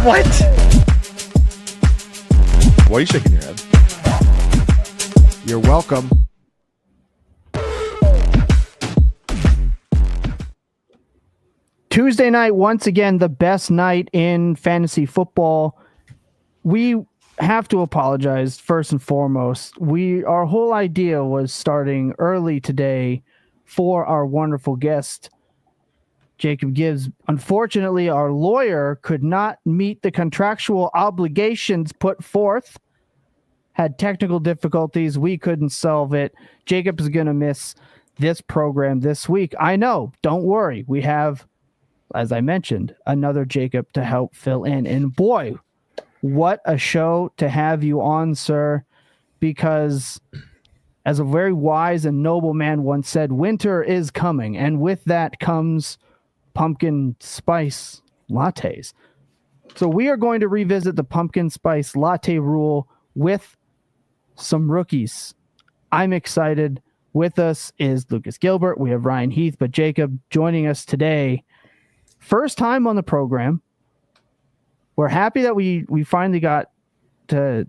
What? Why are you shaking your head? You're welcome. Tuesday night, once again, the best night in fantasy football. We have to apologize first and foremost. Our whole idea was starting early today for our wonderful guest, Jakob Gibbs. Unfortunately, our lawyer could not meet the contractual obligations put forth, had technical difficulties. We couldn't solve it. Jakob is going to miss this program this week. I know. Don't worry. We have, as I mentioned, another Jakob to help fill in. And boy, what a show to have you on, sir, because as a very wise and noble man once said, winter is coming. And with that comes pumpkin spice lattes. So we are going to revisit the pumpkin spice latte rule with some rookies. I'm excited. With us is Lucas Gilbert. We have Ryan Heath, but Jakob joining us today. First time on the program. We're happy that we finally got to,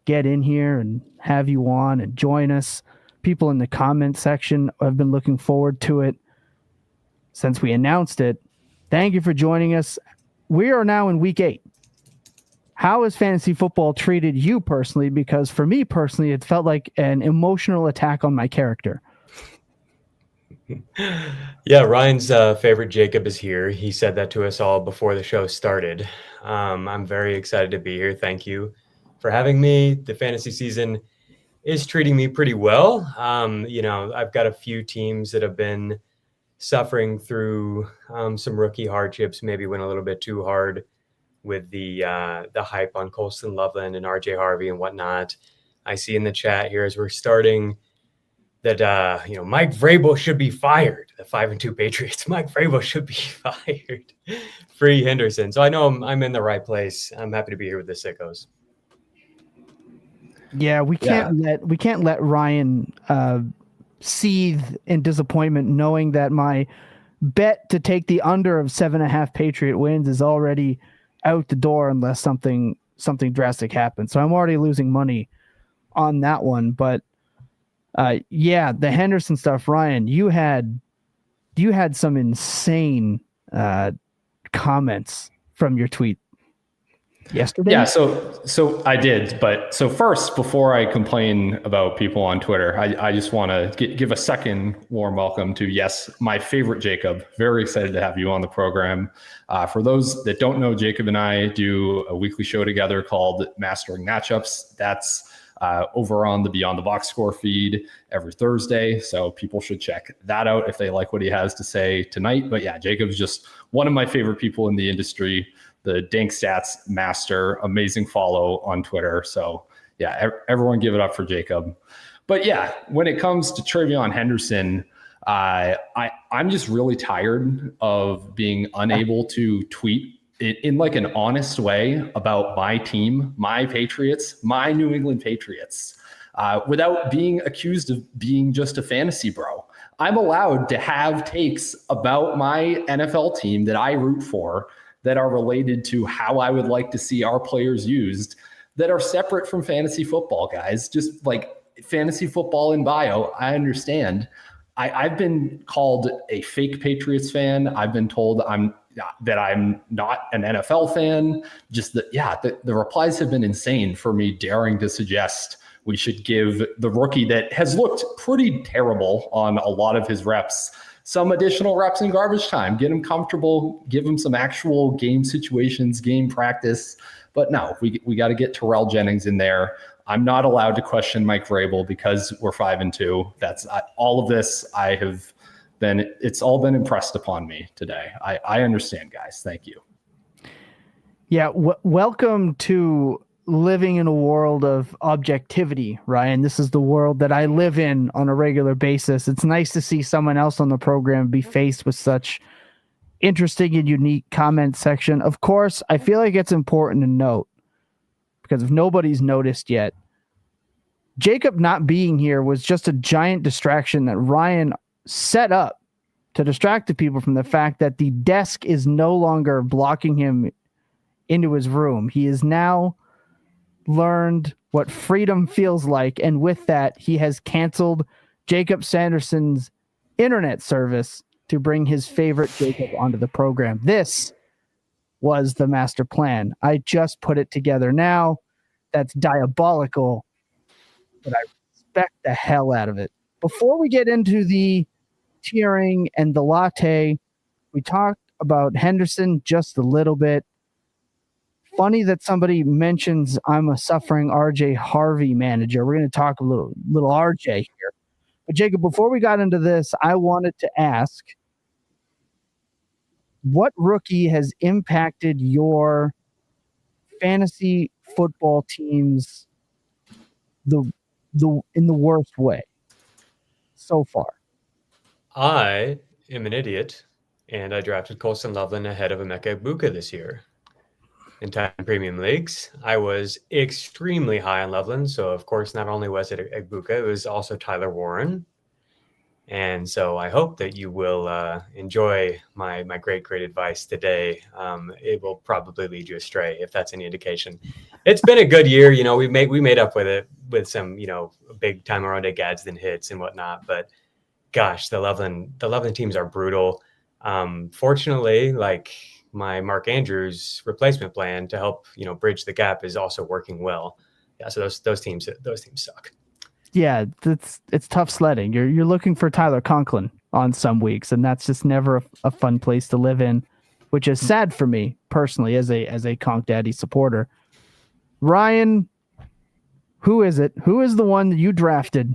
get in here and have you on and join us. People in the comment section have been looking forward to it since we announced it. Thank you for joining us. We are now in week 8. How has fantasy football treated you personally? Because for me personally, it felt like an emotional attack on my character. Yeah, Ryan's favorite Jakob is here. He said that to us all before the show started. I'm very excited to be here. Thank you for having me. The fantasy season is treating me pretty well. I've got a few teams that have been suffering through some rookie hardships, maybe went a little bit too hard with the hype on Colston Loveland and RJ Harvey and whatnot. I see in the chat here as we're starting that Mike Vrabel should be fired. The 5-2 Patriots. Mike Vrabel should be fired. Free Henderson. So I know I'm in the right place. I'm happy to be here with the sickos. Yeah, we can't let Ryan seethe in disappointment, knowing that my bet to take the under of 7.5 Patriot wins is already out the door unless something drastic happens. So I'm already losing money on that one, but. The Henderson stuff, Ryan, you had some insane comments from your tweet yesterday. Yeah, so I did, but so first, before I complain about people on Twitter, I just want to give a second warm welcome to, yes, my favorite Jakob. Very excited to have you on the program. For those that don't know, Jakob and I do a weekly show together called Mastering Matchups. That's over on the Beyond the Box Score feed every Thursday. So people should check that out if they like what he has to say tonight. But yeah, Jakob's just one of my favorite people in the industry, the Dank Stats master, amazing follow on Twitter. So yeah, everyone give it up for Jakob. But yeah, when it comes to TreVeyon Henderson, I'm just really tired of being unable to tweet in like an honest way about my team, my Patriots, my New England Patriots, without being accused of being just a fantasy bro. I'm allowed to have takes about my NFL team that I root for that are related to how I would like to see our players used that are separate from fantasy football, guys. Just like fantasy football in bio, I understand. I've been called a fake Patriots fan. I've been told that I'm not an NFL fan. Just the replies have been insane for me daring to suggest we should give the rookie that has looked pretty terrible on a lot of his reps some additional reps in garbage time, get him comfortable, give him some actual game situations, game practice. But no, we got to get Terrell Jennings in there. I'm not allowed to question Mike Vrabel because we're 5-2. That's all of this. It's all been impressed upon me today. I understand, guys. Thank you. Yeah. Welcome to living in a world of objectivity, Ryan. This is the world that I live in on a regular basis. It's nice to see someone else on the program be faced with such interesting and unique comment section. Of course, I feel like it's important to note, because if nobody's noticed yet, Jakob not being here was just a giant distraction that Ryan set up to distract the people from the fact that the desk is no longer blocking him into his room. He has now learned what freedom feels like. And with that, he has canceled Jacob Sanderson's internet service to bring his favorite Jacob onto the program. This was the master plan. I just put it together now. That's diabolical, but I respect the hell out of it. Before we get into the tiering and the latte, we talked about Henderson just a little bit. Funny that somebody mentions I'm a suffering RJ Harvey manager. We're going to talk a little RJ here. But Jacob, before we got into this, I wanted to ask, what rookie has impacted your fantasy football teams in the worst way so far? I am an idiot, and I drafted Colston Loveland ahead of Emeka Egbuka this year. In time premium leagues, I was extremely high on Loveland. So, of course, not only was it Egbuka, it was also Tyler Warren. And so I hope that you will enjoy my great advice today. It will probably lead you astray if that's any indication. It's been a good year. You know, we made up with it with some, big time around day Gadsden hits and whatnot. But gosh, the Loveland teams are brutal. Fortunately, like my Mark Andrews replacement plan to help, bridge the gap is also working well. Yeah. So those teams suck. Yeah, it's tough sledding. You're looking for Tyler Conklin on some weeks, and that's just never a fun place to live in, which is sad for me personally as a Conk Daddy supporter. Ryan, who is it? Who is the one that you drafted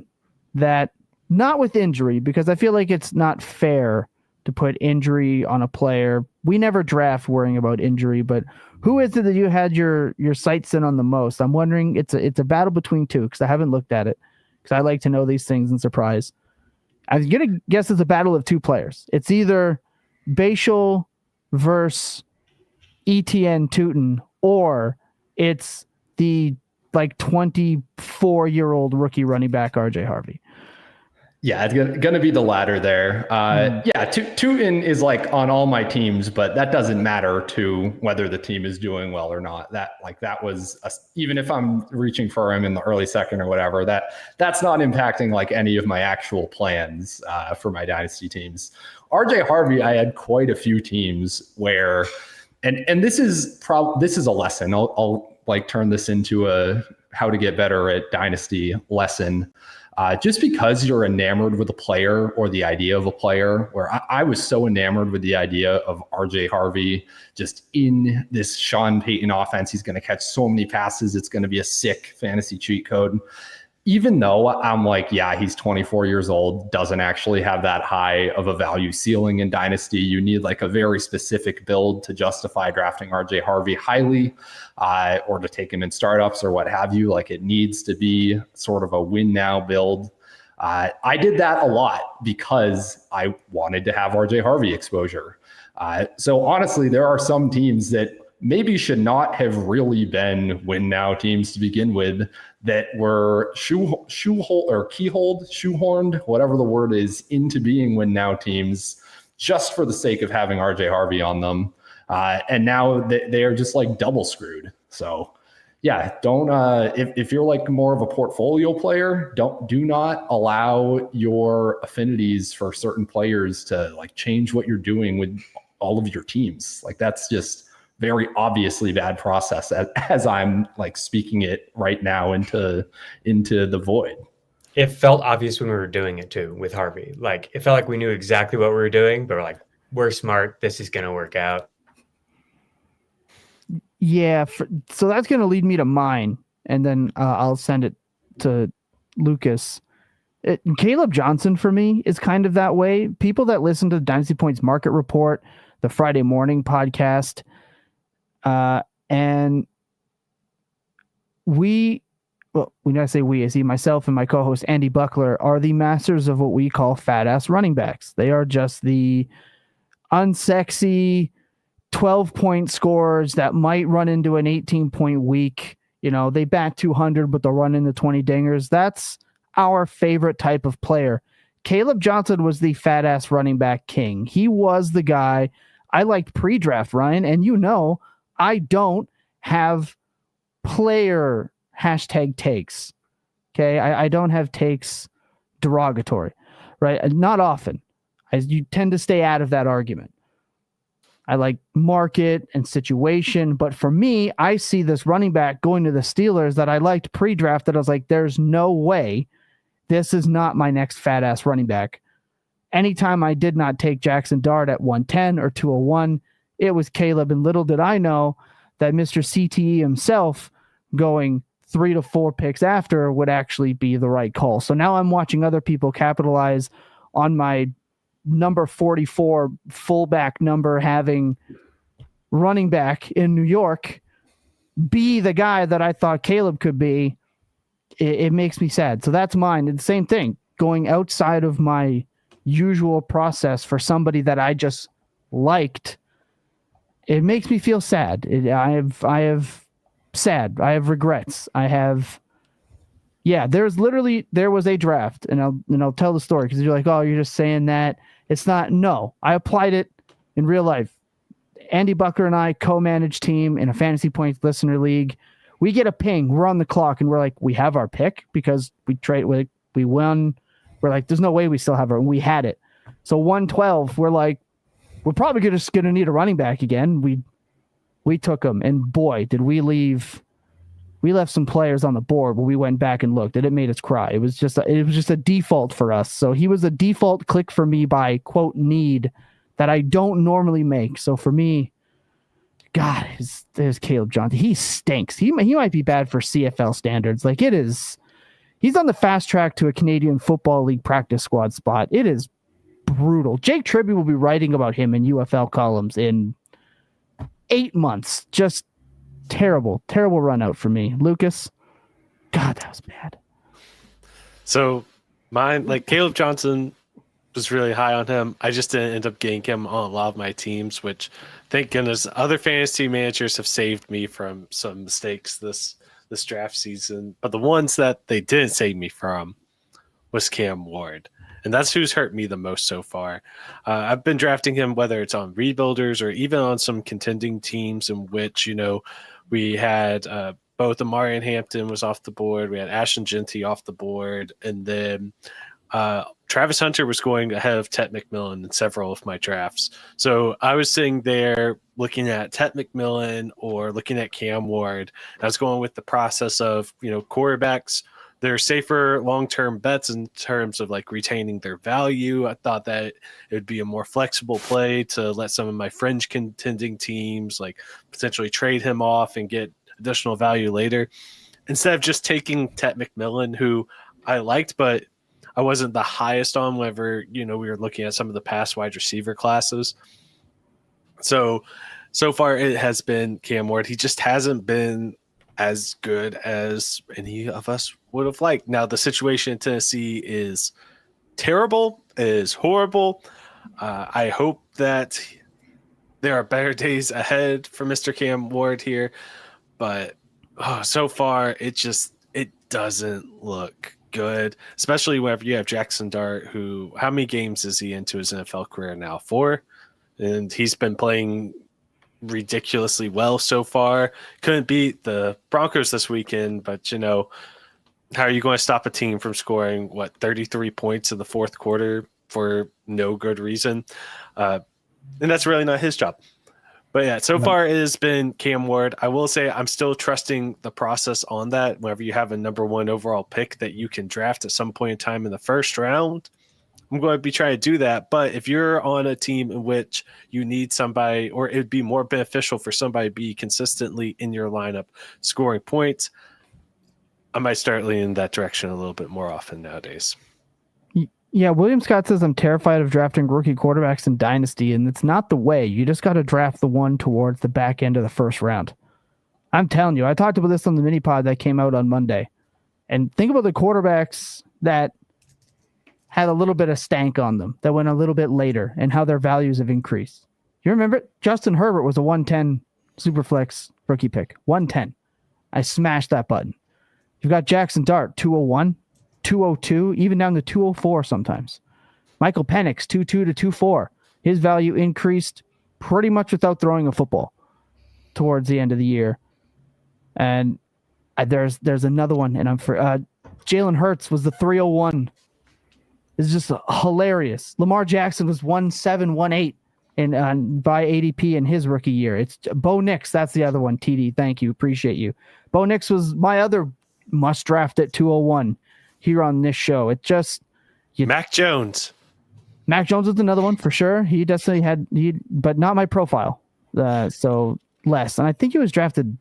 that, not with injury, because I feel like it's not fair to put injury on a player. We never draft worrying about injury, but who is it that you had your sights in on the most? I'm wondering, it's a battle between two because I haven't looked at it. Because I like to know these things and surprise. I'm going to guess it's a battle of two players. It's either Bhayshul versus ETN Tuten, or it's the 24-year-old rookie running back RJ Harvey. Yeah, it's going to be the latter there. Yeah, Tuten is on all my teams, but that doesn't matter to whether the team is doing well or not. That was even if I'm reaching for him in the early second or whatever, that's not impacting any of my actual plans for my dynasty teams. RJ Harvey, I had quite a few teams where, and this is a lesson. I'll turn this into a how to get better at dynasty lesson. Just because you're enamored with a player or the idea of a player, where I was so enamored with the idea of RJ Harvey just in this Sean Payton offense. He's going to catch so many passes. It's going to be a sick fantasy cheat code. Even though I'm yeah, he's 24 years old, doesn't actually have that high of a value ceiling in Dynasty. You need a very specific build to justify drafting RJ Harvey highly, or to take him in startups or what have you. It needs to be sort of a win now build. I did that a lot because I wanted to have RJ Harvey exposure. So honestly, there are some teams that maybe should not have really been win now teams to begin with, that were shoehorned, whatever the word is, into being win now teams just for the sake of having RJ Harvey on them. And now they are just double screwed. So yeah, don't, if you're more of a portfolio player, do not allow your affinities for certain players to change what you're doing with all of your teams. That's just very obviously bad process as I'm speaking it right now into the void. It felt obvious when we were doing it too with Harvey. It felt like we knew exactly what we were doing, but we're smart. This is going to work out. Yeah. So that's going to lead me to mine, and then I'll send it to Lucas. Kaleb Johnson for me is kind of that way. People that listen to the Dynasty Points Market Report, the Friday morning podcast, and when I say we, I see myself and my co-host Andy Buckler are the masters of what we call fat ass running backs. They are just the unsexy 12-point scorers that might run into an 18-point week. They bat 200, but they'll run into 20 dingers. That's our favorite type of player. Kaleb Johnson was the fat ass running back king. He was the guy I liked pre-draft, Ryan, and I don't have player hashtag takes. Okay. I don't have takes derogatory, right? Not often. You tend to stay out of that argument. I like market and situation, but for me, I see this running back going to the Steelers that I liked pre-draft that I was like, there's no way this is not my next fat ass running back. Anytime I did not take Jackson Dart at 110 or 201, it was Kaleb, and little did I know that Mr. CTE himself going 3 to 4 picks after would actually be the right call. So now I'm watching other people capitalize on my number 44 fullback number having running back in New York be the guy that I thought Kaleb could be. It makes me sad. So that's mine. And the same thing, going outside of my usual process for somebody that I just liked, it makes me feel sad. I have regrets. There was a draft, and I'll tell the story because you're like, oh, you're just saying that. It's not. No, I applied it in real life. Andy Bucker and I co-manage team in a Fantasy Points listener league. We get a ping. We're on the clock, and we're like, we have our pick because we won. We're like, there's no way we still have our. We had it. So 112. We're like, we're probably just gonna need a running back again. We took him, and boy, did we leave. We left some players on the board, but we went back and looked, and it made us cry. It was just a default for us. So he was a default click for me by quote need that I don't normally make. So for me, God, there's Kaleb Johnson. He stinks. He might be bad for CFL standards. Like it is. He's on the fast track to a Canadian Football League practice squad spot. It is brutal. Jake Tribby will be writing about him in UFL columns in 8 months. Just terrible run out for me. Lucas, God, that was bad. So mine, like Kaleb Johnson was really high on him. I just didn't end up getting him on a lot of my teams, which thank goodness other fantasy managers have saved me from some mistakes this draft season. But the ones that they didn't save me from was Cam Ward. And that's who's hurt me the most so far. I've been drafting him, whether it's on rebuilders or even on some contending teams in which, we had both Amari and Hampton was off the board. We had Ashton Genty off the board. And then Travis Hunter was going ahead of Tet McMillan in several of my drafts. So I was sitting there looking at Tet McMillan or looking at Cam Ward. I was going with the process of, quarterbacks. They're safer long-term bets in terms of like retaining their value. I thought that it would be a more flexible play to let some of my fringe contending teams like potentially trade him off and get additional value later. Instead of just taking Tet McMillan, who I liked, but I wasn't the highest on whenever, we were looking at some of the past wide receiver classes. So far it has been Cam Ward. He just hasn't been as good as any of us would have liked. Now, the situation in Tennessee is terrible, is horrible. I hope that there are better days ahead for Mr. Cam Ward here, but so far it doesn't look good, especially whenever you have Jackson Dart, who, how many games is he into his NFL career now? 4? And he's been playing ridiculously well so far. Couldn't beat the Broncos this weekend, but how are you going to stop a team from scoring 33 points in the fourth quarter for no good reason? And that's really not his job. But yeah, so far it has been Cam Ward. I will say I'm still trusting the process on that. Whenever you have a number 1 overall pick that you can draft at some point in time in the first round, I'm going to be trying to do that. But if you're on a team in which you need somebody, or it would be more beneficial for somebody to be consistently in your lineup scoring points, I might start leaning that direction a little bit more often nowadays. Yeah, William Scott says I'm terrified of drafting rookie quarterbacks in Dynasty, and it's not the way. You just got to draft the one towards the back end of the first round. I'm telling you, I talked about this on the mini pod that came out on Monday. And think about the quarterbacks that had a little bit of stank on them, that went a little bit later, and how their values have increased. You remember it? Justin Herbert was a 110 Superflex rookie pick. 110. I smashed that button. You've got Jackson Dart, 201, 202, even down to 204 sometimes. Michael Penix, 2.2 to 2.4. His value increased pretty much without throwing a football. towards the end of the year. And there's another one, and Jalen Hurts was the 301. It's just hilarious. Lamar Jackson was 1718 by ADP in his rookie year. It's Bo Nix. That's the other one. TD, thank you, appreciate you. Bo Nix was my other must draft at 201 here on this show. It just Mac Jones. Mac Jones was another one for sure. He definitely but not my profile. So less, and I think he was drafted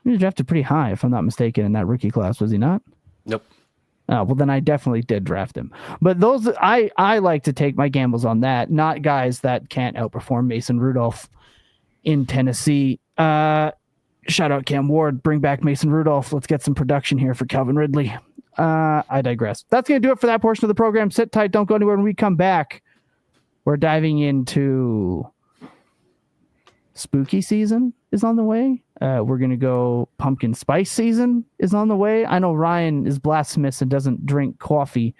pretty high, if I'm not mistaken, in that rookie class. Was he not? Nope. Oh, well, then I definitely did draft him. But those, I like to take my gambles on that, not guys that can't outperform Mason Rudolph in Tennessee. Shout out Cam Ward, bring back Mason Rudolph. Let's get some production here for Calvin Ridley. I digress. That's going to do it for that portion of the program. Sit tight, don't go anywhere. When we come back, we're diving into spooky season is on the way. We're going to go pumpkin spice season is on the way. I know Ryan is blasphemous and doesn't drink coffee,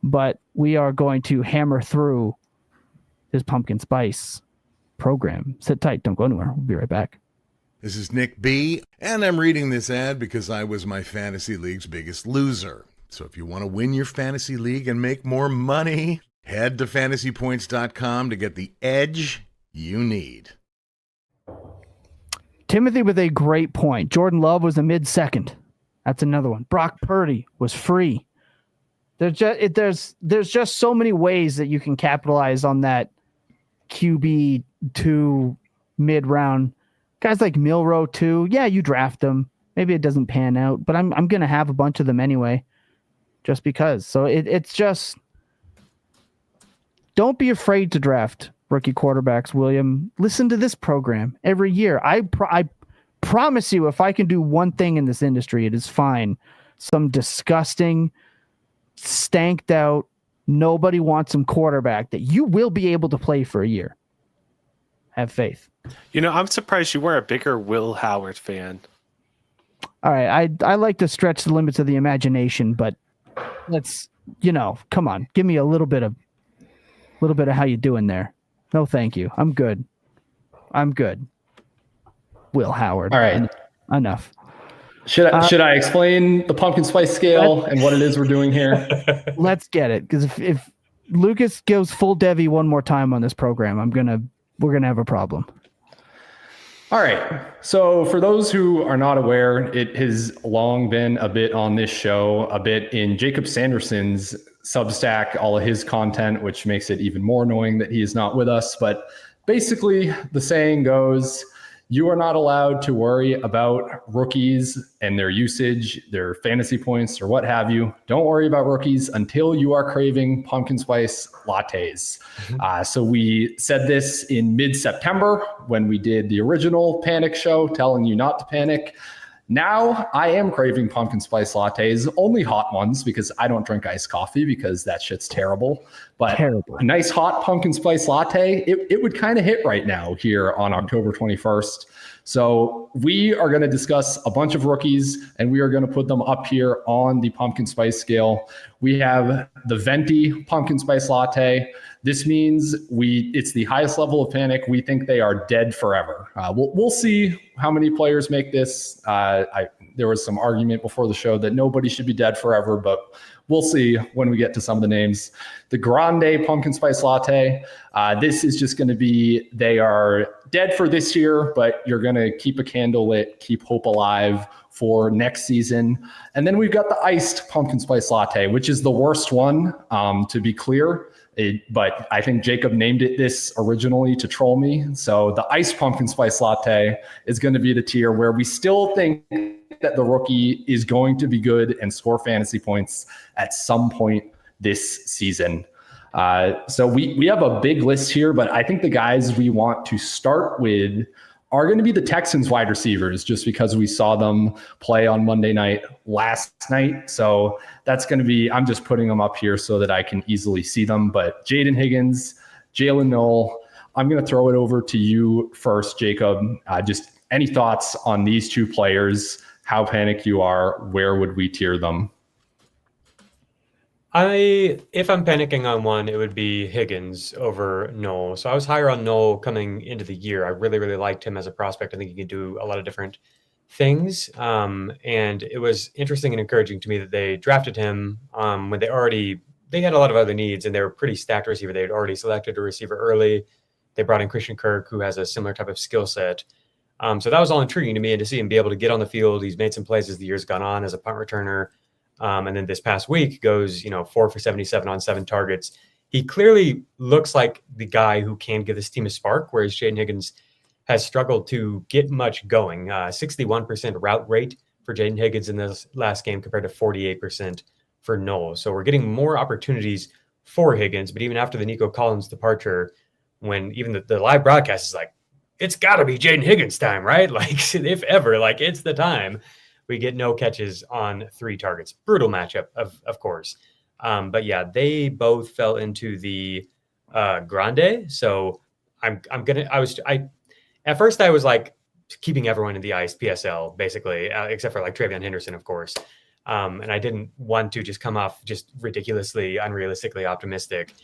but we are going to hammer through his pumpkin spice program. Sit tight. Don't go anywhere. We'll be right back. This is Nick B, and I'm reading this ad because I was my fantasy league's biggest loser. So if you want to win your fantasy league and make more money, head to fantasypoints.com to get the edge you need. Timothy with a great point. Jordan Love was a mid-second. That's another one. Brock Purdy was free. There's just so many ways that you can capitalize on that QB2 mid-round. Guys like Milrow too. Yeah, you draft them. Maybe it doesn't pan out, but I'm going to have a bunch of them anyway, just because. So it's just, don't be afraid to draft rookie quarterbacks, William. Listen to this program every year. I promise you, if I can do one thing in this industry, it is find some disgusting, stanked out, nobody wants some quarterback that you will be able to play for a year. Have faith. You know, I'm surprised you weren't a bigger Will Howard fan. All right, I like to stretch the limits of the imagination, but let's, come on, give me a little bit of how you doing there. No, thank you. I'm good. Will Howard. All right. Enough. Should I explain the pumpkin spice scale and what it is we're doing here? Let's get it, because if Lucas goes full Devi one more time on this program, we're gonna have a problem. All right. So for those who are not aware, it has long been a bit on this show, a bit in Jacob Sanderson's Substack, all of his content, which makes it even more annoying that he is not with us. But basically, the saying goes, you are not allowed to worry about rookies and their usage, their fantasy points, or what have you. Don't worry about rookies until you are craving pumpkin spice lattes. So we said this in mid-September when we did the original panic show, telling you not to panic. Now I am craving pumpkin spice lattes, only hot ones, because I don't drink iced coffee because that shit's terrible. But a nice hot pumpkin spice latte, it would kind of hit right now here on October 21st. So we are going to discuss a bunch of rookies, and we are going to put them up here on the pumpkin spice scale. We have the Venti pumpkin spice latte. This means it's the highest level of panic. We think they are dead forever. We'll see how many players make this. There was some argument before the show that nobody should be dead forever, but we'll see when we get to some of the names. The Grande pumpkin spice latte. This is just going to be, they are dead for this year, but you're going to keep a candle lit, keep hope alive for next season. And then we've got the iced pumpkin spice latte, which is the worst one, to be clear. But I think Jacob named it this originally to troll me. So the iced pumpkin spice latte is going to be the tier where we still think that the rookie is going to be good and score fantasy points at some point this season. So we have a big list here, but I think the guys we want to start with are going to be the Texans wide receivers, just because we saw them play on Monday night last night. So that's going to be, I'm just putting them up here so that I can easily see them. But Jayden Higgins, Jaylin, Noel, I'm going to throw it over to you first, Jacob. Just any thoughts on these two players, how panicked you are, where would we tier them? If I'm panicking on one, it would be Higgins over Noel. So I was higher on Noel coming into the year. I really, really liked him as a prospect. I think he could do a lot of different things. And it was interesting and encouraging to me that they drafted him when they had a lot of other needs and they were pretty stacked receiver. They had already selected a receiver early. They brought in Christian Kirk, who has a similar type of skill set. So that was all intriguing to me, and to see him be able to get on the field. He's made some plays as the year's gone on as a punt returner. And then this past week goes, 4 for 77 on 7 targets. He clearly looks like the guy who can give this team a spark, whereas Jayden Higgins has struggled to get much going. 61% route rate for Jayden Higgins in this last game compared to 48% for Noel. So we're getting more opportunities for Higgins, but even after the Nico Collins departure, when even the live broadcast is like, it's got to be Jayden Higgins time, right? Like, if ever, like, it's the time. We get no catches on 3 targets. Brutal matchup, of course. But yeah, they both fell into the Grande. So at first I was like keeping everyone in the Iced PSL, basically, except for like TreVeyon Henderson, of course. And I didn't want to just come off just ridiculously, unrealistically optimistic.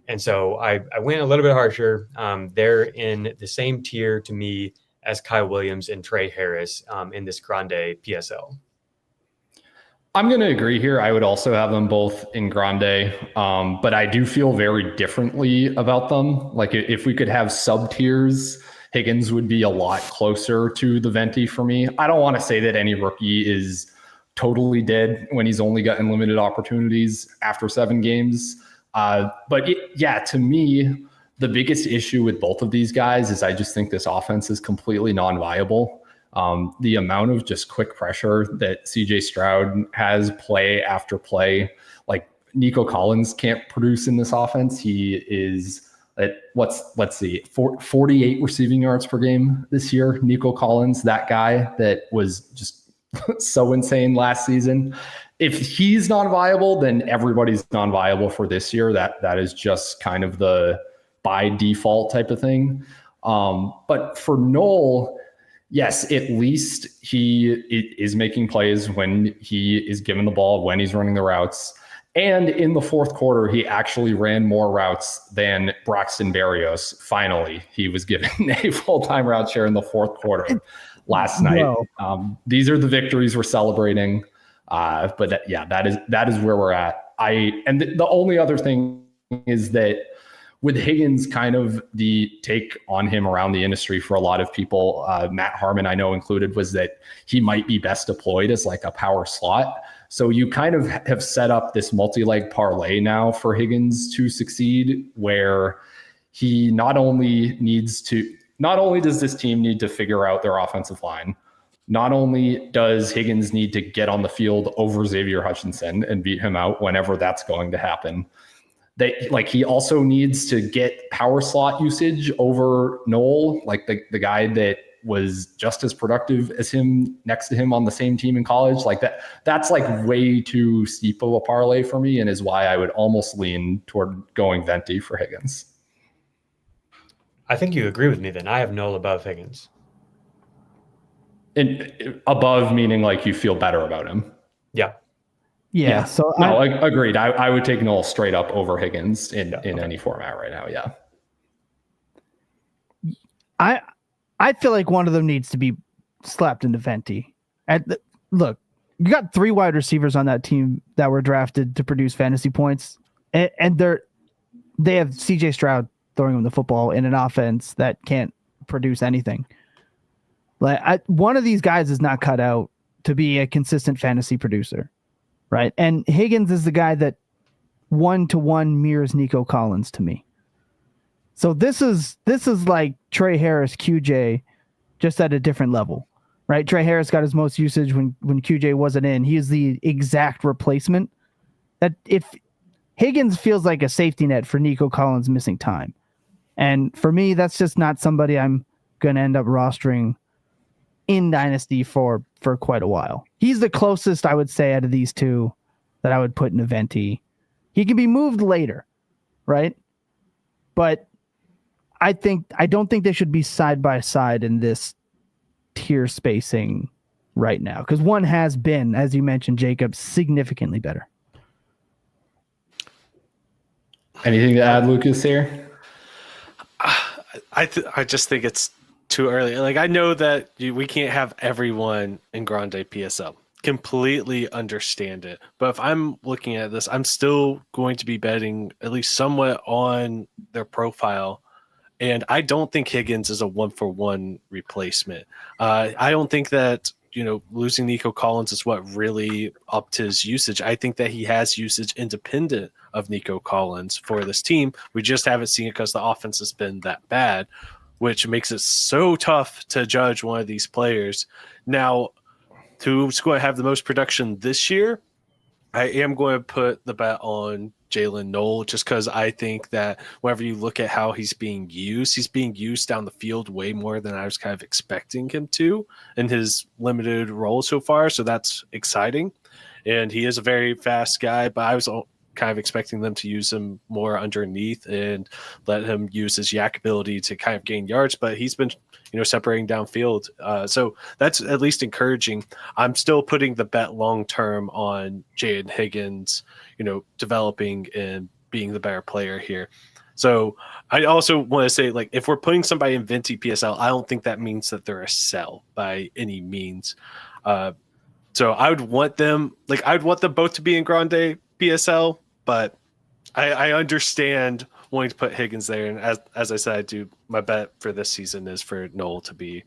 And so I went a little bit harsher. They're in the same tier to me as Kyle Williams and Tre Harris in this Grande PSL. I'm going to agree here. I would also have them both in Grande, but I do feel very differently about them. Like if we could have sub tiers, Higgins would be a lot closer to the Venti for me. I don't want to say that any rookie is totally dead when he's only gotten limited opportunities after 7 games. But to me, the biggest issue with both of these guys is I just think this offense is completely non-viable. The amount of just quick pressure that CJ Stroud has play after play, like Nico Collins can't produce in this offense. He is at 48 receiving yards per game this year. Nico Collins, that guy that was just so insane last season. If he's non-viable, then everybody's non-viable for this year. That is just kind of the by default type of thing. But for Noel, yes, at least he is making plays when he is given the ball, when he's running the routes. And in the fourth quarter, he actually ran more routes than Braxton Berrios. Finally, he was given a full-time route share in the fourth quarter last night. These are the victories we're celebrating. But that is where we're at. And the only other thing is that with Higgins, kind of the take on him around the industry for a lot of people, Matt Harmon, I know included, was that he might be best deployed as like a power slot. So you kind of have set up this multi-leg parlay now for Higgins to succeed, where he not only does this team need to figure out their offensive line, not only does Higgins need to get on the field over Xavier Hutchinson and beat him out whenever that's going to happen, he also needs to get power slot usage over Noel, like the guy that was just as productive as him next to him on the same team in college. Like that's like way too steep of a parlay for me, and is why I would almost lean toward going Venti for Higgins. I think you agree with me then. I have Noel above Higgins. And above meaning like you feel better about him. Yeah. So agreed. I would take Noel straight up over Higgins in any format right now. Yeah. I feel like one of them needs to be slapped into Venti. Look, you got 3 wide receivers on that team that were drafted to produce fantasy points, and they have CJ Stroud throwing them the football in an offense that can't produce anything. One of these guys is not cut out to be a consistent fantasy producer, right? And Higgins is the guy that 1-to-1 mirrors Nico Collins to me. So this is like Tre Harris, QJ, just at a different level, right? Tre Harris got his most usage when QJ wasn't in. He is the exact replacement. That if Higgins feels like a safety net for Nico Collins missing time, and for me, that's just not somebody I'm going to end up rostering in Dynasty for quite a while. He's the closest, I would say, out of these two that I would put in a Venti. He can be moved later, right? But I don't think they should be side by side in this tier spacing right now, because one has been, as you mentioned, Jacob, significantly better. Anything to add, Lucas, here? I just think it's too early. Like, I know that we can't have everyone in Grande PSL. Completely understand it. But if I'm looking at this, I'm still going to be betting at least somewhat on their profile. And I don't think Higgins is a 1-for-1 replacement. I don't think that, losing Nico Collins is what really upped his usage. I think that he has usage independent of Nico Collins for this team. We just haven't seen it because the offense has been that bad, which makes it so tough to judge one of these players. Now, who's going to have the most production this year? I am going to put the bet on Jaylin Noel, just because I think that whenever you look at how he's being used down the field way more than I was kind of expecting him to in his limited role so far. So that's exciting. And he is a very fast guy, but I was kind of expecting them to use him more underneath and let him use his yak ability to kind of gain yards, but he's been separating downfield. So that's at least encouraging. I'm still putting the bet long-term on Jayden Higgins, developing and being the better player here. So I also want to say, like, if we're putting somebody in Venti PSL, I don't think that means that they're a sell by any means. So I would want them both to be in Grande PSL, but I understand wanting to put Higgins there. And as I said, my bet for this season is for Noel to be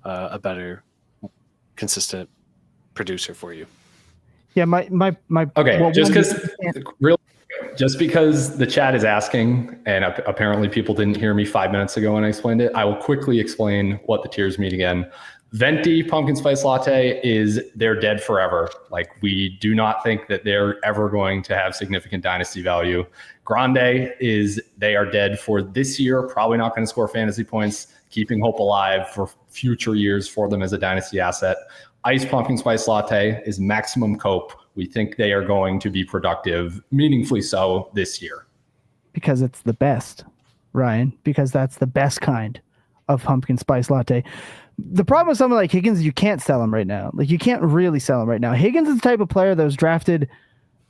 a better, consistent producer for you. Yeah, my okay. well, just because the chat is asking, and apparently people didn't hear me 5 minutes ago when I explained it, I will quickly explain what the tiers mean again. Venti Pumpkin Spice Latte they're dead forever. Like, we do not think that they're ever going to have significant dynasty value. Grande they are dead for this year, probably not going to score fantasy points, keeping hope alive for future years for them as a dynasty asset. Iced Pumpkin Spice Latte is maximum cope. We think they are going to be productive, meaningfully so, this year. Because it's the best, Ryan, because that's the best kind of pumpkin spice latte. The problem with someone like Higgins is you can't sell him right now. Like, you can't really sell him right now. Higgins is the type of player that was drafted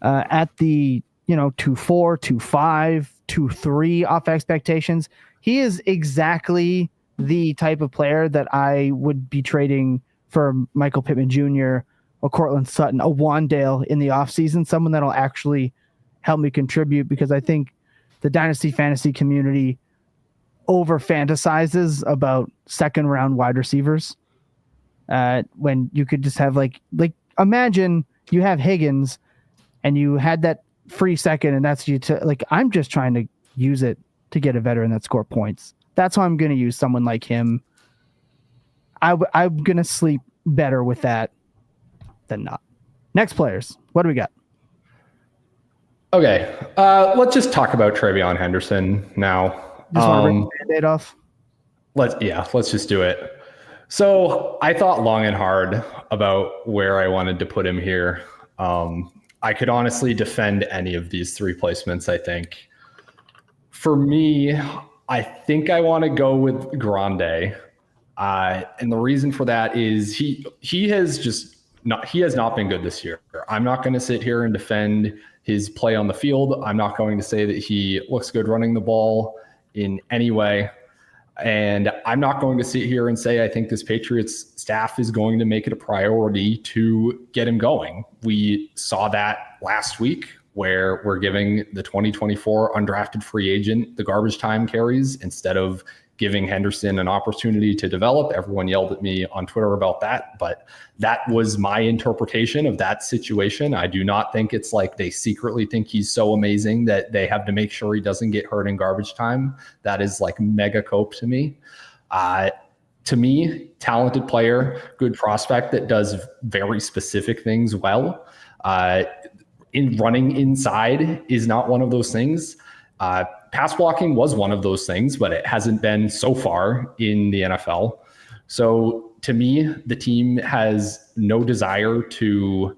at the 2-4, 2-5, 2-3 off expectations. He is exactly the type of player that I would be trading for Michael Pittman Jr., or Cortland Sutton, a Wandale in the offseason, someone that'll actually help me contribute, because I think the dynasty fantasy community over fantasizes about second round wide receivers. When you could just have like imagine you have Higgins and you had that free second, and that's I'm just trying to use it to get a veteran that score points. That's how I'm going to use someone like him. I'm going to sleep better with that than not. Next players. What do we got? Okay. Let's just talk about TreVeyon Henderson now. Just want to rip the Band-Aid off? Let's just do it. So I thought long and hard about where I wanted to put him here. I could honestly defend any of these three placements, I think. For me, I think I want to go with Grande. And the reason for that is he has not been good this year. I'm not going to sit here and defend his play on the field. I'm not going to say that he looks good running the ball in any way. And I'm not going to sit here and say I think this Patriots staff is going to make it a priority to get him going. We saw that last week, where we're giving the 2024 undrafted free agent the garbage time carries instead of giving Henderson an opportunity to develop. Everyone yelled at me on Twitter about that, but that was my interpretation of that situation. I do not think it's like they secretly think he's so amazing that they have to make sure he doesn't get hurt in garbage time. That is like mega cope to me. To me, talented player, good prospect that does very specific things well. In running inside is not one of those things. Pass blocking was one of those things, but it hasn't been so far in the NFL. So to me, the team has no desire to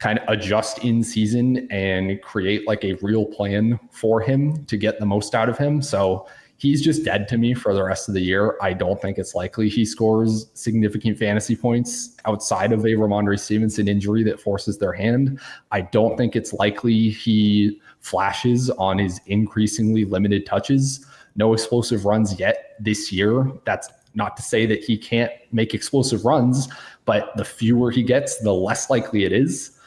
kind of adjust in season and create like a real plan for him to get the most out of him. So he's just dead to me for the rest of the year. I don't think it's likely he scores significant fantasy points outside of a Ramondre Stevenson injury that forces their hand. I don't think it's likely he flashes on his increasingly limited touches. No explosive runs yet this year. That's not to say that he can't make explosive runs, but the fewer he gets, the less likely it is.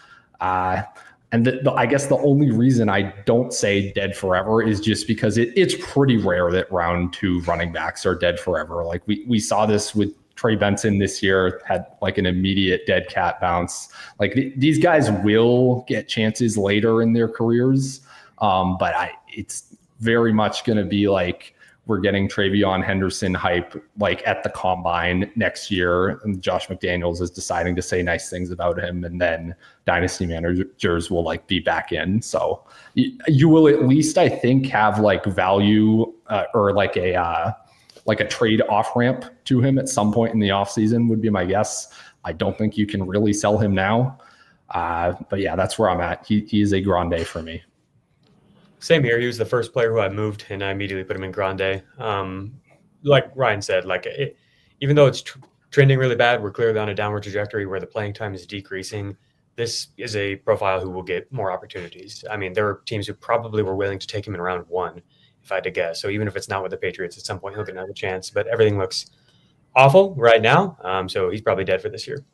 And I guess the only reason I don't say dead forever is just because it's pretty rare that round 2 running backs are dead forever. Like we saw this with Trey Benson this year, had like an immediate dead cat bounce. Like these guys will get chances later in their careers. But it's very much going to be like we're getting TreVeyon Henderson hype like at the combine next year, and Josh McDaniels is deciding to say nice things about him, and then dynasty managers will like be back in. So you will at least, I think, have like value or like a trade off ramp to him at some point in the offseason would be my guess. I don't think you can really sell him now. But yeah, that's where I'm at. He is a grande for me. Same here. He was the first player who I moved, and I immediately put him in grande. Like Ryan said, even though it's trending really bad, we're clearly on a downward trajectory where the playing time is decreasing. This is a profile who will get more opportunities. I mean, there are teams who probably were willing to take him in round 1, if I had to guess. So even if it's not with the Patriots, at some point he'll get another chance. But everything looks awful right now, so he's probably dead for this year.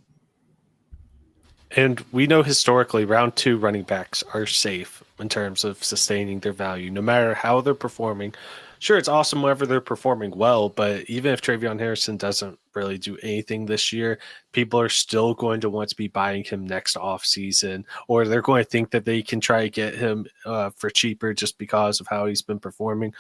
And we know historically round 2 running backs are safe in terms of sustaining their value, no matter how they're performing. Sure, it's awesome whenever they're performing well, but even if TreVeyon Henderson doesn't really do anything this year, people are still going to want to be buying him next offseason, or they're going to think that they can try to get him for cheaper just because of how he's been performing.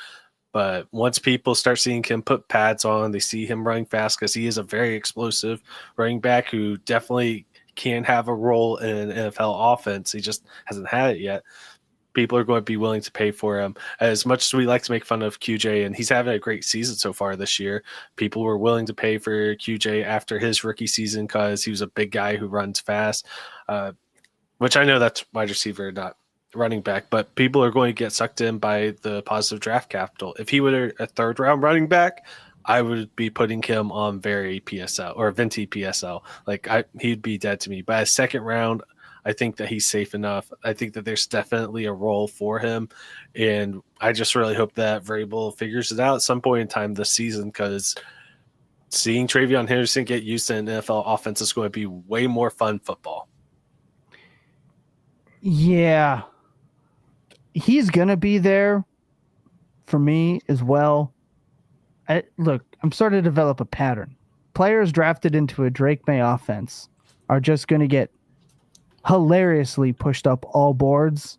But once people start seeing him put pads on, they see him running fast because he is a very explosive running back who definitely can have a role in an NFL offense. He just hasn't had it yet. People are going to be willing to pay for him. As much as we like to make fun of QJ, and he's having a great season so far this year, people were willing to pay for QJ after his rookie season because he was a big guy who runs fast, which I know that's wide receiver, not running back, but people are going to get sucked in by the positive draft capital. If he were a third-round running back, I would be putting him on very PSL or Venti PSL. He'd be dead to me. But as second round, I think that he's safe enough. I think that there's definitely a role for him. And I just really hope that Vrabel figures it out at some point in time this season, because seeing TreVeyon Henderson get used to an NFL offense is going to be way more fun football. Yeah. He's going to be there for me as well. Look, I'm starting to develop a pattern. Players drafted into a Drake May offense are just going to get hilariously pushed up all boards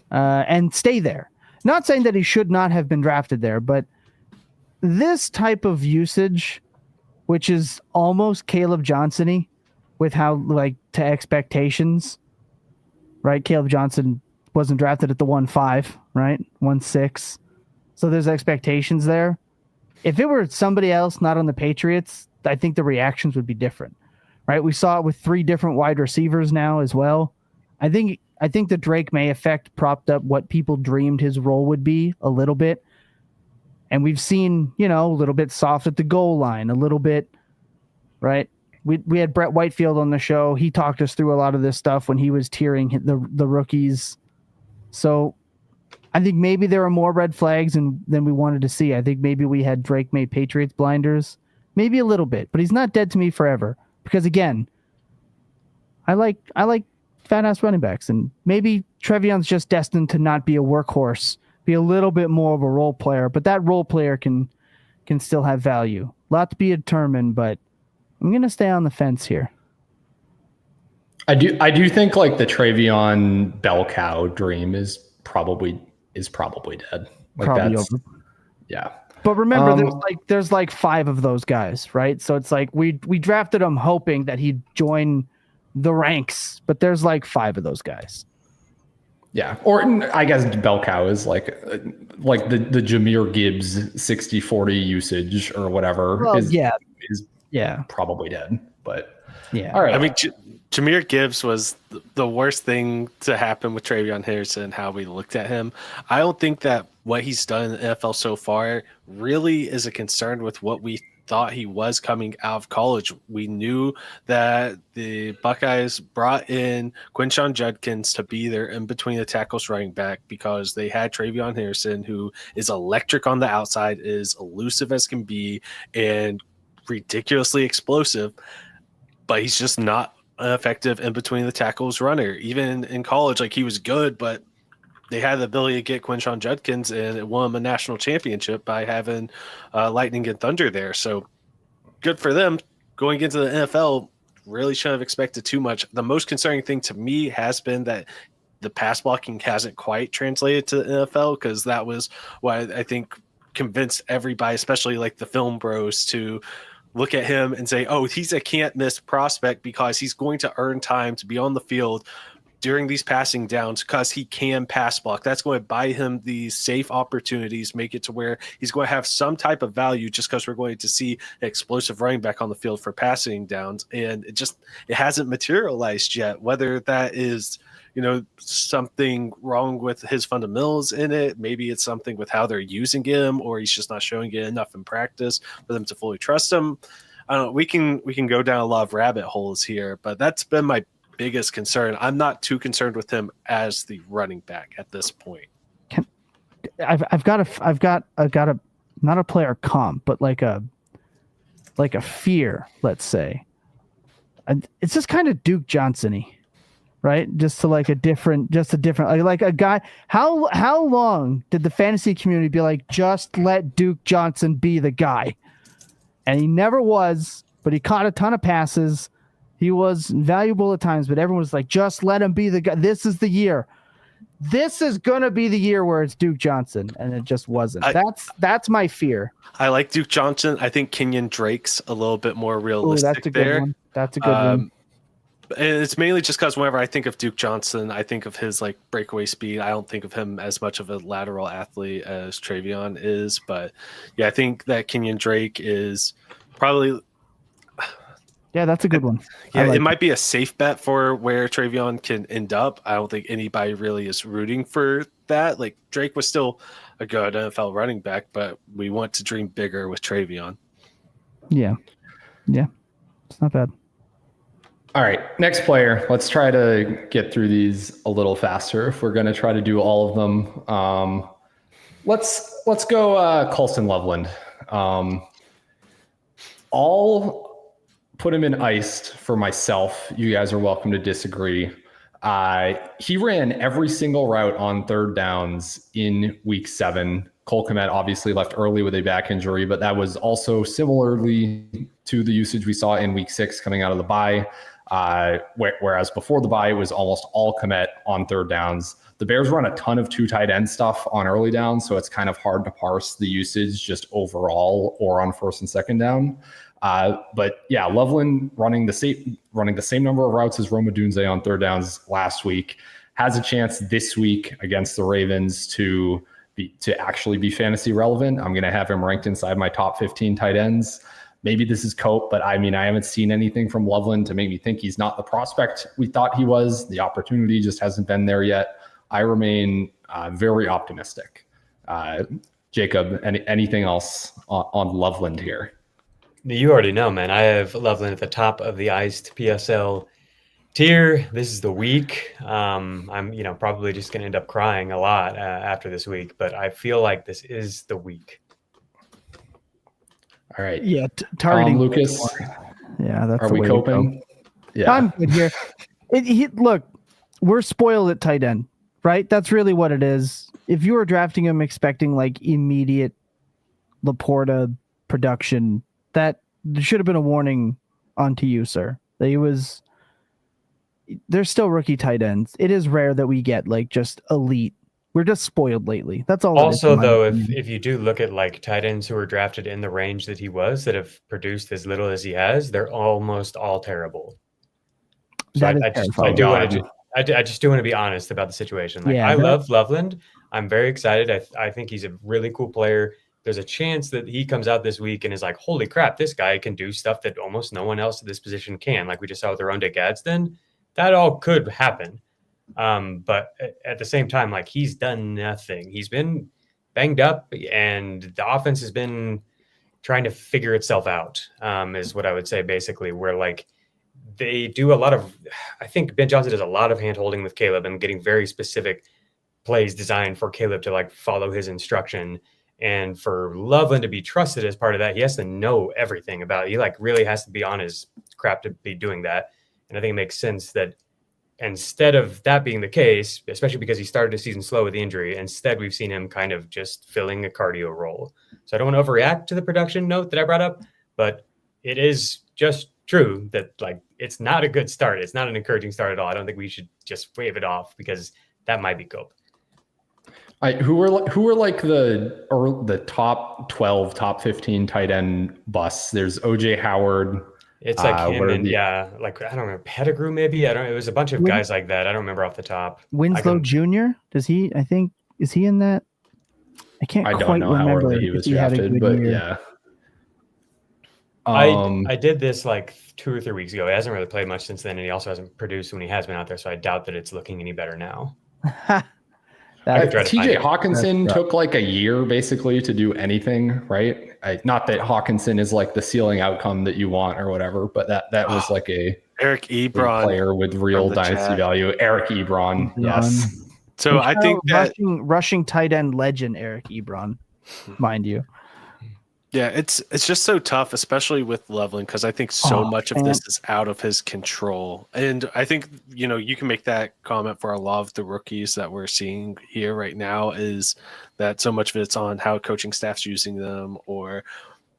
and stay there. Not saying that he should not have been drafted there, but this type of usage, which is almost Kaleb Johnson-y with how, to expectations, right? Kaleb Johnson wasn't drafted at the 1.5, right? 1.6. So there's expectations there. If it were somebody else not on the Patriots, I think the reactions would be different, right? We saw it with 3 different wide receivers now as well. I think the Drake May effect propped up what people dreamed his role would be a little bit. And we've seen, a little bit soft at the goal line, a little bit, right? We had Brett Whitefield on the show. He talked us through a lot of this stuff when he was tiering the rookies. So I think maybe there are more red flags than we wanted to see. I think maybe we had Drake May Patriots blinders, maybe a little bit, but he's not dead to me forever. Because again, I like fat ass running backs, and maybe TreVeyon's just destined to not be a workhorse, be a little bit more of a role player. But that role player can still have value. A lot to be determined, but I'm gonna stay on the fence here. I do think the TreVeyon bell cow dream is probably dead. Probably over. Yeah. But remember, there's 5 of those guys, right? So it's we drafted him hoping that he'd join the ranks, but there's 5 of those guys. Yeah, or I guess bell cow is the Jahmyr Gibbs 60-40 usage or whatever. Well, is probably dead. But Yeah. all right. I mean, Jahmyr Gibbs was the worst thing to happen with TreVeyon Henderson and how we looked at him. I don't think that what he's done in the NFL so far really is a concern with what we thought he was coming out of college. We knew that the Buckeyes brought in Quinshon Judkins to be there in between the tackles running back because they had TreVeyon Henderson, who is electric on the outside, is elusive as can be, and ridiculously explosive, but he's just not an effective in between the tackles runner. Even in college, like, he was good, but they had the ability to get Quinshon Judkins, and it won them a national championship by having Lightning and Thunder there. So good for them. Going into the NFL, really shouldn't have expected too much. The most concerning thing to me has been that the pass blocking hasn't quite translated to the NFL, because that was what I think convinced everybody, especially like the film bros, to look at him and say, oh, he's a can't miss prospect because he's going to earn time to be on the field during these passing downs because he can pass block. That's going to buy him these safe opportunities, make it to where he's going to have some type of value just because we're going to see an explosive running back on the field for passing downs. And it hasn't materialized yet, whether that is, something wrong with his fundamentals in it. Maybe it's something with how they're using him, or he's just not showing it enough in practice for them to fully trust him. I don't know. We can go down a lot of rabbit holes here, but that's been my biggest concern. I'm not too concerned with him as the running back at this point. I've got a not a player comp, but like a fear, let's say. And it's just kind of Duke Johnson-y, right? Just to like a different like a guy. How long did the fantasy community be like, just let Duke Johnson be the guy? And he never was, but he caught a ton of passes. He was valuable at times, but everyone was like, just let him be the guy. This is the year. This is going to be the year where it's Duke Johnson, and it just wasn't. That's my fear. I like Duke Johnson. I think Kenyon Drake's a little bit more realistic. That's a good one. That's a good one. And it's mainly just because whenever I think of Duke Johnson, I think of his like breakaway speed. I don't think of him as much of a lateral athlete as TreVeyon is. But yeah, I think that Kenyon Drake is probably... Yeah, that's a good one. Yeah, it might be a safe bet for where TreVeyon can end up. I don't think anybody really is rooting for that. Like, Drake was still a good NFL running back, but we want to dream bigger with TreVeyon. Yeah. It's not bad. All right, next player. Let's try to get through these a little faster if we're going to try to do all of them. Let's go Colston Loveland. I'll put him in iced for myself. You guys are welcome to disagree. He ran every single route on third downs in week 7. Cole Kmet obviously left early with a back injury, but that was also similarly to the usage we saw in week 6 coming out of the bye. Whereas before the bye, it was almost all Kmet on third downs. The Bears run a ton of 2 tight end stuff on early downs, so it's kind of hard to parse the usage just overall or on first and second down. But yeah, Loveland running the same number of routes as Roma Dunze on third downs last week has a chance this week against the Ravens to actually be fantasy relevant. I'm going to have him ranked inside my top 15 tight ends. Maybe this is Cope, but I mean, I haven't seen anything from Loveland to make me think he's not the prospect we thought he was. The opportunity just hasn't been there yet. I remain very optimistic. Jacob, anything else on Loveland here? You already know, man. I have Loveland at the top of the Iced PSL tier. This is the week. I'm, probably just going to end up crying a lot after this week, but I feel like this is the week. All right. Yeah, targeting Lucas. Yeah, that's are the we way to coping? go. Yeah, I'm good here. Look, we're spoiled at tight end, right? That's really what it is. If you were drafting him expecting like immediate Laporta production, that should have been a warning onto you, sir. There's still rookie tight ends. It is rare that we get like just elite. We're just spoiled lately. That's all. Also, though, if you do look at like tight ends who were drafted in the range that he was, that have produced as little as he has, they're almost all terrible. So I just do want to be honest about the situation. Like, I love Loveland. I'm very excited. I think he's a really cool player. there's a chance that he comes out this week and is like, holy crap, this guy can do stuff that almost no one else at this position can. Like we just saw with Ronde Gadsden, that all could happen. But at the same time, like he's done nothing. He's been banged up and the offense has been trying to figure itself out, is what I would say basically, where like they do a lot of, I think Ben Johnson does a lot of hand holding with Kaleb and getting very specific plays designed for Kaleb to like follow his instruction. And for Loveland to be trusted as part of that, he has to know everything about it. He like really has to be on his crap to be doing that. And I think it makes sense that instead of that being the case, especially because he started the season slow with the injury, instead we've seen him kind of just filling a cardio role. So I don't want to overreact to the production note that I brought up, but it is just true that like it's not a good start. It's not an encouraging start at all. I don't think we should just wave it off because that might be cope. Who are like the top 12, top 15 tight end busts? There's OJ Howard. It's like him and like I don't remember, Pettigrew maybe. It was a bunch of guys like that. I don't remember off the top. Winslow Jr. Is he in that? I don't know how early he was drafted, but year. Yeah. I did this like 2 or 3 weeks ago. He hasn't really played much since then, and he also hasn't produced when he has been out there. So I doubt that it's looking any better now. TJ Hawkinson took like a year basically to do anything, right? Not that Hawkinson is like the ceiling outcome that you want or whatever, but that was like a Eric Ebron player with real dynasty value. Eric Ebron, yes. So I think that rushing tight end legend Eric Ebron, mind you. Yeah, it's just so tough, especially with Loveland, because I think so much of this is out of his control. And I think, you can make that comment for a lot of the rookies that we're seeing here right now, is that so much of it's on how coaching staff's using them or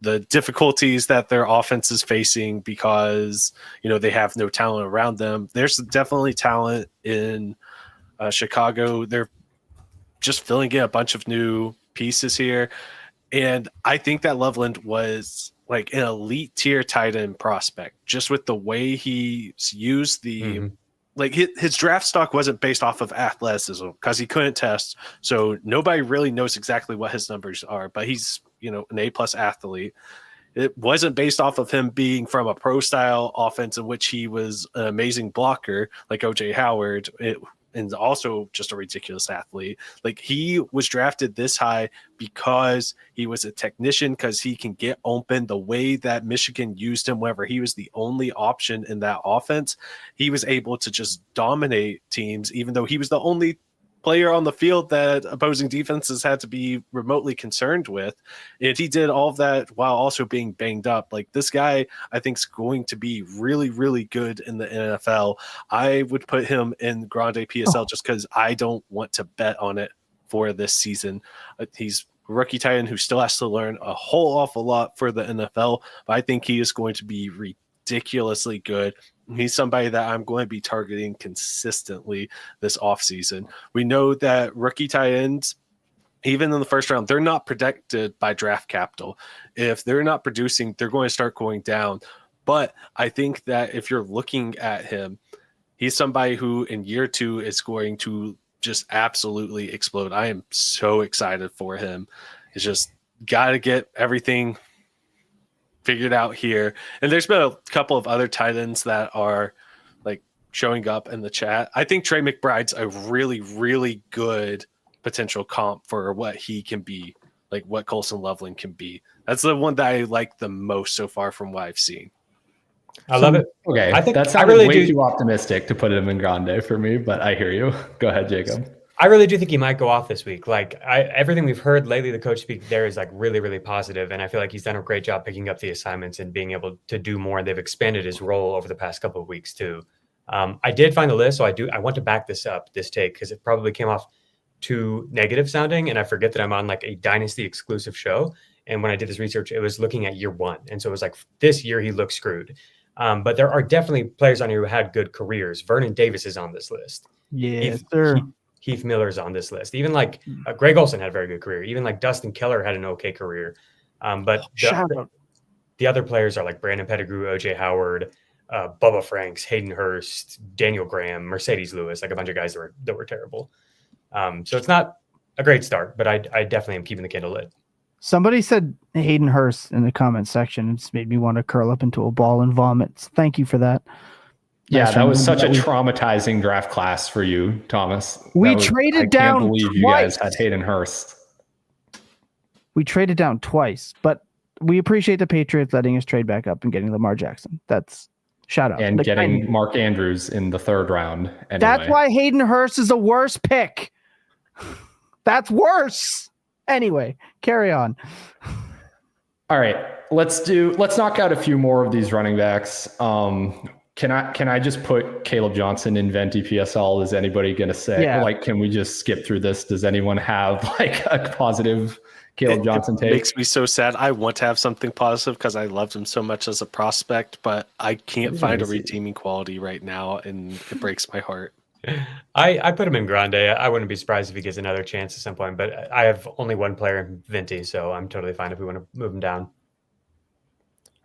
the difficulties that their offense is facing because, they have no talent around them. There's definitely talent in Chicago. They're just filling in a bunch of new pieces here. And I think that Loveland was like an elite tier tight end prospect, just with the way he's used the like his draft stock wasn't based off of athleticism because he couldn't test. So nobody really knows exactly what his numbers are, but he's, an A+ athlete. It wasn't based off of him being from a pro style offense in which he was an amazing blocker like OJ Howard. And also just a ridiculous athlete. Like he was drafted this high because he was a technician, because he can get open the way that Michigan used him whenever he was the only option in that offense. He was able to just dominate teams, even though he was the only player on the field that opposing defenses had to be remotely concerned with. And he did all of that while also being banged up. Like this guy, I think, is going to be really, really good in the NFL. I would put him in Grande PSL just because I don't want to bet on it for this season. He's a rookie tight end who still has to learn a whole awful lot for the NFL, but I think he is going to be ridiculously good. He's somebody that I'm going to be targeting consistently this offseason. We know that rookie tight ends, even in the first round, they're not protected by draft capital. If they're not producing, they're going to start going down. But I think that if you're looking at him, he's somebody who in year 2 is going to just absolutely explode. I am so excited for him. It's just got to get everything figured out here. And there's been a couple of other tight ends that are like showing up in the chat. I think Trey McBride's a really, really good potential comp for what he can be, like what Colston Loveland can be. That's the one that I like the most so far from what I've seen. I love it. Okay. I think that's really way too optimistic to put him in Grande for me, but I hear you. Go ahead, Jacob. I really do think he might go off this week. Like everything we've heard lately, the coach speak there is like really, really positive. And I feel like he's done a great job picking up the assignments and being able to do more. And they've expanded his role over the past couple of weeks too. I did find the list. So I want to back this take because it probably came off too negative sounding. And I forget that I'm on like a Dynasty exclusive show. And when I did this research, it was looking at year 1. And so it was like this year he looks screwed. But there are definitely players on here who had good careers. Vernon Davis is on this list. Yes, sir. Heath Miller's on this list. Even like Greg Olsen had a very good career. Even like Dustin Keller had an okay career. But the other players are like Brandon Pettigrew, OJ Howard, Bubba Franks, Hayden Hurst, Daniel Graham, Mercedes Lewis, like a bunch of guys that were terrible. So it's not a great start, but I definitely am keeping the candle lit. Somebody said Hayden Hurst in the comment section. It's made me want to curl up into a ball and vomit. So thank you for that. Yeah, Nice that was reminder such a that traumatizing draft class for you, Thomas. We That was- traded I down can't believe you twice. guys had Hayden Hurst. We traded down twice, but we appreciate the Patriots letting us trade back up and getting Lamar Jackson. That's shout out. And Like, getting Mark Andrews in the 3rd round. Anyway. That's why Hayden Hurst is a worse pick. That's worse. Anyway, carry on. All right, let's knock out a few more of these running backs. Can I just put Kaleb Johnson in Venti PSL? Is anybody going to say, like, can we just skip through this? Does anyone have like a positive Kaleb Johnson take? It makes me so sad. I want to have something positive because I loved him so much as a prospect, but I can't find a redeeming quality right now, and it breaks my heart. I put him in Grande. I wouldn't be surprised if he gets another chance at some point, but I have only one player in Venti, so I'm totally fine if we want to move him down.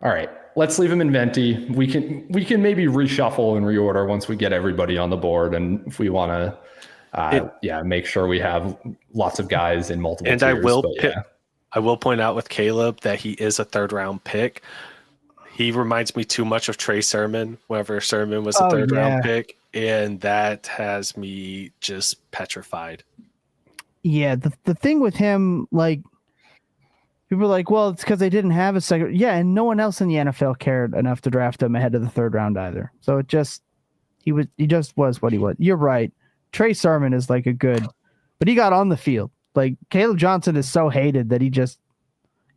All right, let's leave him in Venti. We can maybe reshuffle and reorder once we get everybody on the board, and if we want to, make sure we have lots of guys in multiple. And tiers, I will point out with Kaleb that he is a 3rd round pick. He reminds me too much of Trey Sermon, whenever Sermon was a 3rd round pick, and that has me just petrified. Yeah, the thing with him, like, people are like, well, it's because they didn't have a second. Yeah, and no one else in the NFL cared enough to draft him ahead of the 3rd round either. So he just was what he was. You're right. Trey Sermon is like but he got on the field. Like, Kaleb Johnson is so hated that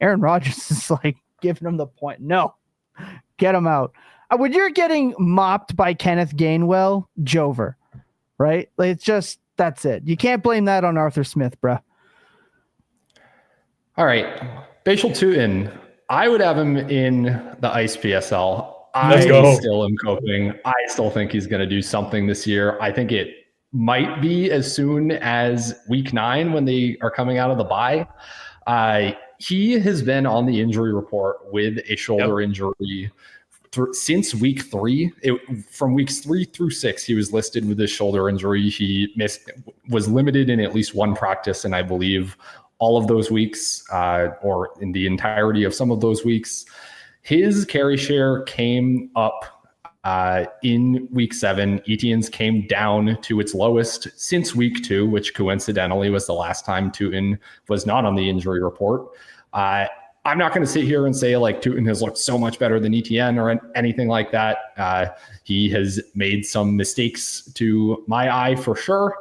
Aaron Rodgers is like giving him the point. No, get him out. When you're getting mopped by Kenneth Gainwell, Jover, right? Like, it's just, that's it. You can't blame that on Arthur Smith, bruh. All right, Bhayshul Tuten. I would have him in the Iced PSL. Let's go. Still am coping. I still think he's going to do something this year. I think it might be as soon as week 9 when they are coming out of the bye. He has been on the injury report with a shoulder injury since week 3. From weeks 3 through 6, he was listed with his shoulder injury. He was limited in at least one practice, and I believe all of those weeks, or in the entirety of some of those weeks. His carry share came up in week 7. Etienne's came down to its lowest since week 2, which coincidentally was the last time Tuten was not on the injury report. I'm not going to sit here and say like Tuten has looked so much better than Etienne or anything like that. He has made some mistakes to my eye for sure,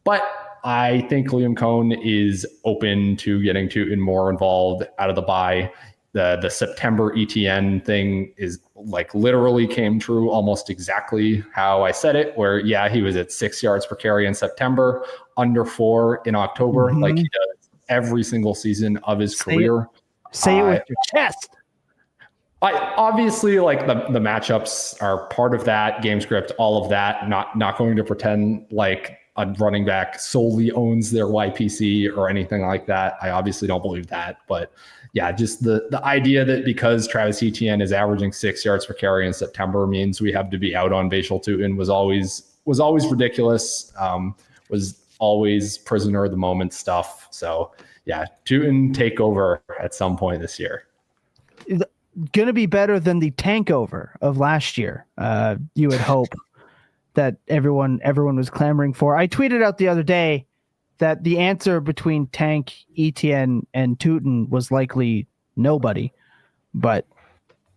but I think Liam Cohn is open to getting Tuten more involved out of the bye. The September ETN thing is like literally came true almost exactly how I said it, where he was at 6 yards per carry in September, under 4 in October, like he does every single season of his career. Say it with your chest. Obviously, like the matchups are part of that, game script, all of that. Not going to pretend like a running back solely owns their YPC or anything like that. I obviously don't believe that, but just the idea that because Travis Etienne is averaging 6 yards per carry in September means we have to be out on Bhayshul Tuten was always ridiculous. Was always prisoner of the moment stuff. So Tuten take over at some point this year. Going to be better than the tank over of last year. You would hope that everyone was clamoring for. I tweeted out the other day that the answer between Tank, Etienne, and Tuten was likely nobody, but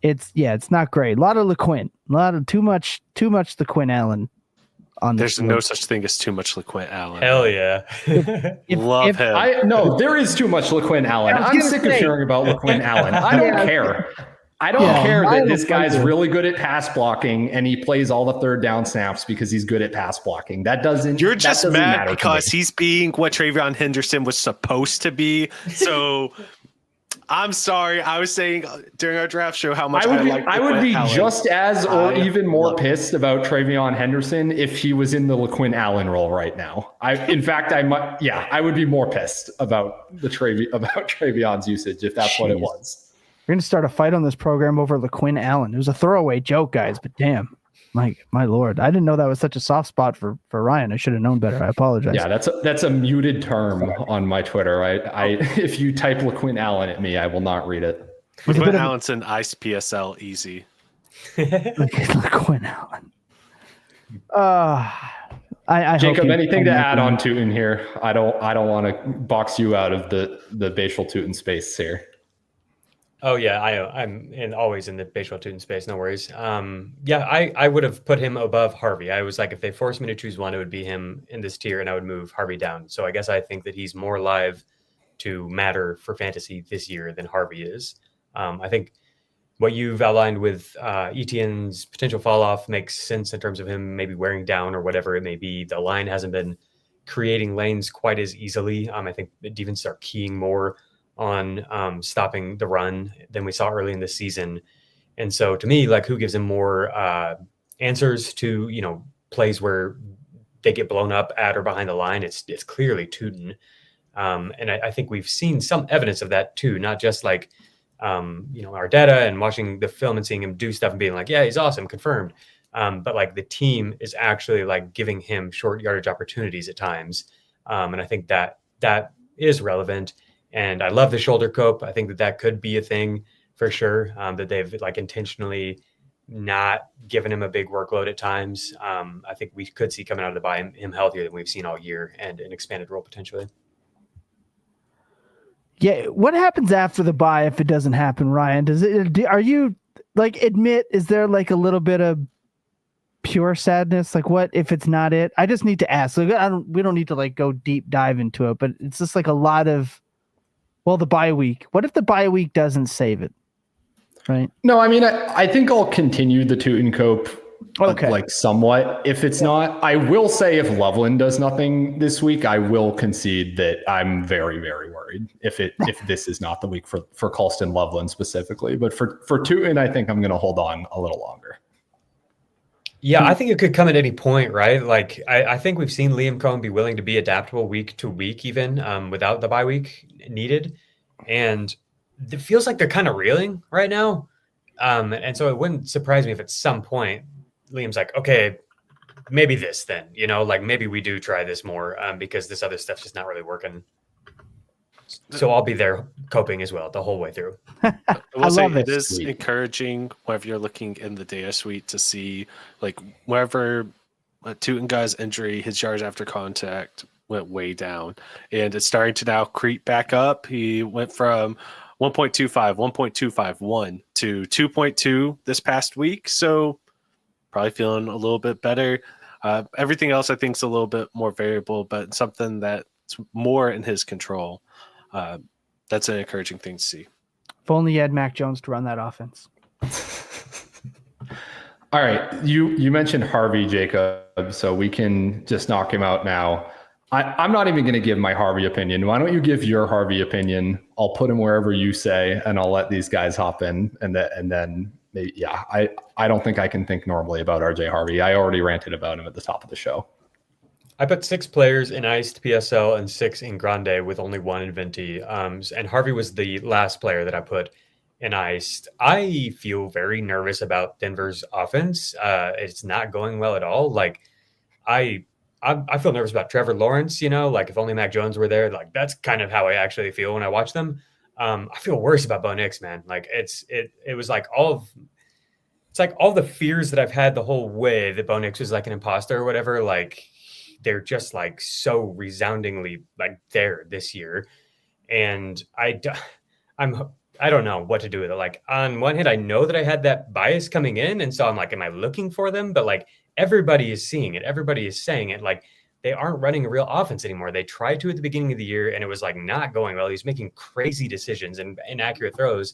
it's not great. A lot of LeQuint, too much LeQuint Allen. There's no such thing as too much LeQuint Allen. Hell yeah. Love him. No, there is too much LeQuint Allen. I'm sick of hearing about LeQuint Allen. I don't care. I don't care that this guy's really good at pass blocking and he plays all the 3rd down snaps because he's good at pass blocking. You're just mad because he's being what TreVeyon Henderson was supposed to be. So I'm sorry. I was saying during our draft show how much I would be just as or even more pissed about TreVeyon Henderson if he was in the LeQuint Allen role right now. I would be more pissed about TreVeyon's usage if that's what it was. We're going to start a fight on this program over LeQuint Allen. It was a throwaway joke, guys, but damn. My lord, I didn't know that was such a soft spot for Ryan. I should have known better. I apologize. Yeah, that's a muted term on my Twitter. I if you type LaQuinn Allen at me, I will not read it. LaQuinn Allen's an Iced PSL easy. LaQuinn Allen. I Jacob, anything to add on Tuten here? I don't want to box you out of the Bhayshul Tuten space here. Oh yeah, I'm always in the Bhayshul Tuten space. No worries. I would have put him above Harvey. I was like, if they forced me to choose one, it would be him in this tier, and I would move Harvey down. So I guess I think that he's more live to matter for fantasy this year than Harvey is. I think what you've outlined with Etienne's potential fall off makes sense in terms of him maybe wearing down or whatever it may be. The line hasn't been creating lanes quite as easily. I think the defenses are keying more on stopping the run than we saw early in the season. And so to me, like, who gives him more answers to, plays where they get blown up at or behind the line? It's clearly Tuten. And I think we've seen some evidence of that too, not just like, our data and watching the film and seeing him do stuff and being like, yeah, he's awesome, confirmed. But like the team is actually like giving him short yardage opportunities at times. And I think that is relevant. And I love the shoulder cope. I think that could be a thing for sure, that they've like intentionally not given him a big workload at times. I think we could see coming out of the bye him healthier than we've seen all year and an expanded role potentially. Yeah. What happens after the bye if it doesn't happen, Ryan? Are you like, is there like a little bit of pure sadness? Like, what if it's not it? I just need to ask. Like, we don't need to like go deep dive into it, but it's just like a lot of, the bye week. What if the bye week doesn't save it? Right. No, I mean, I think I'll continue the Tuten cope. Okay. Like somewhat. If it's not, I will say if Loveland does nothing this week, I will concede that I'm very, very worried if this is not the week for Colston Loveland specifically. But for Tuten, I think I'm going to hold on a little longer. Yeah, I think it could come at any point, right? Like, I think we've seen Liam Cohen be willing to be adaptable week to week, even without the bye week needed. And it feels like they're kind of reeling right now. And so it wouldn't surprise me if at some point Liam's like, okay, maybe this then, like maybe we do try this more because this other stuff's just not really working. So I'll be there coping as well the whole way through. I love it. It is Sweet. encouraging whenever you're looking in the data suite to see like wherever Tuten guy's injury, his yards after contact went way down, and it's starting to now creep back up. He went from 1.25, 1.251 to 2.2 this past week. So probably feeling a little bit better. Everything else I think is a little bit more variable, but something that's more in his control. That's an encouraging thing to see. If only you had Mac Jones to run that offense. All right. You mentioned Harvey, Jacob, so we can just knock him out now. I'm not even going to give my Harvey opinion. Why don't you give your Harvey opinion? I'll put him wherever you say, and I'll let these guys hop in. And then maybe, yeah, I don't think I can think normally about RJ Harvey. I already ranted about him at the top of the show. I put 6 players in Iced PSL and 6 in Grande with only 1 in Venti. And Harvey was the last player that I put in Iced. I feel very nervous about Denver's offense. It's not going well at all. Like, I feel nervous about Trevor Lawrence, like if only Mac Jones were there. Like, that's kind of how I actually feel when I watch them. I feel worse about Bo Nix, man. Like it was like all the fears that I've had the whole way that Bo Nix was like an imposter or whatever. Like, they're just like so resoundingly like there this year. And I don't know what to do with it. Like, on one hand, I know that I had that bias coming in. And so I'm like, am I looking for them? But like, everybody is seeing it. Everybody is saying it. Like, they aren't running a real offense anymore. They tried to at the beginning of the year and it was like not going well. He's making crazy decisions and inaccurate throws.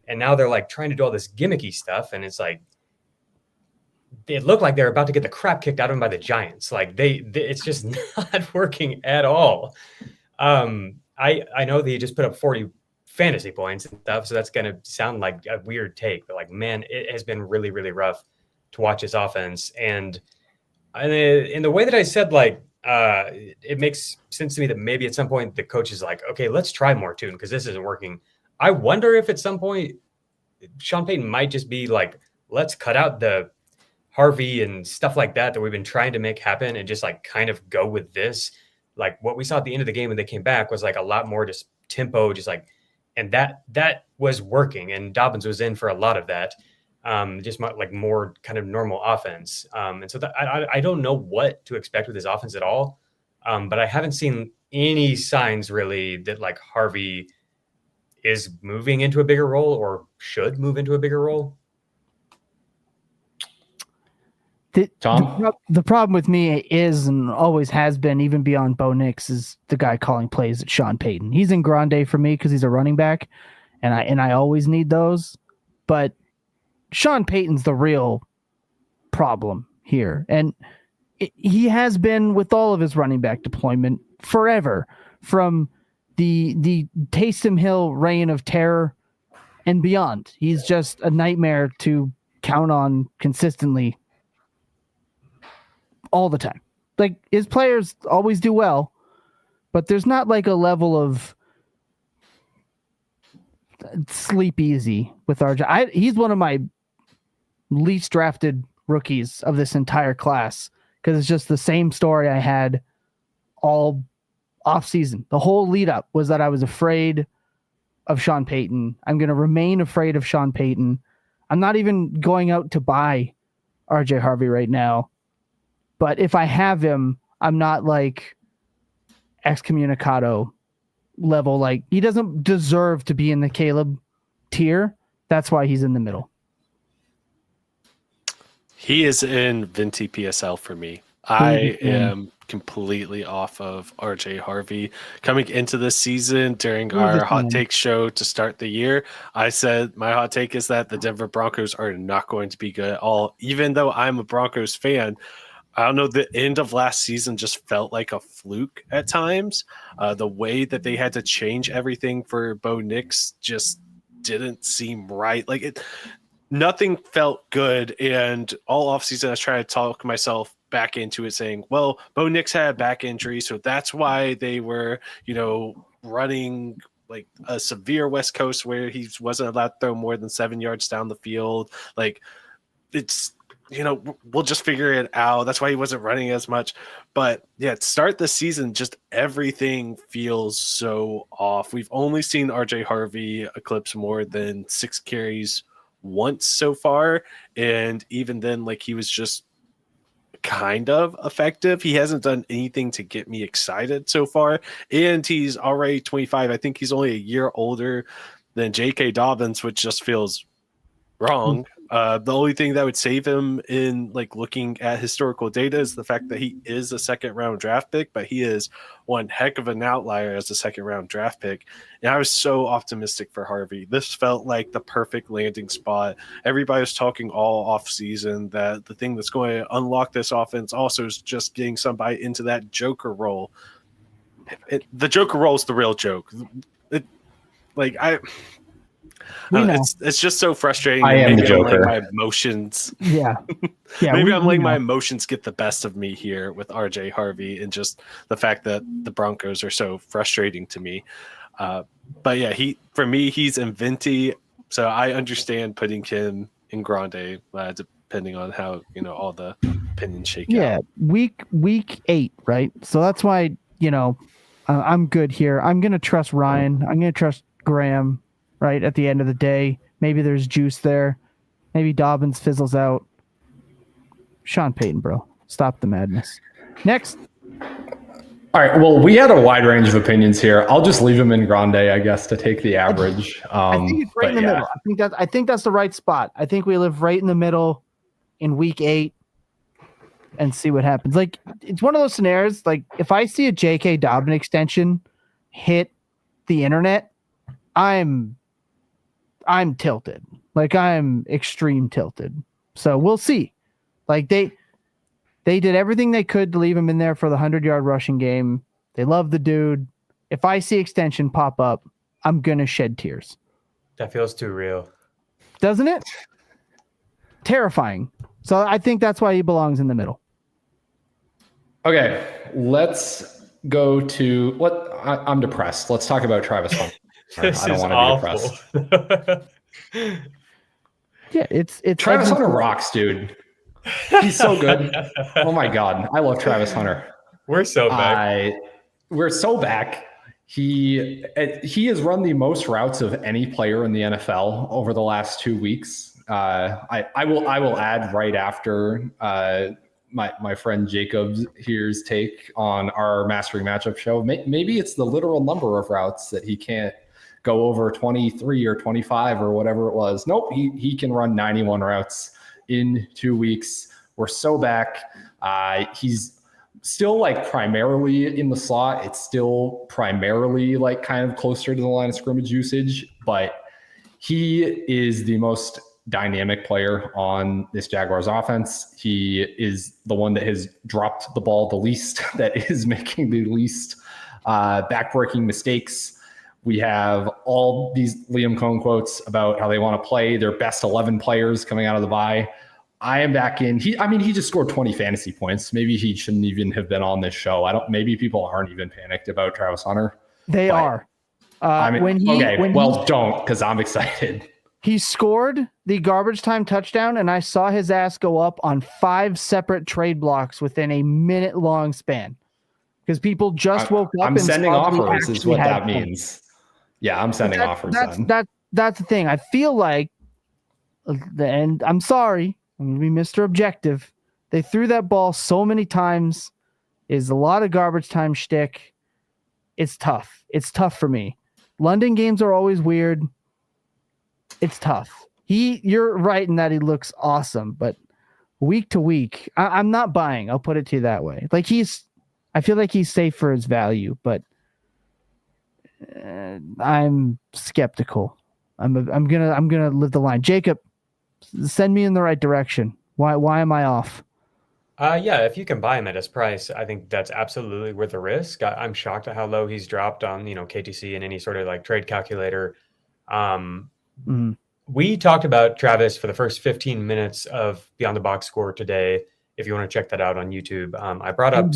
And now they're like trying to do all this gimmicky stuff. And it's like, it looked like they're about to get the crap kicked out of them by the Giants. Like it's just not working at all. I know that he just put up 40 fantasy points and stuff. So that's going to sound like a weird take, but like, man, it has been really, really rough to watch his offense. And in the way that I said, like, it makes sense to me that maybe at some point the coach is like, okay, let's try more Tune because this isn't working. I wonder if at some point Sean Payton might just be like, let's cut out the Harvey and stuff like that we've been trying to make happen and just like kind of go with this. Like what we saw at the end of the game when they came back was like a lot more just tempo, just like, and that was working, and Dobbins was in for a lot of that. Just like more kind of normal offense. And so that, I don't know what to expect with his offense at all. But I haven't seen any signs really that like Harvey is moving into a bigger role or should move into a bigger role. Tom? The problem with me is, and always has been, even beyond Bo Nix, is the guy calling plays at Sean Payton. He's in Grande for me because he's a running back, and I always need those. But Sean Payton's the real problem here, and he has been with all of his running back deployment forever, from the Taysom Hill reign of terror and beyond. He's just a nightmare to count on consistently all the time. Like, his players always do well, but there's not like a level of sleep easy with RJ. He's one of my least drafted rookies of this entire class because it's just the same story I had all off season. The whole lead up was that I was afraid of Sean Payton. I'm going to remain afraid of Sean Payton. I'm not even going out to buy RJ Harvey right now. But if I have him, I'm not like excommunicado level. Like, he doesn't deserve to be in the Kaleb tier. That's why he's in the middle. He is in Venti PSL for me. I am completely off of RJ Harvey. Coming into this season during our hot take show to start the year, I said my hot take is that the Denver Broncos are not going to be good at all. Even though I'm a Broncos fan, I don't know, the end of last season just felt like a fluke at times. The way that they had to change everything for Bo Nix just didn't seem right. Like, nothing felt good. And all offseason, I was trying to talk myself back into it, saying, well, Bo Nix had a back injury, so that's why they were, running like a severe West Coast where he wasn't allowed to throw more than 7 yards down the field. Like, it's, we'll just figure it out. That's why he wasn't running as much. But yeah, to start the season, just everything feels so off. We've only seen RJ Harvey eclipse more than 6 carries once so far. And even then, like, he was just kind of effective. He hasn't done anything to get me excited so far. And he's already 25. I think he's only a year older than J.K. Dobbins, which just feels wrong. The only thing that would save him in like looking at historical data is the fact that he is a second round draft pick, but he is one heck of an outlier as a second round draft pick. And I was so optimistic for Harvey. This felt like the perfect landing spot. Everybody was talking all off season that the thing that's going to unlock this offense also is just getting somebody into that Joker role. The Joker role is the real joke. It's just so frustrating. I am the Joker. My emotions. Yeah. Maybe I'm letting my emotions get the best of me here with RJ Harvey and just the fact that the Broncos are so frustrating to me. But yeah, for me, he's in Venti, so I understand putting him in Grande, depending on how all the opinions shake out. Yeah, week 8, right? So that's why I'm good here. I'm gonna trust Ryan. I'm gonna trust Graham. Right at the end of the day, maybe there's juice there. Maybe Dobbins fizzles out. Sean Payton, bro. Stop the madness. Next. All right. Well, we had a wide range of opinions here. I'll just leave him in Grande, I guess, to take the average. I think it's right in the middle. I think that's the right spot. I think we live right in the middle in week 8 and see what happens. Like, it's one of those scenarios. Like, if I see a J.K. Dobbins extension hit the internet, I'm tilted. Like, I'm extreme tilted. So we'll see. Like, they did everything they could to leave him in there for the 100-yard rushing game. They love the dude. If I see extension pop up, I'm going to shed tears. That feels too real. Doesn't it? Terrifying. So I think that's why he belongs in the middle. Okay, let's go to what I'm depressed. Let's talk about Travis Hunter. This I don't is want to be depressed. Yeah, it's Travis Hunter rocks, dude. He's so good. Oh my God. I love Travis Hunter. We're so back. We're so back. He has run the most routes of any player in the NFL over the last 2 weeks. I will add right after my friend Jakob here's take on our Mastering Matchup show. Maybe it's the literal number of routes that he can't go over 23 or 25 or whatever it was. Nope, he can run 91 routes in 2 weeks. We're so back. He's still like primarily in the slot. It's still primarily like kind of closer to the line of scrimmage usage, but he is the most dynamic player on this Jaguars offense. He is the one that has dropped the ball the least, that is making the least backbreaking mistakes. We have all these Liam Cohn quotes about how they want to play their best 11 players coming out of the bye. I am back in. He just scored 20 fantasy points. Maybe he shouldn't even have been on this show. Maybe people aren't even panicked about Travis Hunter. They are. Don't, because I'm excited. He scored the garbage time touchdown, and I saw his ass go up on 5 separate trade blocks within a minute-long span because people just woke up. I'm and sending offers is what that points. means. Yeah, I'm sending offers. That's the thing. I feel like, and I'm sorry, I'm going to be Mr. Objective. They threw that ball so many times. Is a lot of garbage time shtick. It's tough. It's tough for me. London games are always weird. It's tough. You're right in that he looks awesome, but week to week, I'm not buying. I'll put it to you that way. Like I feel like he's safe for his value, but I'm skeptical. I'm gonna live the line. Jakob, send me in the right direction. Why am I off? Yeah, if you can buy him at his price, I think that's absolutely worth the risk. I'm shocked at how low he's dropped on, KTC and any sort of like trade calculator. We talked about Travis for the first 15 minutes of Beyond the Box Score today. If you want to check that out on YouTube, I brought up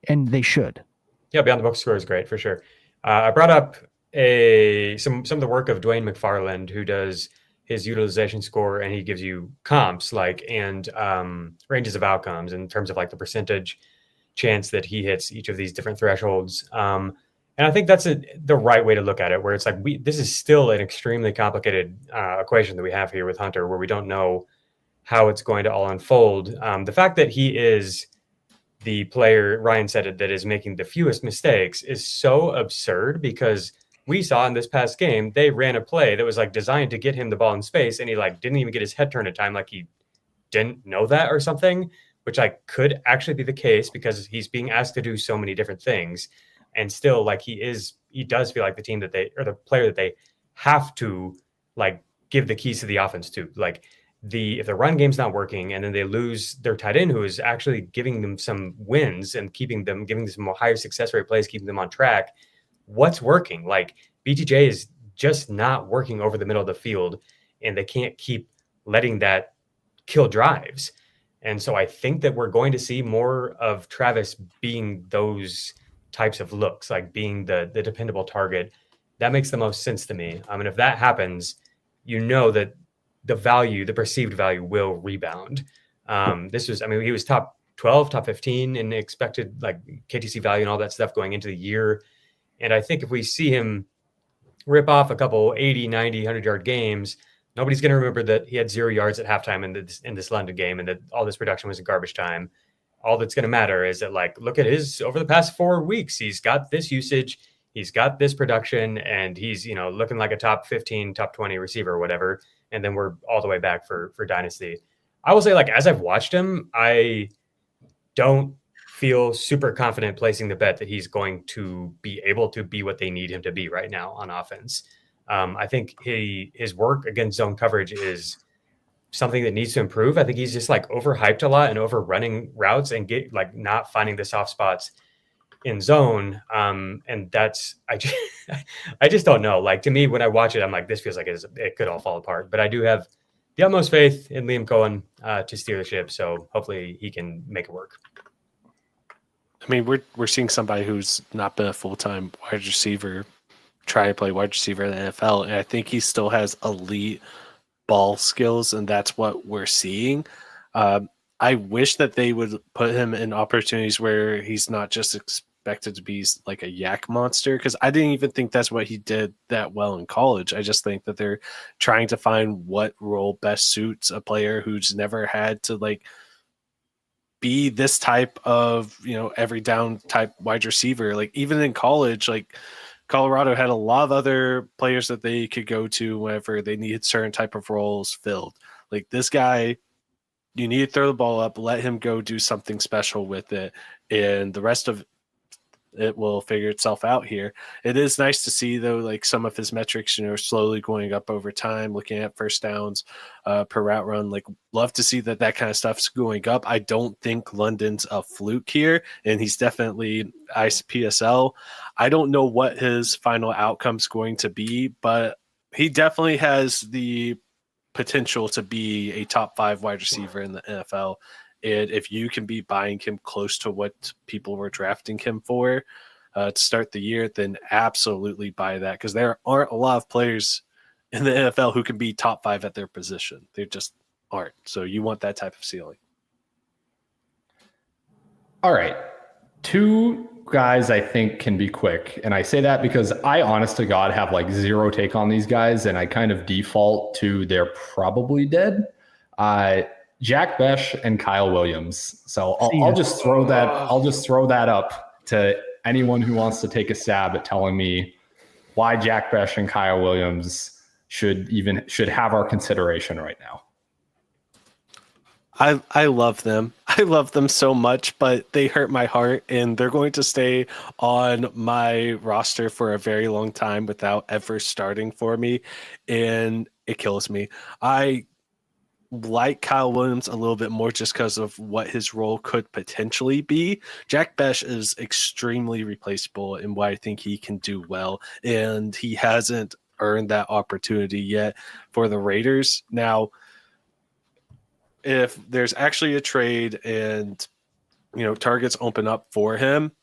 and they should. Yeah, Beyond the Box Score is great for sure. I brought up some of the work of Dwayne McFarland, who does his utilization score, and he gives you comps and ranges of outcomes in terms of like the percentage chance that he hits each of these different thresholds. And I think that's the right way to look at it, where it's like this is still an extremely complicated equation that we have here with Hunter, where we don't know how it's going to all unfold. The fact that he is the player, Ryan said it, that is making the fewest mistakes is so absurd, because we saw in this past game, they ran a play that was like designed to get him the ball in space, and he like didn't even get his head turned in time, like he didn't know that or something, which like could actually be the case because he's being asked to do so many different things. And still, like he does feel like the team the player that they have to like give the keys to the offense to. Like if the run game's not working, and then they lose their tight end, who is actually giving them some wins and giving them some higher success rate plays, keeping them on track. What's working? Like BTJ is just not working over the middle of the field, and they can't keep letting that kill drives. And so I think that we're going to see more of Travis being those types of looks, like being the dependable target. That makes the most sense to me. I mean, if that happens, that the perceived value will rebound. He was top 12, top 15 in expected like KTC value and all that stuff going into the year. And I think if we see him rip off a couple 80, 90, 100-yard games, nobody's going to remember that he had 0 yards at halftime in this London game, and that all this production was in garbage time. All that's going to matter is that, like, look at his over the past 4 weeks, he's got this usage, he's got this production, and he's, looking like a top 15, top 20 receiver or whatever. And then we're all the way back for Dynasty. I will say, like, as I've watched him, I don't feel super confident placing the bet that he's going to be able to be what they need him to be right now on offense. I think his work against zone coverage is something that needs to improve. I think he's just like overhyped a lot and overrunning routes and not finding the soft spots in zone. And that's, I just don't know. Like, to me, when I watch it, I'm like, this feels like it could all fall apart, but I do have the utmost faith in Liam Cohen to steer the ship. So hopefully he can make it work. I mean, we're seeing somebody who's not been a full-time wide receiver try to play wide receiver in the NFL, and I think he still has elite ball skills, and that's what we're seeing. I wish that they would put him in opportunities where he's not just expected to be like a yak monster, because I didn't even think that's what he did that well in college. I just think that they're trying to find what role best suits a player who's never had to like be this type of, every down type wide receiver. Like even in college, like Colorado had a lot of other players that they could go to whenever they needed certain type of roles filled. Like this guy, you need to throw the ball up, let him go do something special with it, and the rest of it will figure itself out here. It is nice to see, though, like some of his metrics, slowly going up over time, looking at first downs per route run. Like, love to see that kind of stuff's going up. I don't think London's a fluke here, and he's definitely Iced PSL. I don't know what his final outcome's going to be, but he definitely has the potential to be a top 5 wide receiver in the NFL. And if you can be buying him close to what people were drafting him for to start the year, then absolutely buy that, because there aren't a lot of players in the NFL who can be top 5 at their position. They just aren't. So you want that type of ceiling. All right. 2 guys I think can be quick. And I say that because I honest to God have like zero take on these guys, and I kind of default to they're probably dead. Jack Bech and Kyle Williams. So I'll just throw that. I'll just throw that up to anyone who wants to take a stab at telling me why Jack Bech and Kyle Williams should have our consideration right now. I love them. I love them so much, but they hurt my heart, and they're going to stay on my roster for a very long time without ever starting for me, and it kills me. I like Kyle Williams a little bit more just because of what his role could potentially be. Jack Bech is extremely replaceable in what I think he can do well, and he hasn't earned that opportunity yet for the Raiders. Now, if there's actually a trade and targets open up for him,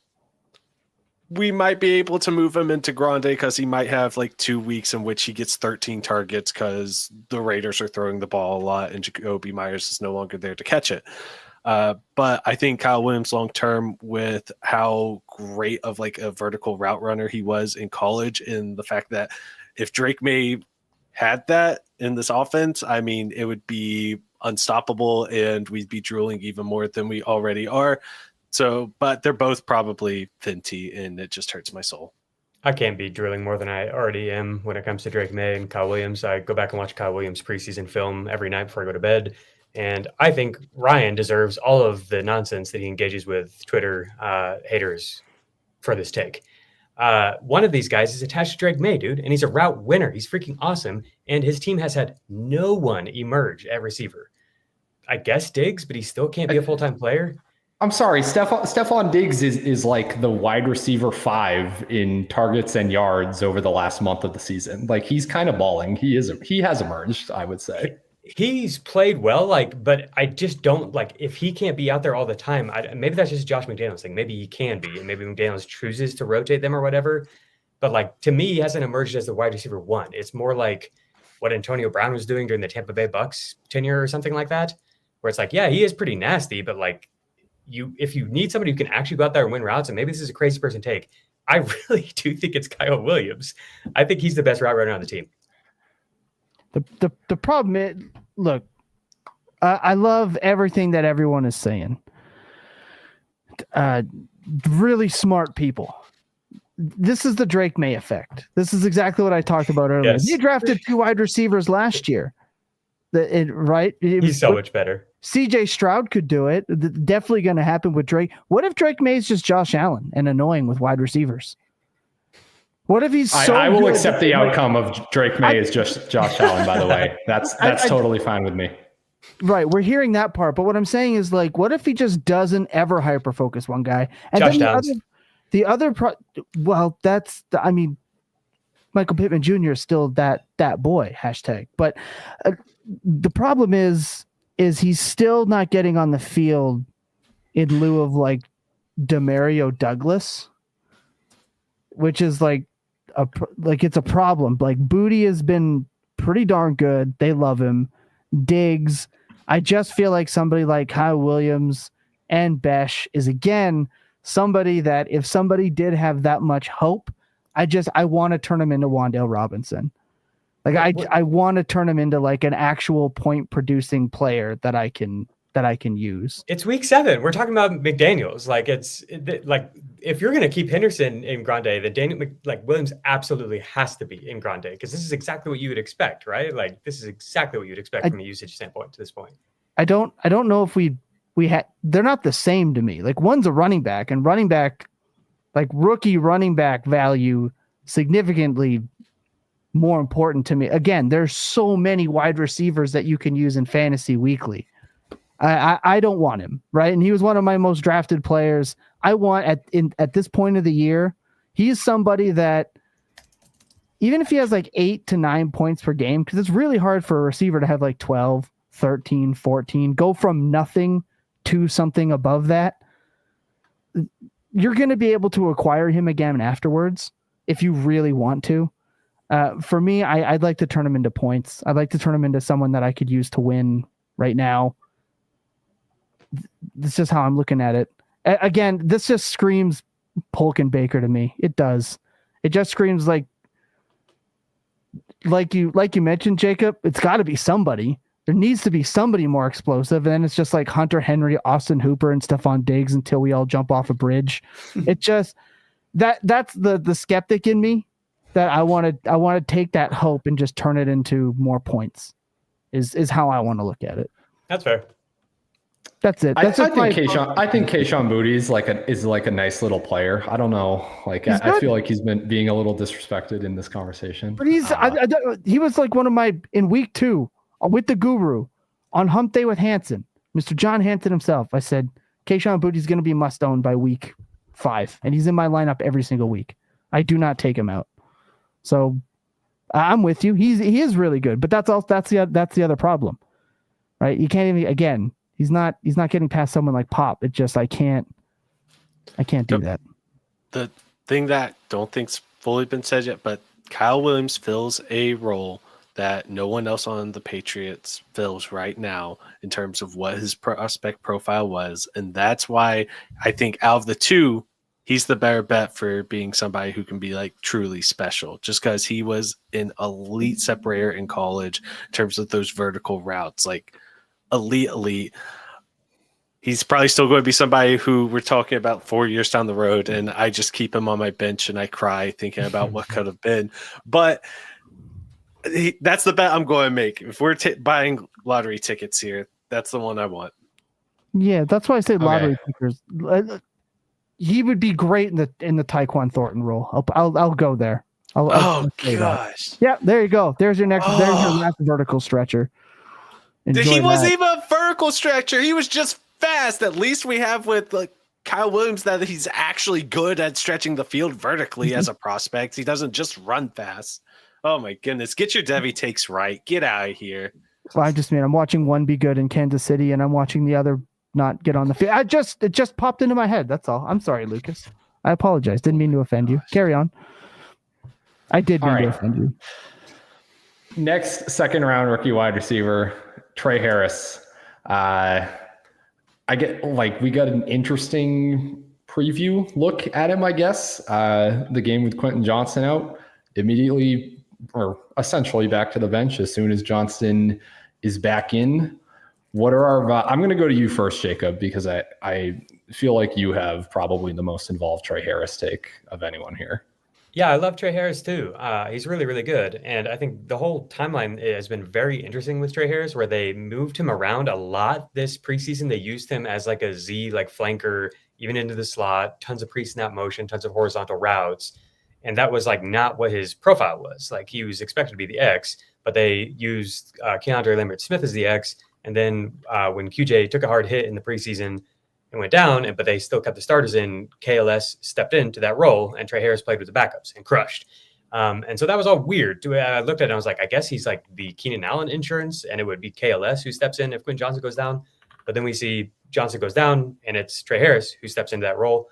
we might be able to move him into Grande, because he might have like 2 weeks in which he gets 13 targets because the Raiders are throwing the ball a lot and Jacoby Myers is no longer there to catch it. But I think Kyle Williams long-term, with how great of like a vertical route runner he was in college, and the fact that if Drake May had that in this offense, I mean, it would be unstoppable and we'd be drooling even more than we already are. So, but they're both probably Venti, and it just hurts my soul. I can't be drilling more than I already am when it comes to Drake May and Kyle Williams. I go back and watch Kyle Williams preseason film every night before I go to bed. And I think Ryan deserves all of the nonsense that he engages with Twitter haters for this take. One of these guys is attached to Drake May, dude, and he's a route winner. He's freaking awesome. And his team has had no one emerge at receiver. I guess Diggs, but he still can't be a full-time player. I'm sorry, Stephon Diggs is like the wide receiver 5 in targets and yards over the last month of the season. Like, he's kind of balling. He has emerged, I would say. He's played well, but I just don't if he can't be out there all the time. Maybe that's just Josh McDaniels thing. Maybe he can be, and maybe McDaniels chooses to rotate them or whatever. But to me, he hasn't emerged as the wide receiver 1. It's more like what Antonio Brown was doing during the Tampa Bay Bucks tenure or something like that, where it's yeah, he is pretty nasty, but if you need somebody who can actually go out there and win routes, and maybe this is a crazy person take, I really do think it's Kyle Williams. I think he's the best route runner on the team. The problem is, look, I love everything that everyone is saying. Really smart people. This is the Drake May effect. This is exactly what I talked about earlier. Yes. He drafted 2 wide receivers last year. He's so much better. CJ Stroud could do it. Definitely going to happen with Drake. What if Drake May is just Josh Allen and annoying with wide receivers? What if he's so I will good accept the outcome of Drake May is just Josh Allen, by the way. That's totally fine with me. Right. We're hearing that part. But what I'm saying is, what if he just doesn't ever hyper-focus one guy? And Josh then Michael Pittman Jr. is still that boy, hashtag. But the problem is he's still not getting on the field in lieu of Demario Douglas, which is it's a problem. Booty has been pretty darn good. They love him. Diggs, I just feel like somebody like Kyle Williams and Bech is, again, somebody that if somebody did have that much hope, I want to turn him into Wan'Dale Robinson. Like I want to turn him into like an actual point producing player that I can use. It's week 7. We're talking about McDaniels. Like like if you're going to keep Henderson in Grande, then Williams absolutely has to be in Grande, because this is exactly what you would expect, right? Like this is exactly what you'd expect from a usage standpoint to this point. I don't know if we had, they're not the same to me. Like one's a running back, and running back, like rookie running back value, significantly more important to me. Again, there's so many wide receivers that you can use in fantasy weekly. I don't want him, right? And he was one of my most drafted players. I want at this point of the year, he's somebody that even if he has like 8 to 9 points per game, because it's really hard for a receiver to have like 12, 13, 14, go from nothing to something above that. You're going to be able to acquire him again afterwards if you really want to. For me, I'd like to turn him into points. I'd like to turn him into someone that I could use to win right now. This is how I'm looking at it. Again, this just screams Polk and Baker to me. It does. It just screams like you mentioned, Jacob. It's got to be somebody. There needs to be somebody more explosive. And then it's just like Hunter Henry, Austin Hooper, and Stephon Diggs until we all jump off a bridge. It just that's the skeptic in me, that I want to take that hope and just turn it into more points. Is how I want to look at it. That's fair. That's it. I think Kayshon Boutte is like a nice little player. I don't know. Like I feel like he's been being a little disrespected in this conversation. But he was like one of my, in week 2 with the Guru on Hump Day with Hansen, Mr. John Hansen himself. I said Kayshon Boutte is going to be must own by week 5, and he's in my lineup every single week. I do not take him out. So I'm with you. He is really good, but that's the other problem, right? You can't even, again, he's not getting past someone like Pop. It just, I can't do that. The thing that don't think's fully been said yet, but Kyle Williams fills a role that no one else on the Patriots fills right now in terms of what his prospect profile was. And that's why I think out of the two, he's the better bet for being somebody who can be like truly special, just because he was an elite separator in college in terms of those vertical routes, like elite. He's probably still going to be somebody who we're talking about 4 years down the road, and I just keep him on my bench and I cry thinking about what could have been. But that's the bet I'm going to make. If we're buying lottery tickets here, that's the one I want. Yeah, that's why I say lottery tickets. He would be great in the Tyquan Thornton role. I'll go there. I'll gosh. Yeah, there you go. There's your next. There's your last vertical stretcher. He wasn't even a vertical stretcher. He was just fast. At least we have with like Kyle Williams that he's actually good at stretching the field vertically as a prospect. He doesn't just run fast. Oh my goodness. Get your Devy takes right. Get out of here. Well, I'm watching one be good in Kansas City and I'm watching the other not get on the field. It just popped into my head. That's all. I'm sorry, Lucas. I apologize. Didn't mean to offend you. Carry on. I did mean to offend you. Next, second round rookie wide receiver, Tre Harris. We got an interesting preview look at him, I guess. The game with Quentin Johnson out, immediately or essentially back to the bench as soon as Johnson is back in. What are our I'm going to go to you first, Jacob, because I feel like you have probably the most involved Tre Harris take of anyone here. Yeah, I love Tre Harris too. He's really, really good. And I think the whole timeline has been very interesting with Tre Harris, where they moved him around a lot this preseason. They used him as like a Z, like flanker, even into the slot, tons of pre-snap motion, tons of horizontal routes. And that was like not what his profile was. Like he was expected to be the X, but they used Keandre Lambert-Smith as the X. And then when QJ took a hard hit in the preseason and went down, but they still kept the starters in, KLS stepped into that role, and Tre Harris played with the backups and crushed. And so that was all weird. I looked at it and I was like, I guess he's like the Keenan Allen insurance, and it would be KLS who steps in if Quinn Johnson goes down. But then we see Johnson goes down, and it's Tre Harris who steps into that role.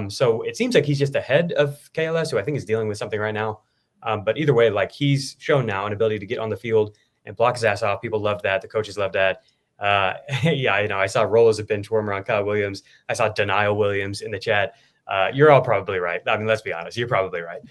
So it seems like he's just ahead of KLS, who I think is dealing with something right now. But either way, like he's shown now an ability to get on the field and block his ass off. People love that. The coaches love that. Yeah, I saw Roll as a bench warmer on Kyle Williams. I saw Denial Williams in the chat. You're all probably right. I mean, let's be honest. You're probably right.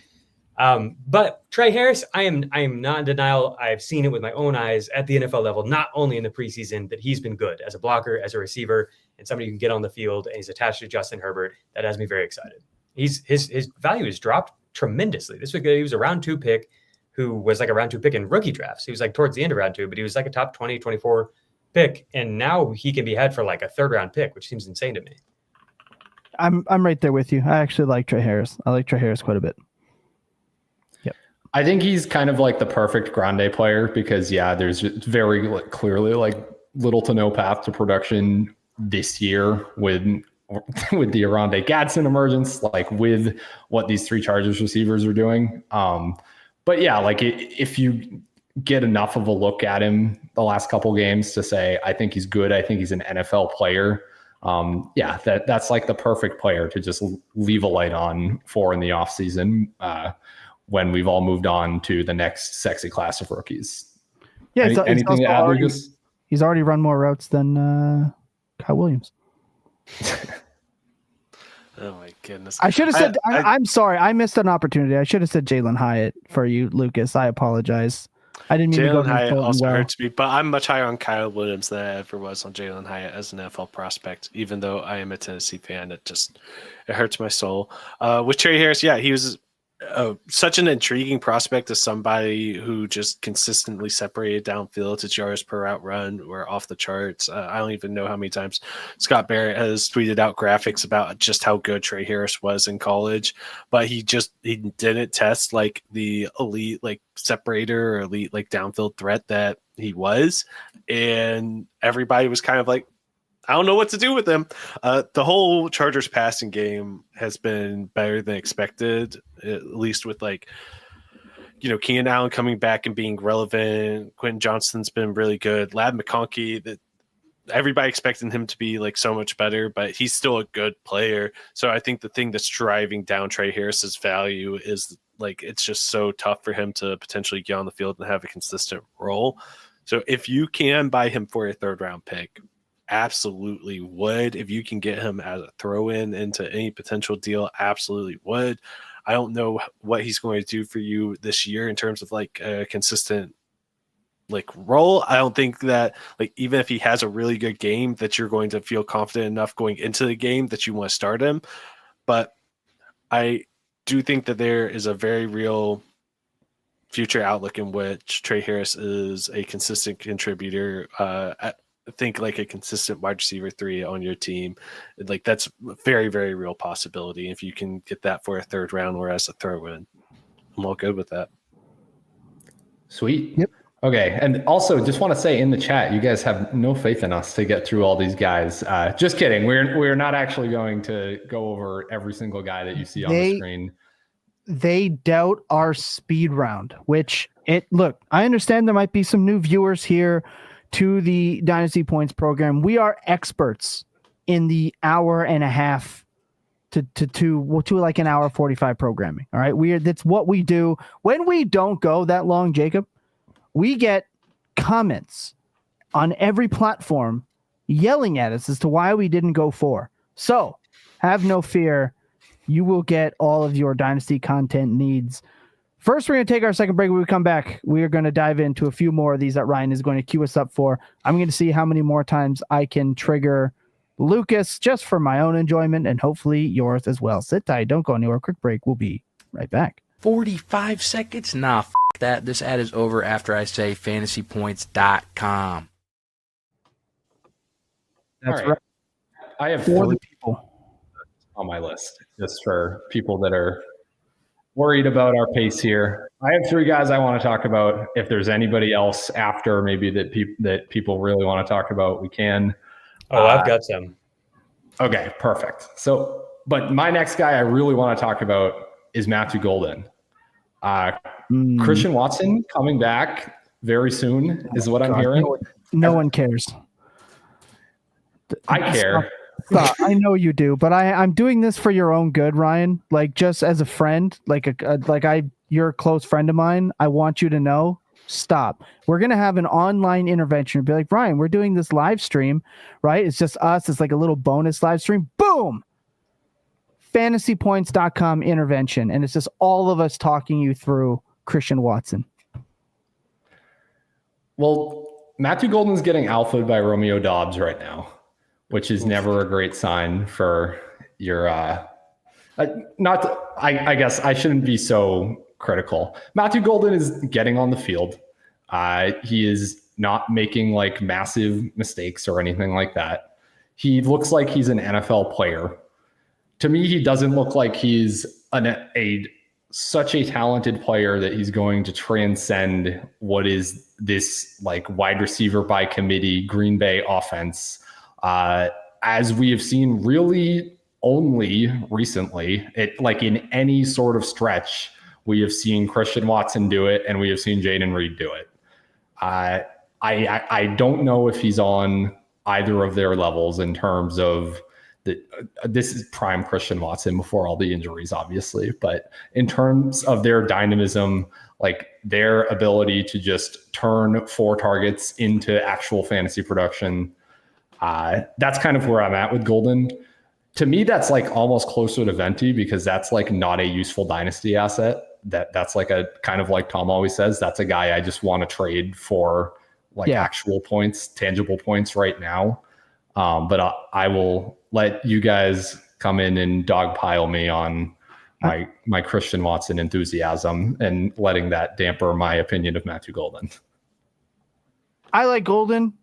But Tre Harris, I am not in denial. I've seen it with my own eyes at the NFL level, not only in the preseason, that he's been good as a blocker, as a receiver, and somebody who can get on the field, and he's attached to Justin Herbert. That has me very excited. His value has dropped tremendously. This was good. He was a round 2 pick who was like a round 2 pick in rookie drafts. He was like towards the end of round 2, but he was like a top 20, 24 pick. And now he can be had for like a 3rd round pick, which seems insane to me. I'm right there with you. I actually like Tre Harris. I like Tre Harris quite a bit. I think he's kind of like the perfect Grande player because, there's very clearly like little to no path to production this year with the Grande Gadsden emergence, like with what these 3 Chargers receivers are doing. But yeah, like if you get enough of a look at him the last couple games to say, I think he's good. I think he's an NFL player. That's like the perfect player to just leave a light on for in the offseason. When we've all moved on to the next sexy class of rookies. Yeah, anything to add, Lucas? He's already run more routes than Kyle Williams. Oh my goodness! I should have said. I'm sorry, I missed an opportunity. I should have said Jalin Hyatt for you, Lucas. I apologize. I didn't mean to go. Jalin Hyatt also hurts me, but I'm much higher on Kyle Williams than I ever was on Jalin Hyatt as an NFL prospect. Even though I am a Tennessee fan, it hurts my soul. With Tre Harris, he was such an intriguing prospect as somebody who just consistently separated downfield. His yards per route run were off the charts. I don't even know how many times Scott Barrett has tweeted out graphics about just how good Tre Harris was in college, but he didn't test like the elite like separator or elite like downfield threat that he was, and everybody was kind of like, I don't know what to do with him. The whole Chargers passing game has been better than expected, at least with Keenan Allen coming back and being relevant. Quentin Johnston's been really good. Ladd McConkey, that everybody expecting him to be like so much better, but he's still a good player. So I think the thing that's driving down Tre Harris's value is like it's just so tough for him to potentially get on the field and have a consistent role. So if you can buy him for a 3rd round pick, absolutely would. If you can get him as a throw-in into any potential deal, absolutely would. I don't know what he's going to do for you this year in terms of like a consistent like role. I don't think that like even if he has a really good game that you're going to feel confident enough going into the game that you want to start him. But I do think that there is a very real future outlook in which Tre Harris is a consistent contributor. I think like a consistent wide receiver 3 on your team, like that's a very, very real possibility. If you can get that for a 3rd round or as a throw-in, I'm all good with that. Sweet. Yep. Okay. And also just want to say in the chat, you guys have no faith in us to get through all these guys. Just kidding. We're not actually going to go over every single guy that you see on the screen. They doubt our speed round, look, I understand there might be some new viewers here to the Dynasty Points program. We are experts in the hour and a half to like an hour 45 programming. All right. That's what we do. When we don't go that long, Jacob, we get comments on every platform yelling at us as to why we didn't go 4. So have no fear. You will get all of your Dynasty content needs. First, we're going to take our second break. When we come back, we are going to dive into a few more of these that Ryan is going to queue us up for. I'm going to see how many more times I can trigger Lucas just for my own enjoyment and hopefully yours as well. Sit tight. Don't go anywhere. Quick break. We'll be right back. 45 seconds? Nah, that. This ad is over after I say fantasypoints.com. That's right. I have 4 people on my list just for people that are worried about our pace here. I have 3 guys I want to talk about. If there's anybody else after maybe that people really want to talk about, we can. I've got some. Okay, perfect. So, but my next guy I really want to talk about is Matthew Golden. Christian Watson coming back very soon is what I'm hearing. No one cares. I care. Stop. I know you do, but I'm doing this for your own good, Ryan. Like just as a friend, you're a close friend of mine. I want you to know Stop. We're going to have an online intervention. Be like, Ryan, we're doing this live stream, right? It's just us. It's like a little bonus live stream. Boom. FantasyPoints.com intervention. And it's just all of us talking you through Christian Watson. Well, Matthew Golden's getting alphaed by Romeo Dobbs right now, which is never a great sign for your I guess I shouldn't be so critical. Matthew Golden is getting on the field. He is not making like massive mistakes or anything like that. He looks like he's an NFL player. To me, he doesn't look like he's such a talented player that he's going to transcend what is this like wide receiver by committee Green Bay offense. As we have seen really only recently, like in any sort of stretch, we have seen Christian Watson do it and we have seen Jayden Reed do it. I don't know if he's on either of their levels in terms of this is prime Christian Watson before all the injuries, obviously, but in terms of their dynamism, like their ability to just turn 4 targets into actual fantasy production, that's kind of where I'm at with Golden. To me, that's like almost closer to Venti because that's like not a useful dynasty asset. That's like a kind of like Tom always says, that's a guy I just want to trade for like actual points, tangible points right now. But I will let you guys come in and dogpile me on my Christian Watson enthusiasm and letting that damper my opinion of Matthew Golden. I like Golden.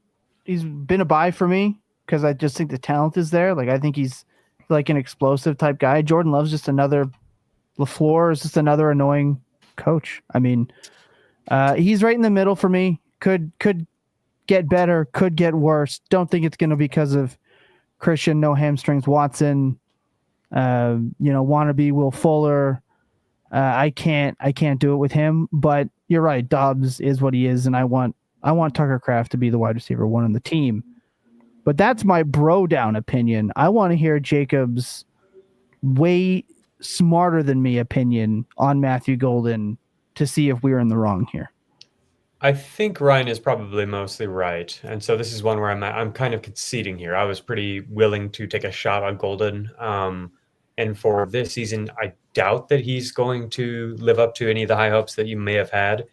He's been a buy for me because I just think the talent is there. Like I think he's like an explosive type guy. Jordan Love's just another LaFleur is just another annoying coach. I mean, he's right in the middle for me. Could get better, could get worse. Don't think it's going to be because of Christian, no hamstrings, Watson, wannabe Will Fuller. I can't do it with him, but you're right. Dobbs is what he is. And I want Tucker Kraft to be the wide receiver 1 on the team, but that's my bro down opinion. I want to hear Jacob's way smarter than me opinion on Matthew Golden to see if we're in the wrong here. I think Ryan is probably mostly right. And so this is one where I'm kind of conceding here. I was pretty willing to take a shot on Golden. And for this season, I doubt that he's going to live up to any of the high hopes that you may have had.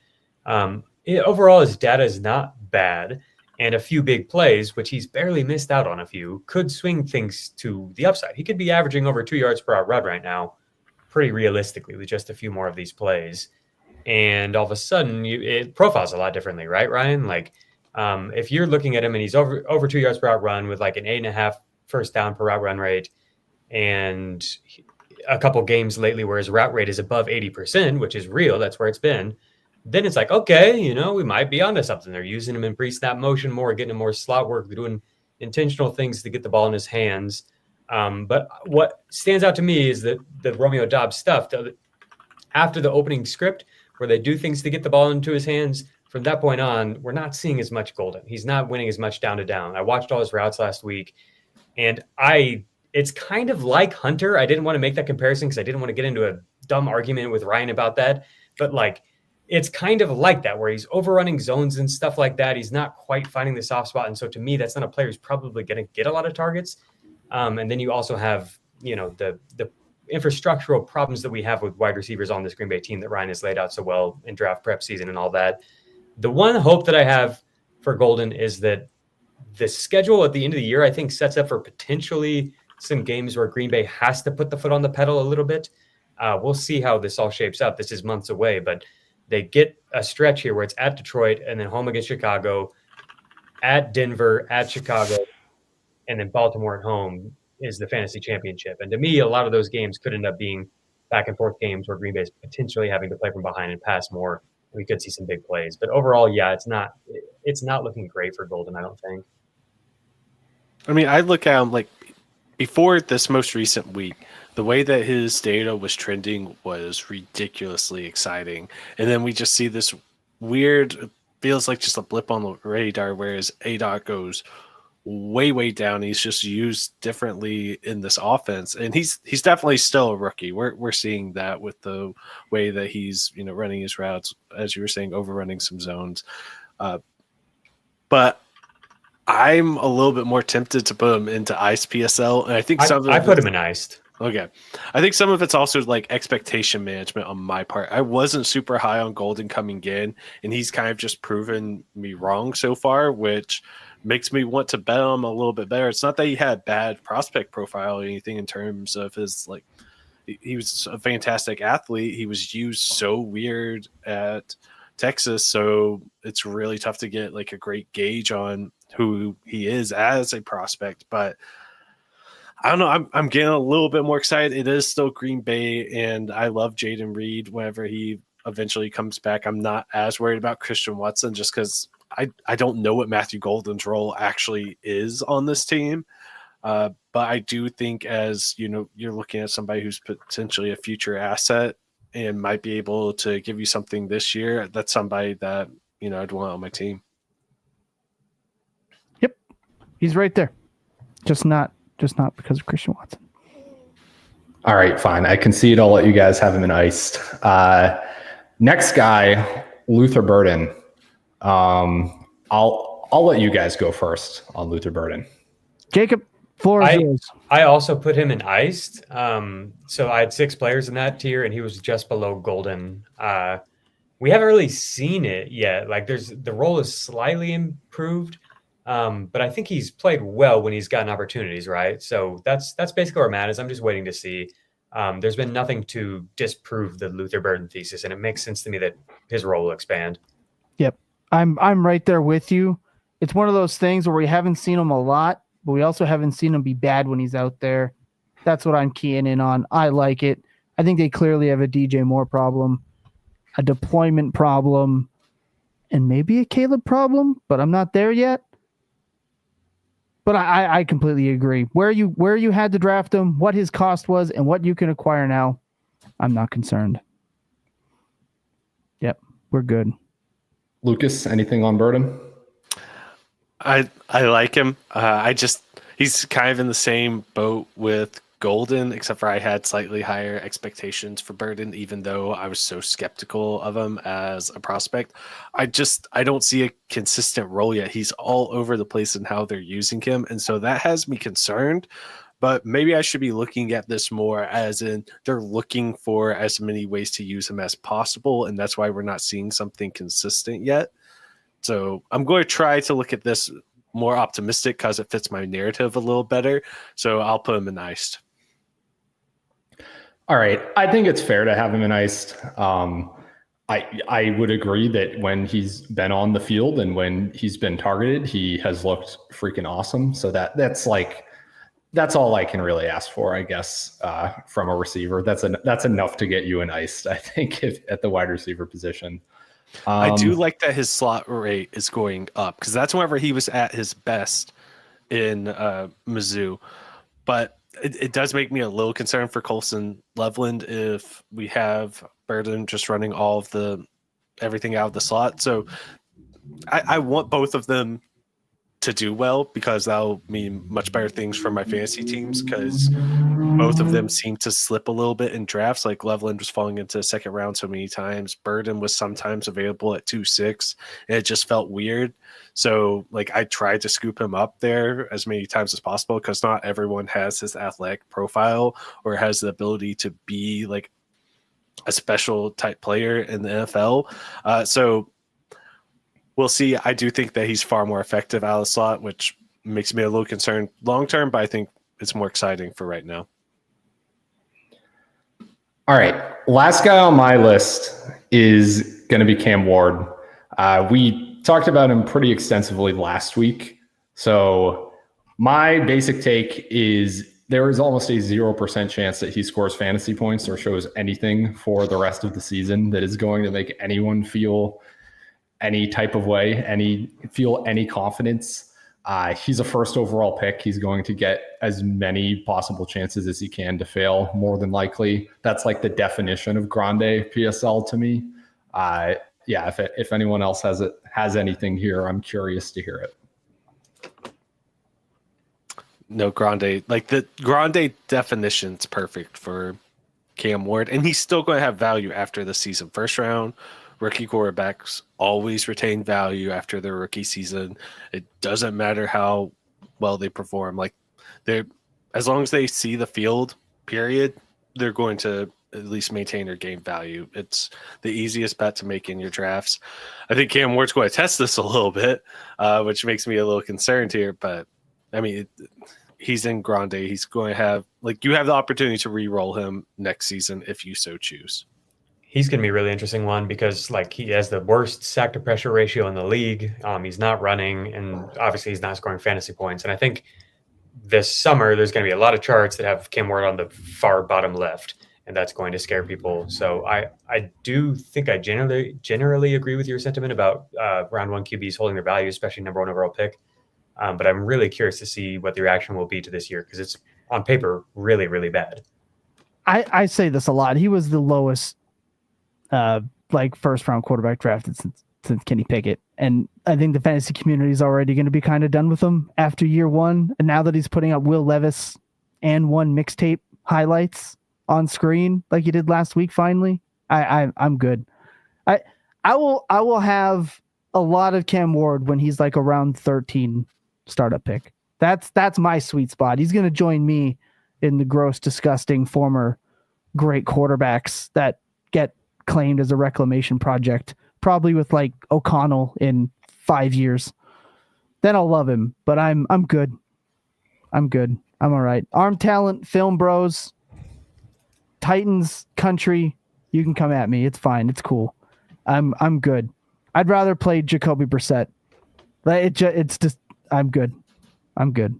Overall, his data is not bad. And a few big plays, which he's barely missed out on a few, could swing things to the upside. He could be averaging over 2 yards per out run right now, pretty realistically, with just a few more of these plays. And all of a sudden, it profiles a lot differently, right, Ryan? Like, if you're looking at him and he's over 2 yards per out run with like an 8.5 first down per route run rate, and a couple games lately where his route rate is above 80%, which is real, that's where it's been, then it's like, okay, we might be onto something. They're using him in pre-snap motion more, getting him more slot work, they're doing intentional things to get the ball in his hands. But what stands out to me is that the Romeo Dobbs stuff, after the opening script, where they do things to get the ball into his hands, from that point on, we're not seeing as much Golden. He's not winning as much down to down. I watched all his routes last week, and it's kind of like Hunter. I didn't want to make that comparison because I didn't want to get into a dumb argument with Ryan about that. But like, it's kind of like that, where he's overrunning zones and stuff like that. He's not quite finding the soft spot. And so to me, that's not a player who's probably going to get a lot of targets. And then you also have, the infrastructural problems that we have with wide receivers on this Green Bay team that Ryan has laid out so well in draft prep season and all that. The one hope that I have for Golden is that the schedule at the end of the year, I think, sets up for potentially some games where Green Bay has to put the foot on the pedal a little bit. We'll see how this all shapes up. This is months away, but they get a stretch here where it's at Detroit and then home against Chicago, at Denver, at Chicago, and then Baltimore at home is the fantasy championship. And to me, a lot of those games could end up being back and forth games where Green Bay is potentially having to play from behind and pass more. We could see some big plays, but overall, it's not looking great for Golden, I don't think. I mean, I look at him like before this most recent week, the way that his data was trending was ridiculously exciting. And then we just see this weird, feels like just a blip on the radar, whereas ADOT goes way down. He's just used differently in this offense, and he's definitely still a rookie. We're seeing that with the way that he's running his routes, as you were saying, overrunning some zones. But I'm a little bit more tempted to put him into Iced PSL, and I think I put him in Iced. Okay. I think some of it's also like expectation management on my part. I wasn't super high on Golden coming in, and he's kind of just proven me wrong so far, which makes me want to bet him a little bit better. It's not that he had bad prospect profile or anything in terms of his, like, he was a fantastic athlete. He was used so weird at Texas, so it's really tough to get like a great gauge on who he is as a prospect. But I don't know. I'm getting a little bit more excited. It is still Green Bay, and I love Jayden Reed whenever he eventually comes back. I'm not as worried about Christian Watson just because I don't know what Matthew Golden's role actually is on this team. But I do think, as you're looking at somebody who's potentially a future asset and might be able to give you something this year, that's somebody that I'd want on my team. Yep, he's right there. Just not because of Christian Watson. All right, fine. I concede. I'll let you guys have him in Iced. Next guy, Luther Burden. I'll let you guys go first on Luther Burden. Jacob, floor is yours. I also put him in Iced. So I had 6 players in that tier, and he was just below Golden. We haven't really seen it yet. Like, the role is slightly improved. But I think he's played well when he's gotten opportunities, right? So that's basically where I'm at. Is I'm just waiting to see. There's been nothing to disprove the Luther Burden thesis, and it makes sense to me that his role will expand. Yep, I'm right there with you. It's one of those things where we haven't seen him a lot, but we also haven't seen him be bad when he's out there. That's what I'm keying in on. I like it. I think they clearly have a DJ Moore problem, a deployment problem, and maybe a Kaleb problem, but I'm not there yet. But I completely agree. Where you had to draft him, what his cost was, and what you can acquire now, I'm not concerned. Yep, we're good. Lucas, anything on Burden? I like him. He's kind of in the same boat with Golden, except for I had slightly higher expectations for Burden, even though I was so skeptical of him as a prospect. I don't see a consistent role yet. He's all over the place in how they're using him, and so that has me concerned. But maybe I should be looking at this more as in they're looking for as many ways to use him as possible, and that's why we're not seeing something consistent yet. So I'm going to try to look at this more optimistic because it fits my narrative a little better. So I'll put him in Iced. All right. I think it's fair to have him in Iced. I would agree that when he's been on the field and when he's been targeted, he has looked freaking awesome. So that's all I can really ask for, I guess, from a receiver. That's enough to get you in Iced, I think, at the wide receiver position. I do like that his slot rate is going up because that's whenever he was at his best in Mizzou. But it does make me a little concerned for Colston Loveland if we have Burden just running all of everything out of the slot. So I want both of them to do well because that'll mean much better things for my fantasy teams because both of them seem to slip a little bit in drafts. Like Loveland was falling into the second round so many times. Burden was sometimes available at 2-6 and it just felt weird. So like I tried to scoop him up there as many times as possible because not everyone has his athletic profile or has the ability to be like a special type player in the NFL. So we'll see. I do think that he's far more effective out of the slot, which makes me a little concerned long term, but I think it's more exciting for right now. All right. Last guy on my list is going to be Cam Ward. We talked about him pretty extensively last week. So my basic take is there is almost a 0% chance that he scores fantasy points or shows anything for the rest of the season that is going to make anyone feel any type of way, feel any confidence. He's a first overall pick. He's going to get as many possible chances as he can to fail, more than likely. That's like the definition of Grande PSL to me. If anyone else has anything here, I'm curious to hear it. no Grande. Like the Grande definition's perfect for Cam Ward, and he's still going to have value after the season. First round rookie quarterbacks always retain value after their rookie season. It doesn't matter how well they perform. Like they're, as long as they see the field, period, they're going to at least maintain or gain value. It's the easiest bet to make in your drafts. I think Cam Ward's going to test this a little bit, which makes me a little concerned here. But I mean, he's in Grande. He's going to have, like, you have the opportunity to re-roll him next season if you so choose. He's going to be a really interesting one because, like, he has the worst sack to pressure ratio in the league. He's not running, and obviously he's not scoring fantasy points. And I think this summer there's going to be a lot of charts that have Cam Ward on the far bottom left, and that's going to scare people. So I do think I generally agree with your sentiment about round one QBs holding their value, especially number one overall pick. But I'm really curious to see what the reaction will be to this year because it's on paper really, really bad. I say this a lot. He was the lowest first round quarterback drafted since Kenny Pickett. And I think the fantasy community is already going to be kind of done with him after year one. And now that he's putting up Will Levis and one mixtape highlights on screen like he did last week, finally, I'm good. I will have a lot of Cam Ward when he's like around 13 startup pick. That's my sweet spot. He's going to join me in the gross, disgusting former great quarterbacks that get claimed as a reclamation project, probably with like O'Connell in 5 years. Then I'll love him, but I'm good. I'm good. I'm all right. Arm talent, film bros, Titans country. You can come at me. It's fine. It's cool. I'm good. I'd rather play Jacoby Brissett. It's just I'm good. I'm good.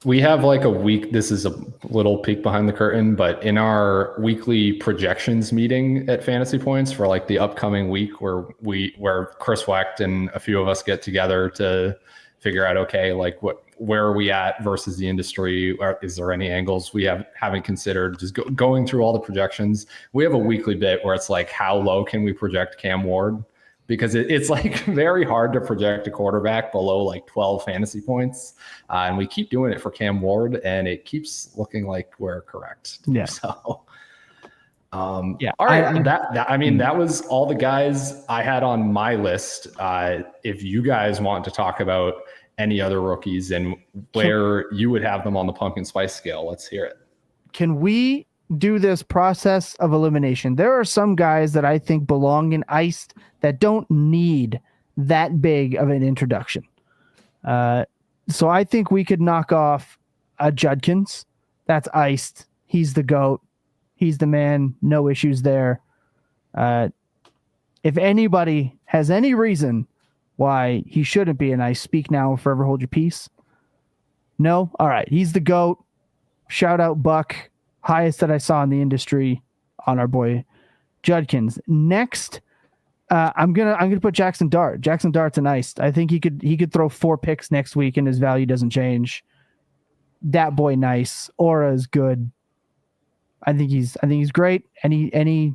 We have like a week. This is a little peek behind the curtain, but in our weekly projections meeting at Fantasy Points for like the upcoming week where Chris Wecht and a few of us get together to figure out, okay, like where are we at versus the industry? Is there any angles we haven't considered? Just going through all the projections. We have a weekly bit where it's like, how low can we project Cam Ward? Because it's like very hard to project a quarterback below like 12 fantasy points. And we keep doing it for Cam Ward and it keeps looking like we're correct. Yeah. So, yeah. All right. That was all the guys I had on my list. If you guys want to talk about any other rookies and where you would have them on the pumpkin spice scale, let's hear it. Can we do this process of elimination? There are some guys that I think belong in Iced that don't need that big of an introduction. So I think we could knock off a Judkins. That's Iced. He's the GOAT. He's the man. No issues there. If anybody has any reason why he shouldn't be, and I speak now, forever hold your peace. No? All right. He's the GOAT. Shout out Buck. Highest that I saw in the industry on our boy Judkins. Next, I'm gonna put Jackson Dart. Jackson Dart's an Iced. I think he could throw 4 picks next week and his value doesn't change. That boy nice. Aura is good. I think he's great. Any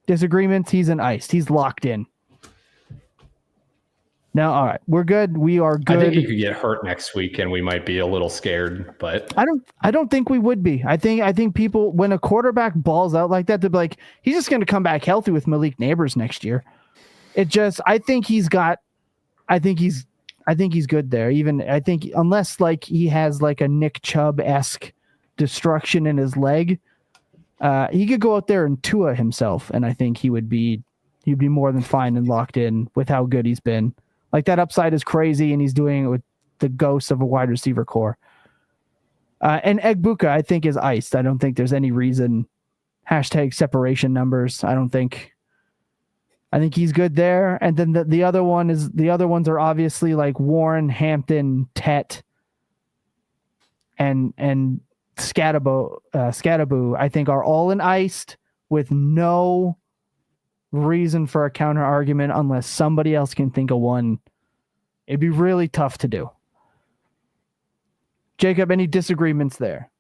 disagreements? He's an Iced. He's locked in. No, all right. We're good. We are good. I think he could get hurt next week and we might be a little scared, but I don't think we would be. I think people, when a quarterback balls out like that, they'll be like, he's just going to come back healthy with Malik Neighbors next year. I think he's good there. I think unless like he has like a Nick Chubb-esque destruction in his leg, he could go out there and Tua himself. And I think he'd be more than fine and locked in with how good he's been. Like that upside is crazy, and he's doing it with the ghost of a wide receiver core. And Egbuka, I think, is Iced. I don't think there's any reason. # separation numbers. I think he's good there. And then the other ones are obviously like Warren, Hampton, Tet, and Scattaboo. I think are all in Iced with no reason for a counter argument unless somebody else can think of one. It'd be really tough to do. Jacob, any disagreements there?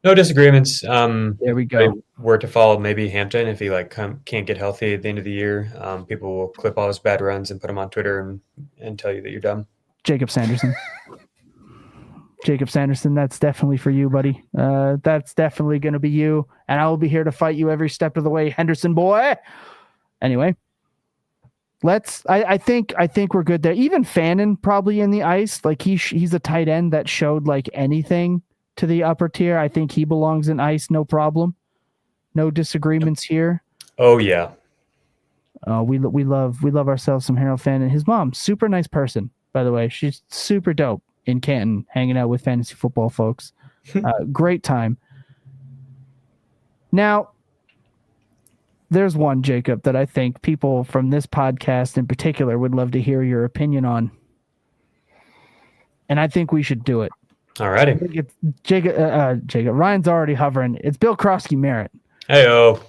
No disagreements. There we go. If I were to follow maybe Hampton if he can't get healthy at the end of the year. People will clip all his bad runs and put them on Twitter and tell you that you're dumb. Jacob Sanderson. Jacob Sanderson, that's definitely for you, buddy. That's definitely going to be you. And I will be here to fight you every step of the way, Henderson boy. Anyway, I think we're good there. Even Fannin probably in the ice. Like he's a tight end that showed like anything to the upper tier. I think he belongs in ice. No problem. No disagreements here. Oh yeah. We love ourselves some Harold Fannin. His mom, super nice person, by the way. She's super dope in Canton, hanging out with fantasy football folks. Great time. Now, there's one, Jacob, that I think people from this podcast in particular would love to hear your opinion on. And I think we should do it. All righty. I think it's Jacob. Ryan's already hovering. It's Bill Krosky-Merritt. Hey-oh.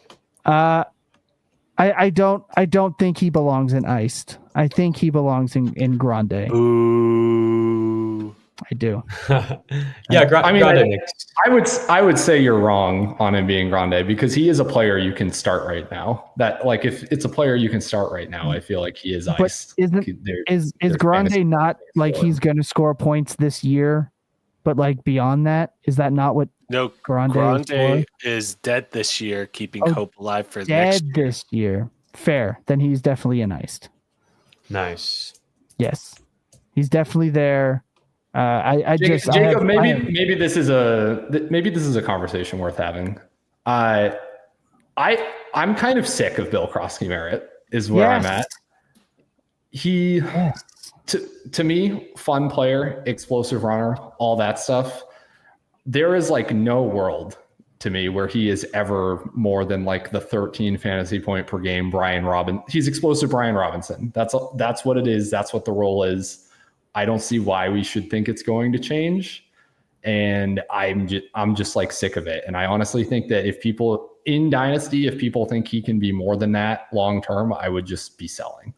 I don't think he belongs in iced. I think he belongs in Grande. Ooh. I do. Yeah, Grande. I would say you're wrong on him being Grande because he is a player you can start right now. That like if it's a player you can start right now, I feel like he is iced. But is Grande not like he's going to score points this year? But like beyond that, is that not what? No, Grande is dead this year, keeping hope alive for dead next year. This year. Fair. Then he's definitely in iced. Nice. Yes, he's definitely there. Jacob, maybe this is a conversation worth having. I'm kind of sick of Bill Krosky-Merritt is where I'm at. He to me, fun player, explosive runner, all that stuff. There is like no world to me where he is ever more than like the 13 fantasy point per game he's explosive Brian Robinson. That's what it is. That's what the role is. I don't see why we should think it's going to change. And I'm just like sick of it. And I honestly think that if people in Dynasty think he can be more than that long term, I would just be selling.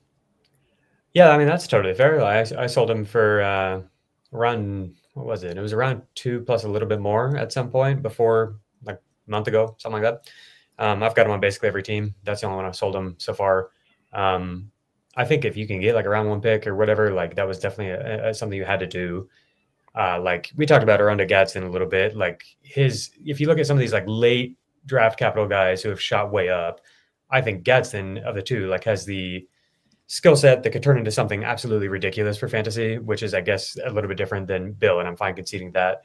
Yeah, I mean, that's totally fair. I sold him for around, what was it? It was around 2 plus a little bit more at some point before, like a month ago, something like that. I've got him on basically every team. That's the only one I've sold him so far. I think if you can get like a round 1 pick or whatever, like that was definitely something you had to do. Like we talked about Arunda Gadsden a little bit. Like if you look at some of these like late draft capital guys who have shot way up, I think Gadsden of the two like has the skill set that could turn into something absolutely ridiculous for fantasy, which is, I guess, a little bit different than Bill, and I'm fine conceding that.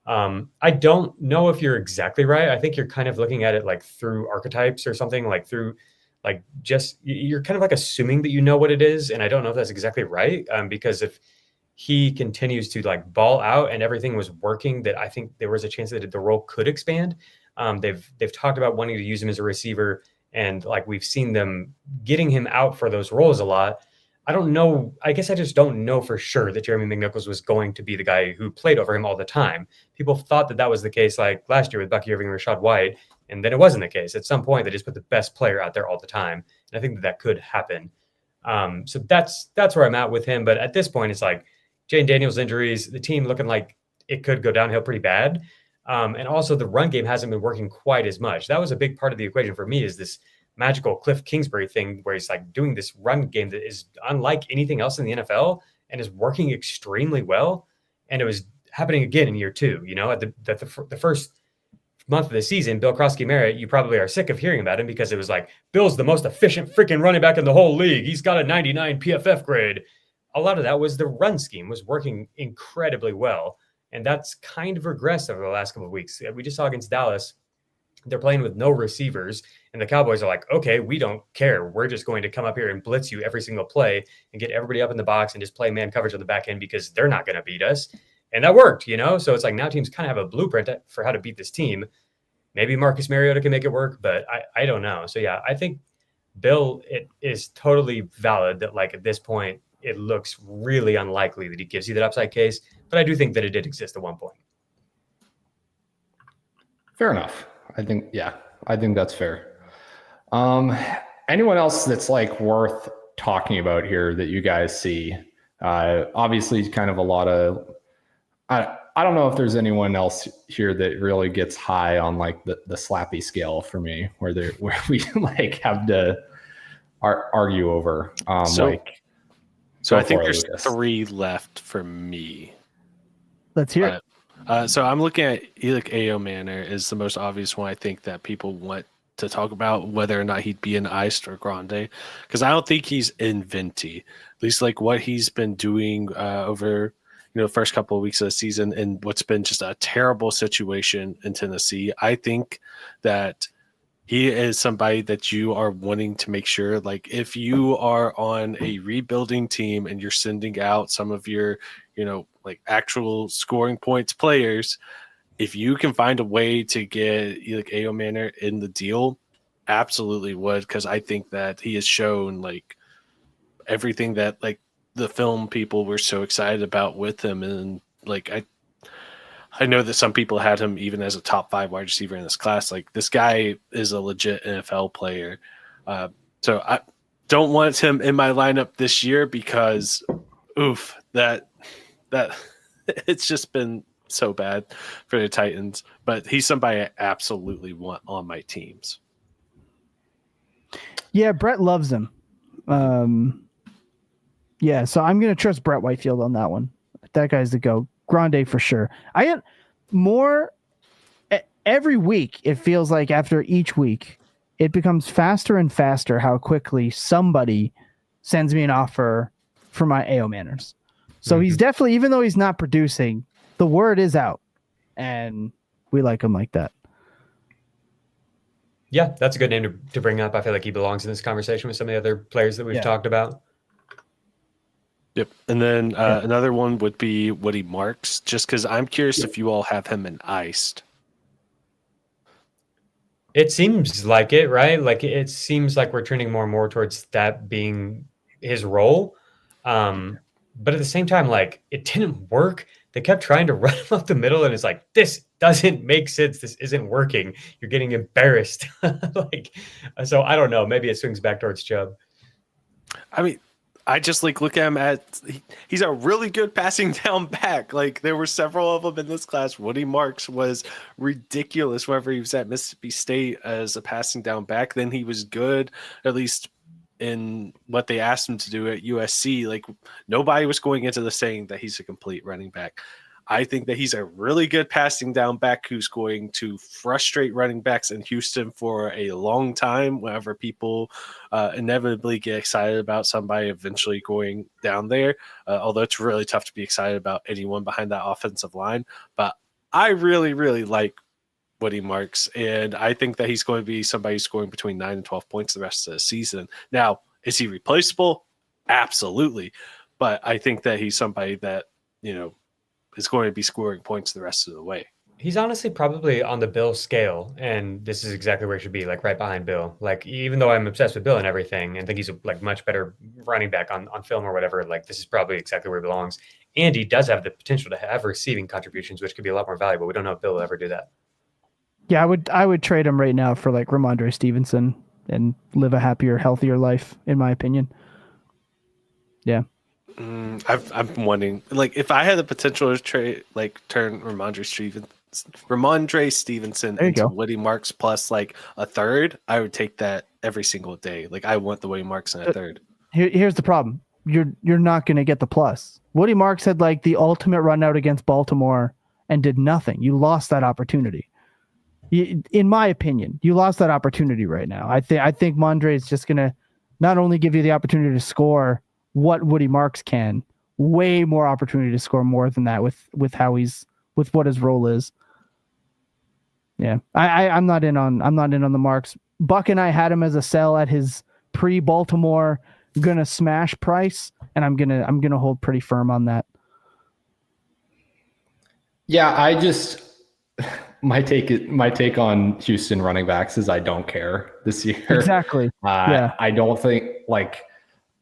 I don't know if you're exactly right. I think you're kind of looking at it like through archetypes or something, like through like just you're kind of like assuming that you know what it is, and I don't know if that's exactly right. Because if he continues to like ball out and everything was working, that I think there was a chance that the role could expand. They've talked about wanting to use him as a receiver. And like we've seen them getting him out for those roles a lot. I don't know. I guess I just don't know for sure that Jeremy McNichols was going to be the guy who played over him all the time. People thought that was the case like last year with Bucky Irving and Rashad White. And then it wasn't the case. At some point, they just put the best player out there all the time. And I think that could happen. So that's where I'm at with him. But at this point, it's like Jane Daniels injuries, the team looking like it could go downhill pretty bad. And also the run game hasn't been working quite as much. That was a big part of the equation for me is this magical Cliff Kingsbury thing where he's like doing this run game that is unlike anything else in the NFL and is working extremely well. And it was happening again in year 2, you know, at the first month of the season, Bill Krosky-Merritt, you probably are sick of hearing about him because it was like, Bill's the most efficient freaking running back in the whole league. He's got a 99 PFF grade. A lot of that was the run scheme was working incredibly well. And that's kind of regressed over the last couple of weeks. We just saw against Dallas, they're playing with no receivers. And the Cowboys are like, okay, we don't care. We're just going to come up here and blitz you every single play and get everybody up in the box and just play man coverage on the back end because they're not going to beat us. And that worked, you know? So it's like now teams kind of have a blueprint for how to beat this team. Maybe Marcus Mariota can make it work, but I don't know. So yeah, I think Bill, it is totally valid that like at this point, it looks really unlikely that he gives you that upside case. But I do think that it did exist at one point. Fair enough. I think that's fair. Anyone else that's like worth talking about here that you guys see? Obviously kind of a lot of, I don't know if there's anyone else here that really gets high on like the slappy scale for me where we like have to argue over. So I think there's 3 left for me. Let's hear it. So I'm looking at Elic Ao Manor is the most obvious one I think that people want to talk about, whether or not he'd be in Iced or Grande, because I don't think he's in Venti. At least like what he's been doing over the first couple of weeks of the season and what's been just a terrible situation in Tennessee. I think that he is somebody that you are wanting to make sure, like if you are on a rebuilding team and you're sending out some of your, like actual scoring points players, if you can find a way to get like Ao Manor in the deal, absolutely would, because I think that he has shown like everything that like the film people were so excited about with him. And like I know that some people had him even as a top 5 wide receiver in this class. Like this guy is a legit NFL player. So I don't want him in my lineup this year because that it's just been so bad for the Titans, but he's somebody I absolutely want on my teams. Yeah, Brett loves him. Yeah, so I'm going to trust Brett Whitefield on that one. That guy's the go. Grande for sure. I get more every week. It feels like after each week, it becomes faster and faster how quickly somebody sends me an offer for my AO Manors. So he's definitely, even though he's not producing, the word is out, and we like him like that. Yeah, that's a good name to bring up. I feel like he belongs in this conversation with some of the other players that we've talked about. Yep. And then another one would be Woody Marks, just because I'm curious if you all have him in Iced. It seems like it, right? Like it seems like we're trending more and more towards that being his role. But at the same time, like it didn't work. They kept trying to run him up the middle, and it's like, this doesn't make sense. This isn't working. You're getting embarrassed. So I don't know. Maybe it swings back towards Chubb. I mean, I just like look at him he's a really good passing down back. Like there were several of them in this class. Woody Marks was ridiculous whenever he was at Mississippi State as a passing down back. Then he was good, at least in what they asked him to do at USC. Like nobody was going into the saying that he's a complete running back. I think that he's a really good passing down back who's going to frustrate running backs in Houston for a long time whenever people inevitably get excited about somebody eventually going down there, although it's really tough to be excited about anyone behind that offensive line. But I really, really like Woody Marks, and I think that he's going to be somebody scoring between 9 and 12 points the rest of the season. Now, is he replaceable? Absolutely. But I think that he's somebody that, is going to be scoring points the rest of the way. He's honestly probably on the Bill scale, and this is exactly where he should be, like right behind Bill. Like, even though I'm obsessed with Bill and everything and think he's a like much better running back on film or whatever, like this is probably exactly where he belongs. And he does have the potential to have receiving contributions, which could be a lot more valuable. We don't know if Bill will ever do that. Yeah, I would trade him right now for like Ramondre Stevenson and live a happier, healthier life, in my opinion. Yeah. I'm wanting, like, if I had the potential to trade, like, turn Ramondre Stevenson into Woody Marks plus like a third, I would take that every single day. Like, I want the Woody Marks in a third. Here's the problem: you're not going to get the plus. Woody Marks had like the ultimate run out against Baltimore and did nothing. You lost that opportunity. In my opinion, you lost that opportunity right now. I think Mondre is just going to not only give you the opportunity to score what Woody Marks can, way more opportunity to score more than that with what his role is. Yeah, I'm not in on the Marks. Buck and I had him as a sell at his pre-Baltimore gonna smash price, and I'm gonna hold pretty firm on that. Yeah, I just my take on Houston running backs is I don't care this year. Exactly. Yeah, I don't think like.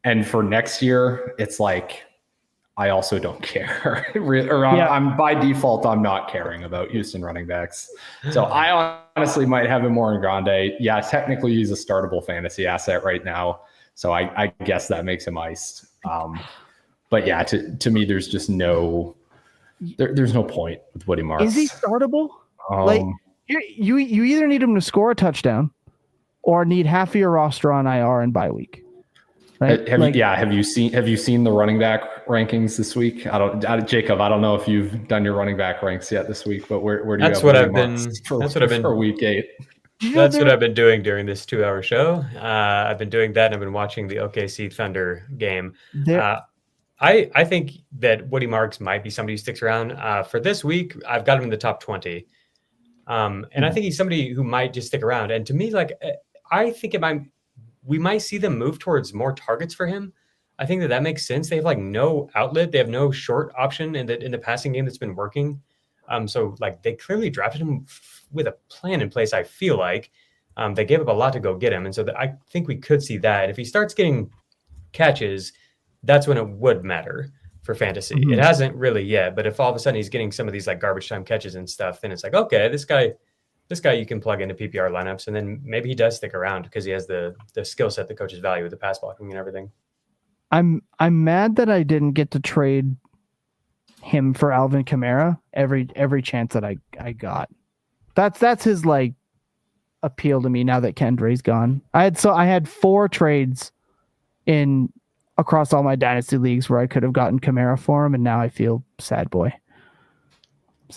And for next year, it's like, I also don't care. I'm by default, I'm not caring about Houston running backs. So I honestly might have him more in Grande. Yeah, technically he's a startable fantasy asset right now. So I guess that makes him iced. But yeah, to me, there's just there's no point with Woody Marks. Is he startable? Like you either need him to score a touchdown or need half of your roster on IR and bye week. right? Have you seen the running back rankings this week? Jacob, I don't know if you've done your running back ranks yet this week, but where do you That's have what William I've been. Marks That's what I've been for week 8? That's what I've been doing during this 2-hour show. I've been doing that, and I've been watching the OKC Thunder game. I think that Woody Marks might be somebody who sticks around. For this week, I've got him in the top 20. And I think he's somebody who might just stick around. And to me, I think we might see them move towards more targets for him. I think that makes sense. They have no outlet. They have no short option in the passing game that's been working. So they clearly drafted him with a plan in place. I feel like they gave up a lot to go get him. And so I think we could see that if he starts getting catches, that's when it would matter for fantasy. Mm-hmm. It hasn't really yet, but if all of a sudden he's getting some of these garbage time catches and stuff, then it's okay, this guy you can plug into PPR lineups, and then maybe he does stick around because he has the skill set the coaches value with the pass blocking and everything. I'm mad that I didn't get to trade him for Alvin Kamara every chance that I got. That's his appeal to me now that Kendray's gone. I had 4 trades across all my dynasty leagues where I could have gotten Kamara for him, and now I feel sad boy.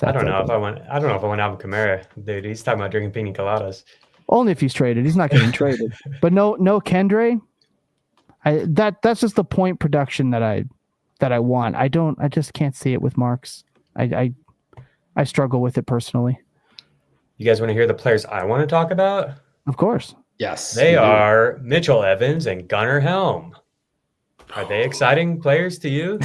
I don't know if I want Alvin Kamara, dude. He's talking about drinking pina coladas. Only if he's traded. He's not getting traded. But no Kendray. That's just the point production that I want. I just can't see it with Marks. I struggle with it personally. You guys want to hear the players I want to talk about? Of course. Yes. They are Mitchell Evans and Gunnar Helm. Are they exciting players to you?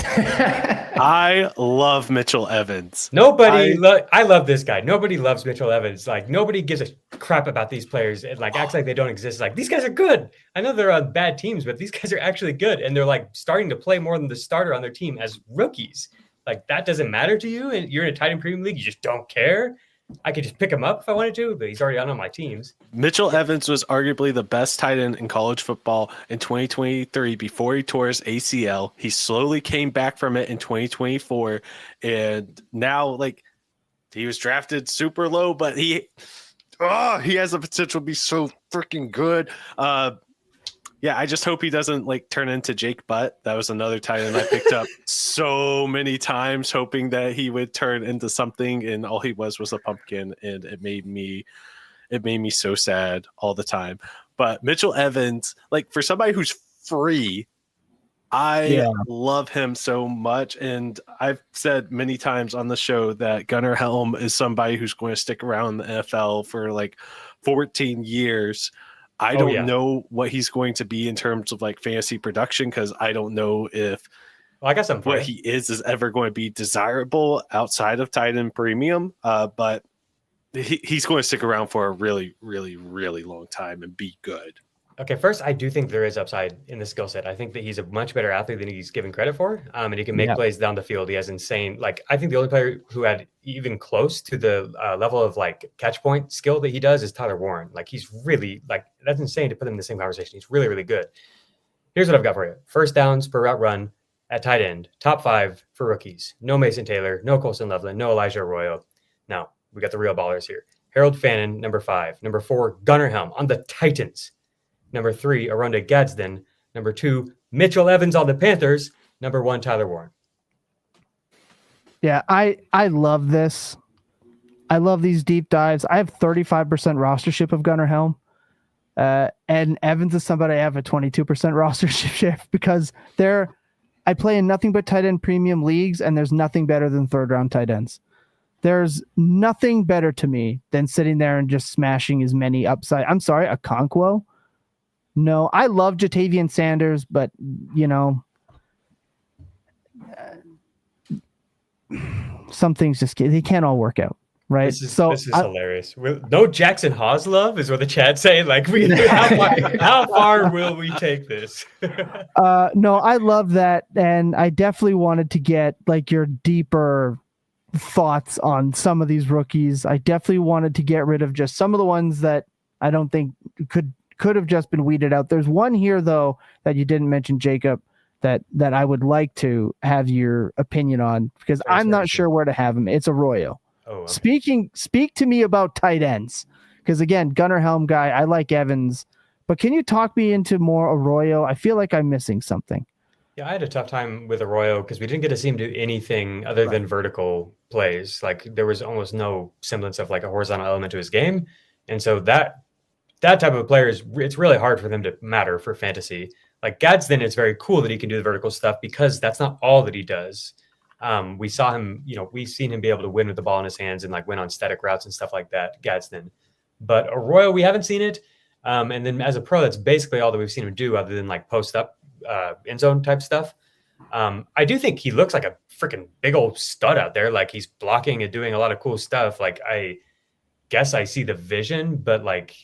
I love Mitchell Evans. I love this guy. Nobody loves Mitchell Evans. Nobody gives a crap about these players. It acts like they don't exist. These guys are good. I know they're on bad teams, but these guys are actually good. And they're starting to play more than the starter on their team as rookies. That doesn't matter to you. And you're in a tight end premium league. You just don't care. I could just pick him up if I wanted to, but he's already on my teams. Mitchell Evans was arguably the best tight end in college football in 2023 before he tore his ACL. He slowly came back from it in 2024, and now he was drafted super low, but he has the potential to be so freaking good. Yeah, I just hope he doesn't turn into Jake Butt. That was another tight end I picked up so many times, hoping that he would turn into something, and all he was a pumpkin, and it made me so sad all the time. But Mitchell Evans, for somebody who's free, I love him so much, and I've said many times on the show that Gunnar Helm is somebody who's going to stick around the NFL for 14 years. I don't know what he's going to be in terms of fantasy production, because I don't know if I got something what he is ever going to be desirable outside of tight end premium. But he's going to stick around for a really, really, really long time and be good. Okay, first, I do think there is upside in the skill set. I think that he's a much better athlete than he's given credit for, and he can make plays down the field. He has insane, I think the only player who had even close to the level of catch point skill that he does is Tyler Warren. He's really that's insane to put him in the same conversation. He's really, really good. Here's what I've got for you: first downs per route run at tight end, top 5 for rookies. No Mason Taylor, no Colston Loveland, no Elijah Arroyo. Now we got the real ballers here: Harold Fannin, number 5; number 4, Gunnar Helm on the Titans; number 3, Aronda Gadsden; number 2, Mitchell Evans on the Panthers; number 1, Tyler Warren. Yeah, I love this. I love these deep dives. I have 35% rostership of Gunnar Helm. And Evans is somebody I have a 22% rostership because I play in nothing but tight end premium leagues, and there's nothing better than 3rd round tight ends. There's nothing better to me than sitting there and just smashing as many upside. I'm sorry, a Conquo. No, I love Jatavian Sanders, but some things they can't all work out, right? This is hilarious. No Jackson Haas love is what the chat's saying. How far will we take this? No, I love that, and I definitely wanted to get your deeper thoughts on some of these rookies. I definitely wanted to get rid of just some of the ones that I don't think could have just been weeded out. There's one here though that you didn't mention, Jacob, that I would like to have your opinion on, because I'm not sure where to have him. It's Arroyo. Oh, okay. Speak to me about tight ends, because again, Gunnar Helm guy, I like Evans, But can you talk me into more Arroyo? I feel like I'm missing something. Yeah, I had a tough time with Arroyo because we didn't get to see him do anything other than vertical plays. Like there was almost no semblance of like a horizontal element to his game. And so that type of player it's really hard for them to matter for fantasy. Like Gadsden, it's very cool that he can do the vertical stuff because that's not all that he does. We saw him, we've seen him be able to win with the ball in his hands and like win on static routes and stuff like that, Gadsden. But Arroyo, we haven't seen it. And then as a pro, that's basically all that we've seen him do other than like post up end zone type stuff. I do think he looks like a freaking big old stud out there. Like he's blocking and doing a lot of cool stuff. Like I guess I see the vision, but like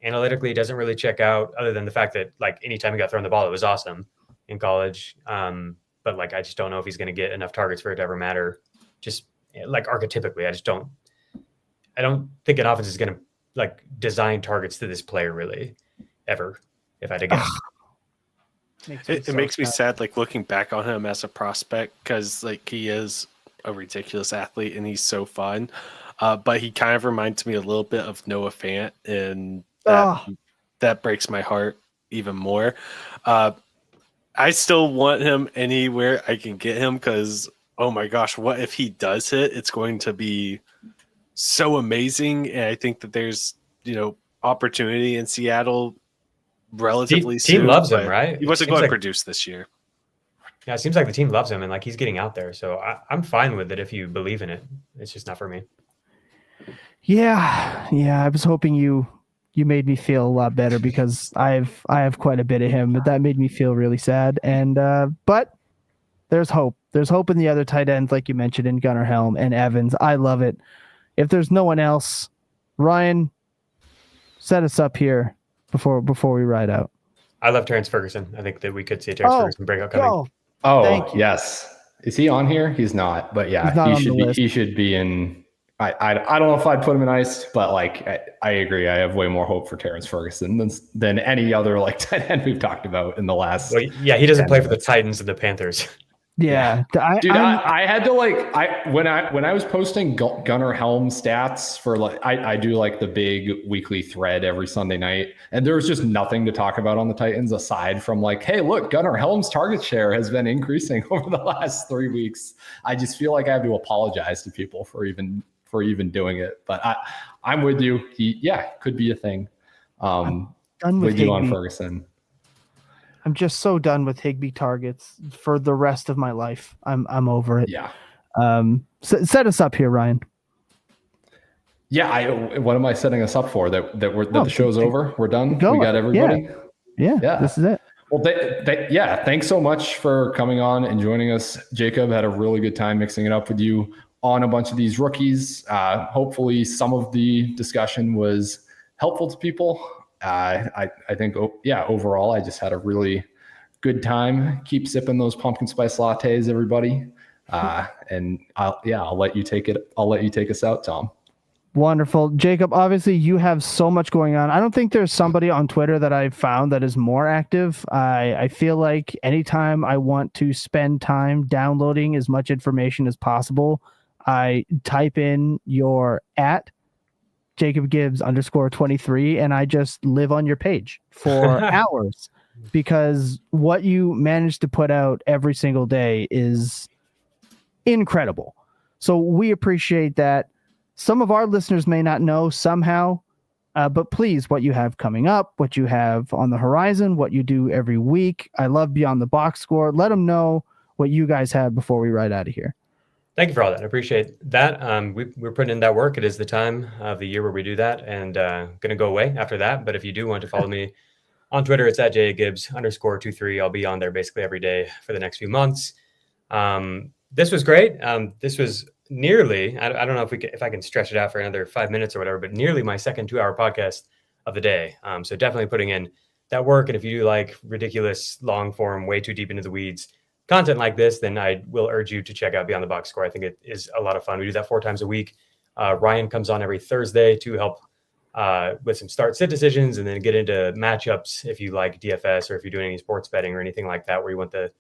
analytically, it doesn't really check out other than the fact that like anytime he got thrown the ball, it was awesome in college. But like, I just don't know if he's going to get enough targets for it to ever matter. Just like archetypically, I don't think an offense is going to like design targets to this player really ever, if I had to guess. It makes me sad, like looking back on him as a prospect, because like he is a ridiculous athlete and he's so fun. But he kind of reminds me a little bit of Noah Fant, and that breaks my heart even more. I still want him anywhere I can get him because, oh my gosh, what if he does hit? It's going to be so amazing. And I think that there's, opportunity in Seattle relatively soon. Team loves him, right? He wasn't going to produce this year. Yeah, it seems like the team loves him and like he's getting out there. So I'm fine with it if you believe in it. It's just not for me. Yeah. I was hoping you made me feel a lot better because I have quite a bit of him, but that made me feel really sad. And but there's hope. There's hope in the other tight ends, like you mentioned, in Gunnar Helm and Evans. I love it. If there's no one else, Ryan, set us up here before we ride out. I love Terrence Ferguson. I think that we could see a Terrence Ferguson breakout coming. Oh, yes. Is he on here? He's not, but yeah, he should be in. I don't know if I'd put him in iced, but like I agree. I have way more hope for Terrence Ferguson than any other like tight end we've talked about in the last. Well, yeah, he doesn't play for the Titans and the Panthers. Yeah, I had to when I was posting Gunnar Helm stats for like I do like the big weekly thread every Sunday night, and there was just nothing to talk about on the Titans aside from like, hey, look, Gunnar Helm's target share has been increasing over the last 3 weeks. I just feel like I have to apologize to people for even doing it, but I'm with you. He could be a thing. I'm done with you on Ferguson. I'm just so done with Higbee targets for the rest of my life. I'm over it. Yeah. Set us up here, Ryan. Yeah. What am I setting us up for? That the show's over. We're done. We got everybody. Yeah. This is it. Well, thanks so much for coming on and joining us. Jacob, had a really good time mixing it up with you on a bunch of these rookies. Hopefully some of the discussion was helpful to people. I think, overall, I just had a really good time. Keep sipping those pumpkin spice lattes, everybody. And I'll let you take it. I'll let you take us out, Tom. Wonderful. Jacob, obviously you have so much going on. I don't think there's somebody on Twitter that I've found that is more active. I feel like anytime I want to spend time downloading as much information as possible, I type in your @Jacob Gibbs _23 and I just live on your page for hours because what you manage to put out every single day is incredible. So we appreciate that. Some of our listeners may not know somehow, but please, what you have coming up, what you have on the horizon, what you do every week. I love Beyond the Box Score. Let them know what you guys have before we ride out of here. Thank you for all that. I appreciate that. We're putting in that work. It is the time of the year where we do that, and going to go away after that. But if you do want to follow me on Twitter, it's @JGibbs _23. I'll be on there basically every day for the next few months. This was great. This was nearly, I don't know if I can stretch it out for another 5 minutes or whatever, but nearly my second 2-hour podcast of the day. So definitely putting in that work. And if you do like ridiculous, long form, way too deep into the weeds content like this, then I will urge you to check out Beyond the Box Score. I think it is a lot of fun. We do that 4 times a week. Ryan comes on every Thursday to help with some start-sit decisions and then get into matchups if you like DFS or if you're doing any sports betting or anything like that where you want the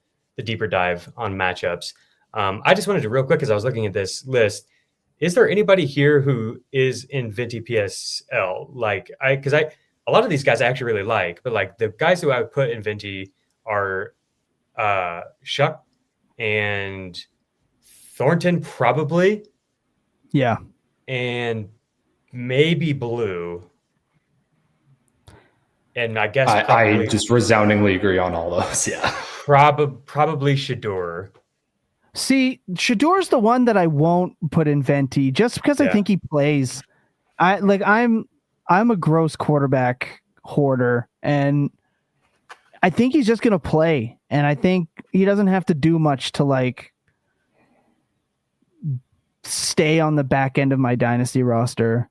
deeper dive on matchups. I just wanted to real quick, as I was looking at this list, is there anybody here who is in Venti PSL? Because a lot of these guys I actually really like, but like the guys who I would put in Venti are Shuck and Thornton probably. Yeah. And maybe Blue. And I guess I just resoundingly agree on all those. Yeah. Probably Shador. See, Shador's the one that I won't put in Venti just because I think he plays. I'm a gross quarterback hoarder, and I think he's just gonna play, and I think he doesn't have to do much to like stay on the back end of my dynasty roster.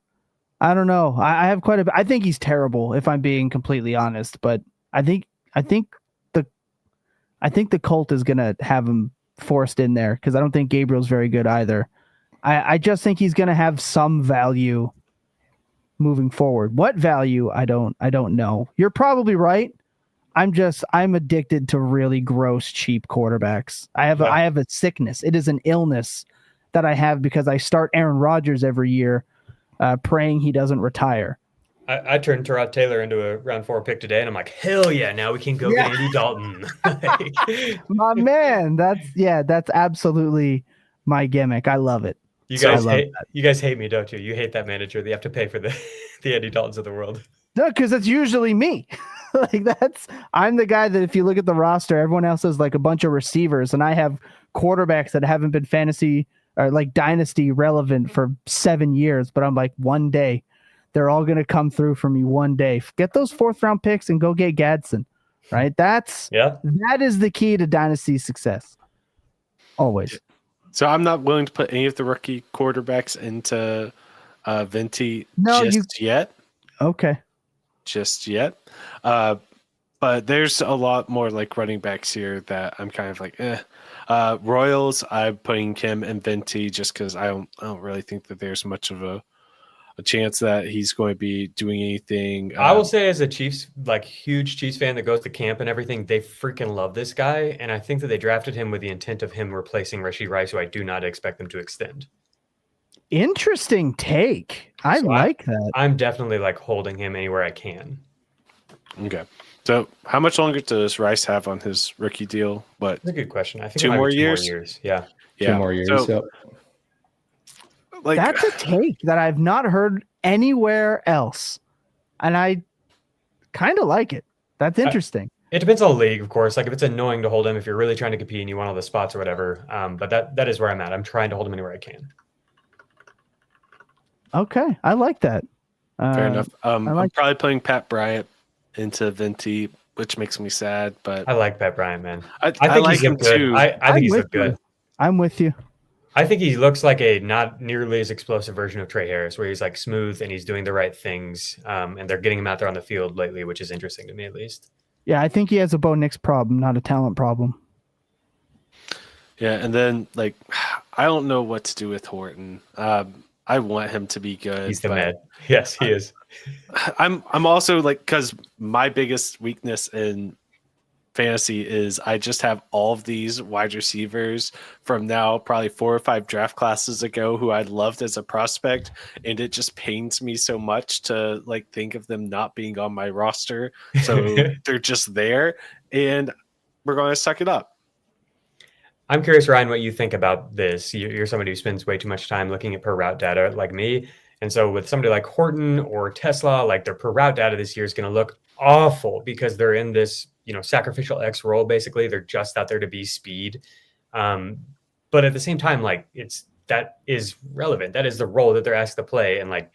I don't know. I have quite a bit. I think he's terrible, if I'm being completely honest. But I think the Colt is gonna have him forced in there because I don't think Gabriel's very good either. I just think he's gonna have some value moving forward. What value? I don't know. You're probably right. I'm addicted to really gross, cheap quarterbacks. I have a sickness. It is an illness that I have because I start Aaron Rodgers every year, praying he doesn't retire. I turned Tyrod Taylor into a round 4 pick today, and I'm like, hell yeah! Now we can go get Andy Dalton. My man, that's absolutely my gimmick. I love it. You guys hate me, don't you? You hate that manager that you have to pay for the Andy Daltons of the world. No, because it's usually me. I'm the guy that if you look at the roster, everyone else has like a bunch of receivers, and I have quarterbacks that haven't been fantasy or like dynasty relevant for 7 years. But I'm like, one day they're all going to come through for me. One day, get those 4th round picks and go get Gadsden. Right? That is the key to dynasty success. Always. So I'm not willing to put any of the rookie quarterbacks into Venti yet. Okay. Just yet. But there's a lot more like running backs here that I'm kind of like, Royals, I'm putting Kim and Venti just because I don't really think that there's much of a chance that he's going to be doing anything. I will say, as a Chiefs, like huge Chiefs fan that goes to camp and everything, they freaking love this guy. And I think that they drafted him with the intent of him replacing Rashee Rice, who I do not expect them to extend. Interesting take. I like that. I'm definitely like holding him anywhere I can. Okay. So how much longer does Rice have on his rookie deal? But that's a good question. I think 2 more years. 2 more years. Yeah. 2 more years. So, like, that's a take that I've not heard anywhere else. And I kind of like it. That's interesting. It depends on the league, of course. Like if it's annoying to hold him, if you're really trying to compete and you want all the spots or whatever. But that is where I'm at. I'm trying to hold him anywhere I can. Okay. I like that. Fair enough. I'm probably putting Pat Bryant into Venti, which makes me sad, but I like Pat Bryant, man. I think he's good too. I think he's looked good. I'm with you. I think he looks like a not nearly as explosive version of Tre Harris, where he's like smooth and he's doing the right things. And they're getting him out there on the field lately, which is interesting to me at least. Yeah, I think he has a Bo Nix problem, not a talent problem. Yeah, and then like I don't know what to do with Horton. I want him to be good. He's the man. Yes, he is. I'm also like, because my biggest weakness in fantasy is I just have all of these wide receivers from now probably 4 or 5 draft classes ago who I loved as a prospect, and it just pains me so much to like think of them not being on my roster. So they're just there, and we're going to suck it up. I'm curious, Ryan, what you think about this. You're somebody who spends way too much time looking at per route data like me. And so with somebody like Horton or Tesla, like their per route data this year is going to look awful because they're in this, sacrificial X role. Basically, they're just out there to be speed. But at the same time, like that is relevant. That is the role that they're asked to play. And like,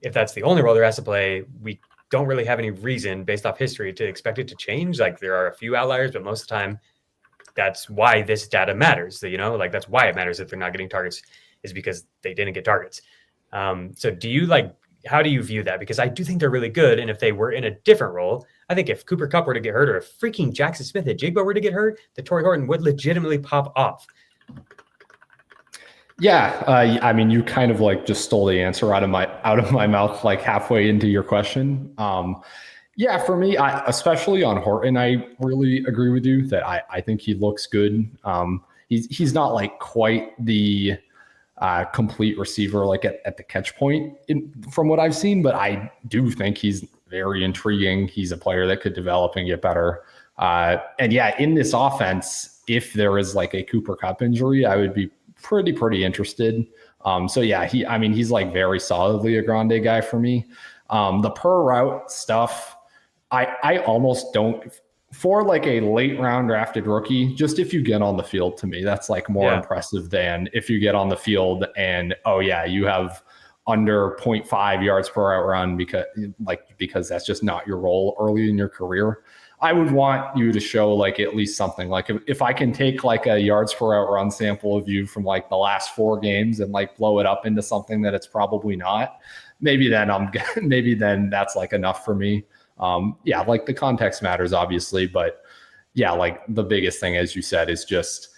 if that's the only role they're asked to play, we don't really have any reason based off history to expect it to change. Like there are a few outliers, but most of the time, that's why this data matters. Like that's why it matters if they're not getting targets is because they didn't get targets. So how do you view that? Because I do think they're really good. And if they were in a different role, I think if Cooper Kupp were to get hurt or if freaking Jackson Smith and Jigba were to get hurt, the Torrey Horton would legitimately pop off. Yeah. I mean, you kind of like just stole the answer out of my mouth, like halfway into your question. Yeah, for me, especially on Horton, I really agree with you that I think he looks good. He's not like quite the complete receiver like at the catch point from what I've seen, but I do think he's very intriguing. He's a player that could develop and get better. And yeah, in this offense, if there is like a Cooper Kupp injury, I would be pretty interested. So yeah, he's like very solidly a Grande guy for me. The per route stuff, I almost don't, for like a late round drafted rookie, just if you get on the field, to me, that's like more impressive than if you get on the field and, oh yeah, you have under 0.5 yards per route run because that's just not your role early in your career. I would want you to show like at least something. Like if I can take like a yards per route run sample of you from like the last 4 games and like blow it up into something that it's probably not, maybe then that's like enough for me. Yeah, like the context matters obviously, but yeah, like the biggest thing, as you said, is just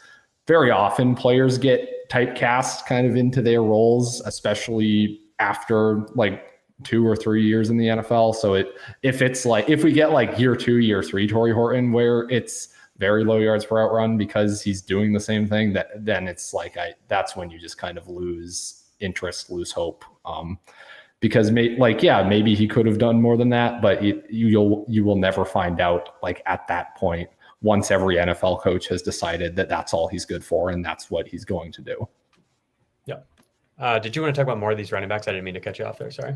very often players get typecast kind of into their roles, especially after like 2 or 3 years in the NFL. So if we get like year 2, year 3 Torrey Horton, where it's very low yards per out run because he's doing the same thing, then it's like that's when you just kind of lose interest, lose hope. Because maybe he could have done more than that, but you will never find out like at that point, once every NFL coach has decided that that's all he's good for and that's what he's going to do. Yeah. Did you want to talk about more of these running backs? I didn't mean to cut you off there. Sorry.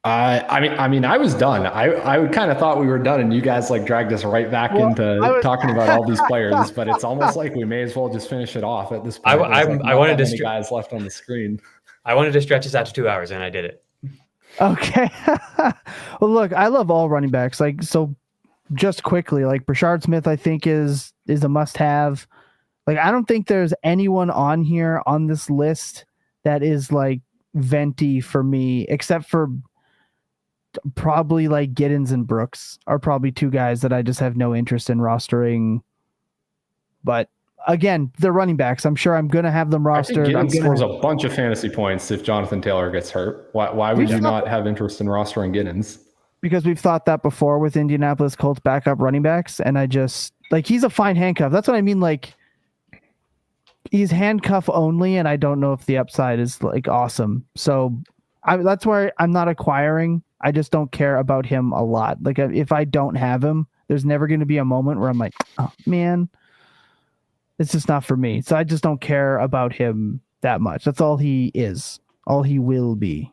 I was done. I kind of thought we were done, and you guys like dragged us right back into talking about all these players. But it's almost like we may as well just finish it off at this point. I wanted to guys left on the screen. I wanted to stretch this out to 2 hours, and I did it. Okay. Well, look, I love all running backs. Like, so just quickly, like Brashard Smith, I think is a must-have. Like, I don't think there's anyone on here on this list that is like Venti for me, except for probably like Giddens and Brooks are probably 2 guys that I just have no interest in rostering. But again, they're running backs. I'm sure I'm going to have them rostered. Giddens scores a bunch of fantasy points if Jonathan Taylor gets hurt. Why would you not have interest in rostering Giddens? Because we've thought that before with Indianapolis Colts backup running backs, and I just like he's a fine handcuff. That's what I mean. Like he's handcuff only, and I don't know if the upside is like awesome. So that's why I'm not acquiring. I just don't care about him a lot. Like if I don't have him, there's never going to be a moment where I'm like, oh man, it's just not for me. So I just don't care about him that much. That's all he is, all he will be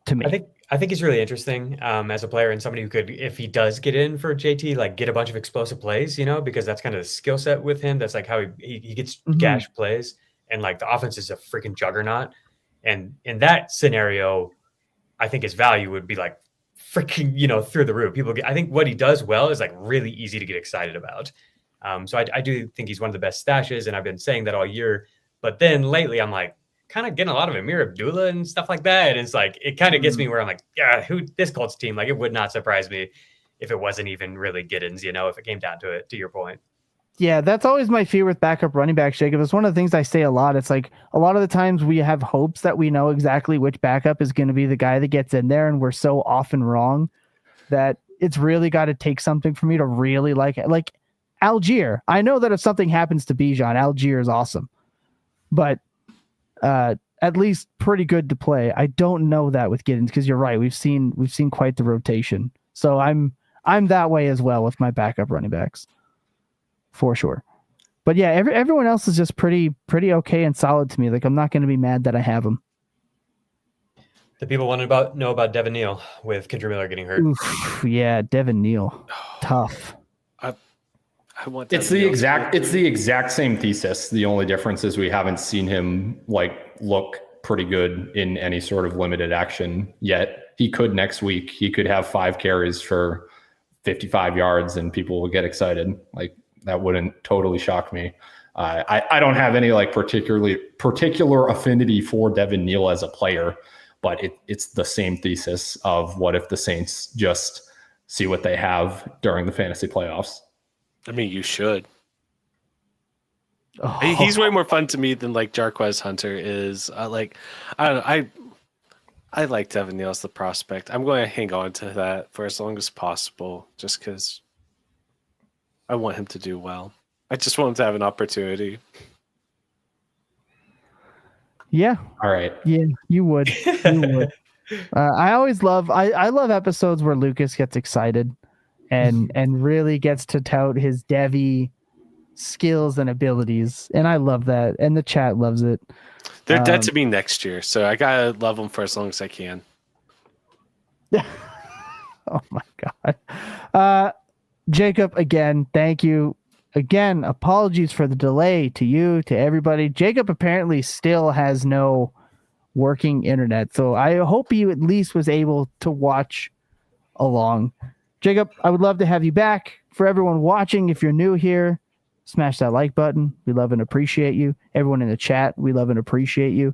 to me. I think he's really interesting as a player and somebody who could, if he does get in for JT, like get a bunch of explosive plays, because that's kind of the skill set with him. That's like how he gets gash plays, and like the offense is a freaking juggernaut. And in that scenario, I think his value would be like freaking, through the roof. I think what he does well is like really easy to get excited about. So I do think he's one of the best stashes, and I've been saying that all year. But then lately, I'm like kind of getting a lot of Amir Abdullah and stuff like that. And it's like it kind of gets me where I'm like, yeah, this Colts team, like it would not surprise me if it wasn't even really Giddens, if it came down to it. To your point. Yeah, that's always my fear with backup running back, Jacob. It's one of the things I say a lot. It's like a lot of the times we have hopes that we know exactly which backup is going to be the guy that gets in there, and we're so often wrong that it's really got to take something for me to really like it. Like Algier, I know that if something happens to Bijan, Algier is awesome, but at least pretty good to play. I don't know that with Giddens because you're right. We've seen quite the rotation, so I'm that way as well with my backup running backs. For sure. But yeah, everyone else is just pretty okay and solid to me. Like I'm not going to be mad that I have them. The people want to know about Devin Neal with Kendra Miller getting hurt. Oof, yeah, Devin Neal. Tough. I want it's the exact same thesis. The only difference is we haven't seen him like look pretty good in any sort of limited action yet. He could next week. He could have 5 carries for 55 yards and people will get excited. Like that wouldn't totally shock me. I don't have any like particular affinity for Devin Neal as a player, but it's the same thesis of what if the Saints just see what they have during the fantasy playoffs. I mean, you should. Oh. He's way more fun to me than like Jarquez Hunter is. I like Devin Neal as the prospect. I'm going to hang on to that for as long as possible, just because I want him to do well. I just want him to have an opportunity. Yeah. All right. Yeah, you would. You would. I always love I love episodes where Lucas gets excited and really gets to tout his devy skills and abilities, and I love that, and the chat loves it. They're dead to me next year, so I gotta love them for as long as I can. Oh my god. Jacob, again, thank you. Again, apologies for the delay to you, to everybody. Jacob apparently still has no working internet, so I hope you at least was able to watch along. Jacob, I would love to have you back. For everyone watching, if you're new here, smash that like button. We love and appreciate you. Everyone in the chat, we love and appreciate you.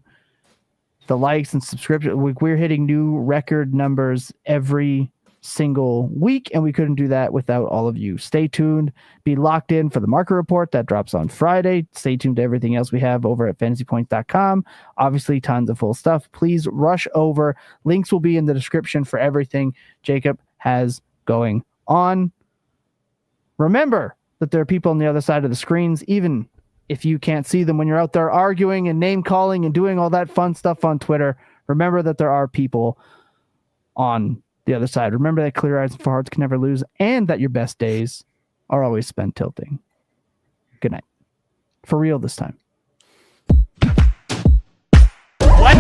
The likes and subscription, we're hitting new record numbers every single week, and we couldn't do that without all of you. Stay tuned. Be locked in for the market report that drops on Friday. Stay tuned to everything else we have over at fantasypoints.com. Obviously, tons of full stuff. Please rush over. Links will be in the description for everything Jacob has going on. Remember that there are people on the other side of the screens, even if you can't see them when you're out there arguing and name calling and doing all that fun stuff on Twitter. Remember that there are people on the other side. Remember that clear eyes and full hearts can never lose, and that your best days are always spent tilting. Good night. For real this time. What?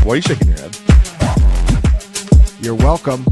Why are you shaking your head? You're welcome.